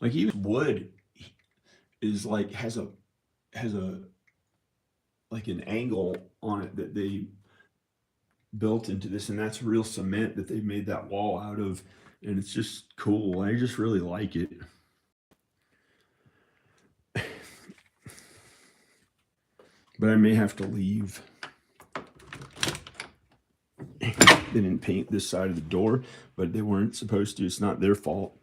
Like even wood is like has a like an angle on it that they built into this, and that's real cement that they made that wall out of, and it's just cool. I just really like it. But I may have to leave. They didn't paint this side of the door, but they weren't supposed to. It's not their fault.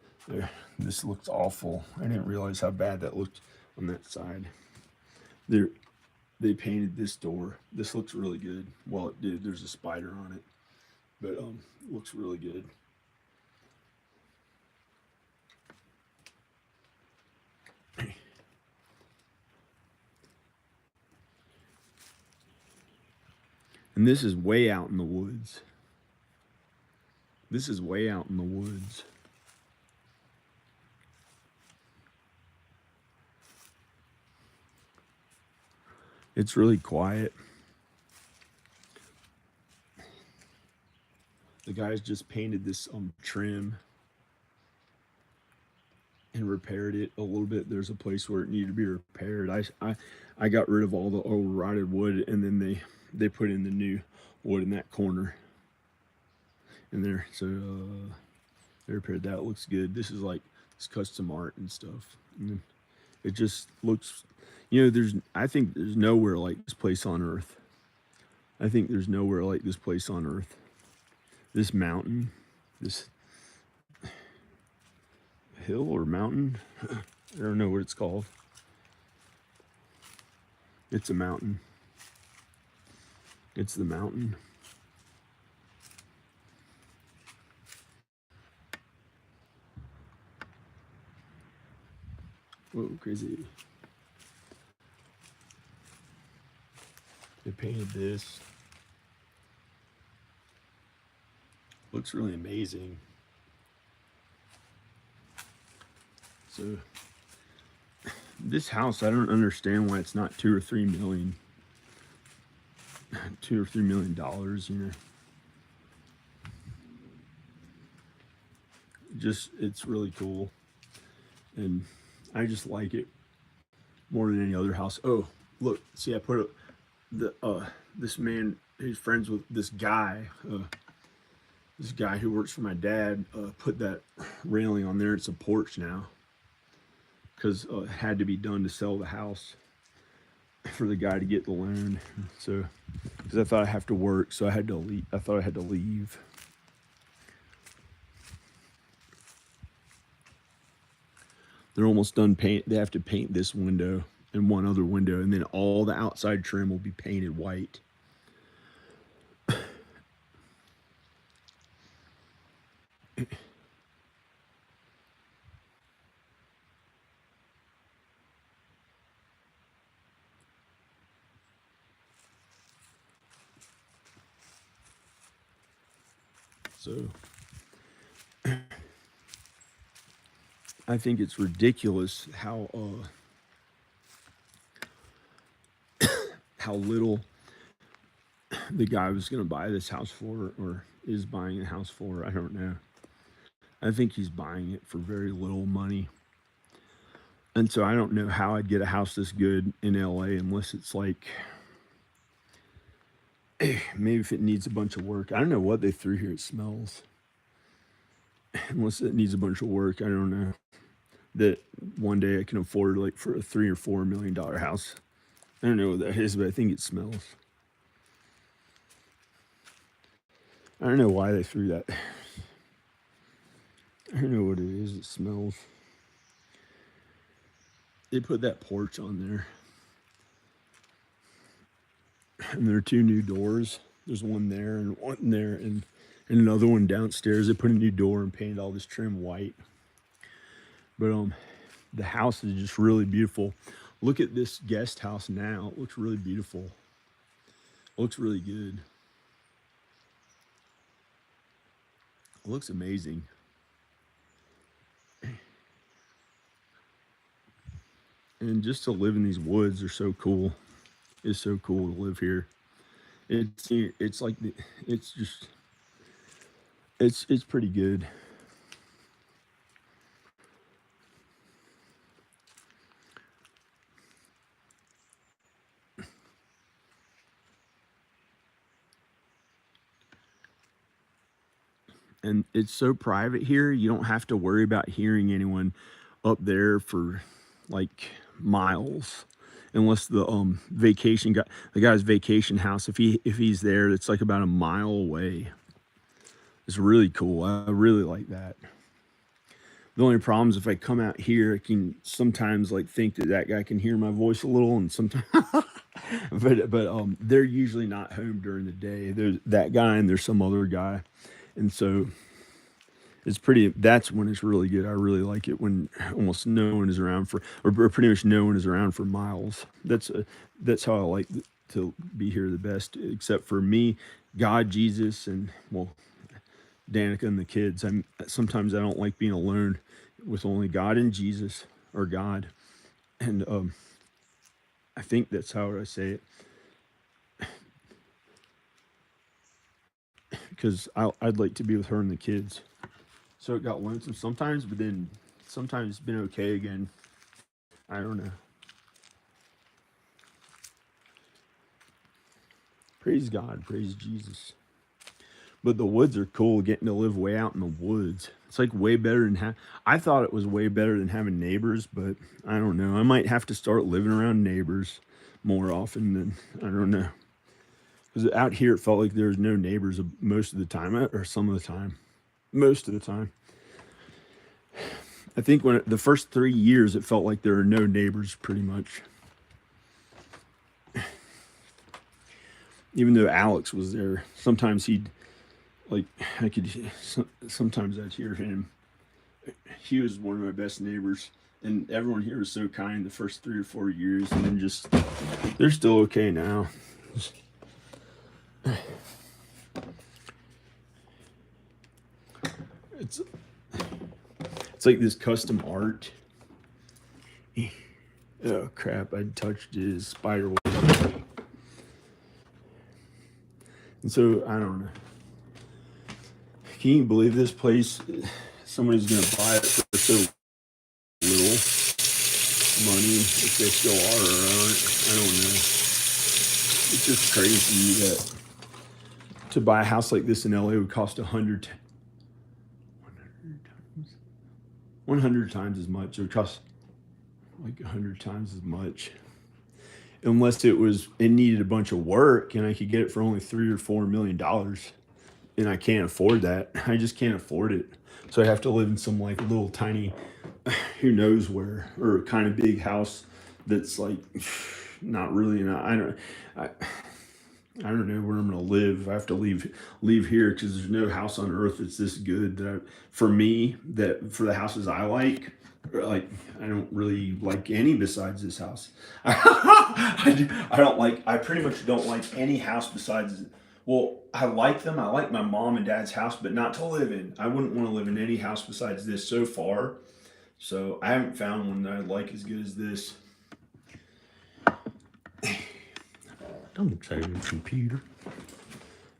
This looks awful. I didn't realize how bad that looked on that side. They painted this door. This looks really good. Well, it did. There's a spider on it, but it looks really good. And this is way out in the woods. This is way out in the woods. It's really quiet. The guys just painted this trim and repaired it a little bit. There's a place where it needed to be repaired. I got rid of all the old rotted wood, and then they put in the new wood in that corner in there. So they repaired that. It looks good. This is like it's custom art and stuff. And it just looks, I think there's nowhere like this place on earth. I think there's nowhere like this place on earth. This mountain, this hill or mountain, I don't know what it's called. It's a mountain. It's the mountain. Whoa, crazy. They painted this. Looks really amazing. So this house, I don't understand why it's not $2 or $3 million. $2 or $3 million, it's really cool, and I just like it more than any other house. Oh, look, see, I put this man, he's friends with this guy who works for my dad, put that railing on there. It's a porch now. because it had to be done to sell the house for the guy to get the loan. So, because I thought I have to work, so I had to leave. I thought I had to leave. They're almost done paint. They have to paint this window and one other window, and then all the outside trim will be painted white. So I think it's ridiculous how little the guy was going to buy this house for, or is buying a house for. I don't know. I think he's buying it for very little money. And so I don't know how I'd get a house this good in LA unless it's like, maybe if it needs a bunch of work. I don't know what they threw here. It smells. Unless it needs a bunch of work, I don't know. That one day I can afford like for a $3 or $4 million house. I don't know what that is, but I think it smells. I don't know why they threw that. I don't know what it is. It smells. They put that porch on there. And there are 2 new doors. There's one there and one there and another one downstairs. They put a new door and painted all this trim white. But the house is just really beautiful. Look at this guest house now. It looks really beautiful. It looks really good. It looks amazing. And just to live in these woods are so cool. It's so cool to live here. It's like it's pretty good. And it's so private here. You don't have to worry about hearing anyone up there for like miles, unless the the guy's vacation house, if he's there, it's like about a mile away. It's really cool. I really like that. The only problem is if I come out here, I can sometimes like think that guy can hear my voice a little, and sometimes, but they're usually not home during the day. There's that guy and there's some other guy, and so it's pretty. That's when it's really good. I really like it when almost no one is around or pretty much no one is around for miles. That's how I like to be here the best, except for me, God, Jesus, and well, Danica and the kids. Sometimes I don't like being alone with only God and Jesus, or God, and I think that's how I say it, because I'd like to be with her and the kids. So it got lonesome sometimes, but then sometimes it's been okay again. I don't know. Praise God, praise Jesus. But the woods are cool, getting to live way out in the woods. It's like way better than I thought it was way better than having neighbors, but I don't know. I might have to start living around neighbors more often than, I don't know. Because out here it felt like there was no neighbors most of the time, or some of the time. Most of the time. I think when the first 3 years, it felt like there were no neighbors pretty much. Even though Alex was there, sometimes sometimes I'd hear him. He was one of my best neighbors, and everyone here was so kind the first 3 or 4 years, and then just, they're still okay now. It's like this custom art. Oh crap, I touched his spider web. And so, I don't know. Can you believe this place? Somebody's going to buy it for so little money, if they still are or aren't. I don't know. It's just crazy that to buy a house like this in LA would cost 100 times as much. It would cost like 100 times as much. Unless it needed a bunch of work and I could get it for only $3 or $4 million. And I can't afford that. I just can't afford it. So I have to live in some like little tiny, who knows where, or kind of big house that's like not really. I don't know where I'm gonna live. I have to leave here because there's no house on earth that's this good. For me, that for the houses I like I don't really like any besides this house. I pretty much don't like any house besides. Well, I like them. I like my mom and dad's house, but not to live in. I wouldn't want to live in any house besides this so far. So I haven't found one that I like as good as this. Don't say the computer.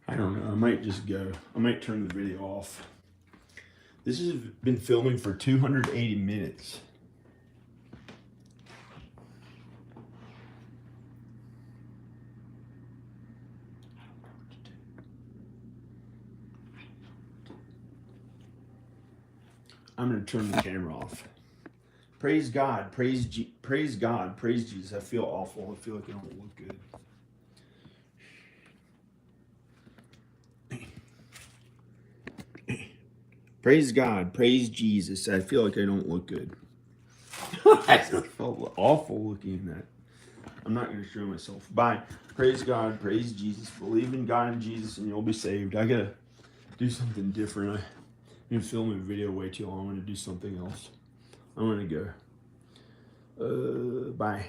I don't know. I might just go. I might turn the video off. This has been filming for 280 minutes. I'm going to turn the camera off. Praise God. Praise God. Praise Jesus. I feel awful. I feel like I don't look good. Praise God. Praise Jesus. I feel like I don't look good. I felt awful looking at that. I'm not going to show myself. Bye. Praise God. Praise Jesus. Believe in God and Jesus and you'll be saved. I got to do something different. I've been filming a video way too long. I'm going to do something else. I'm going to go. Bye.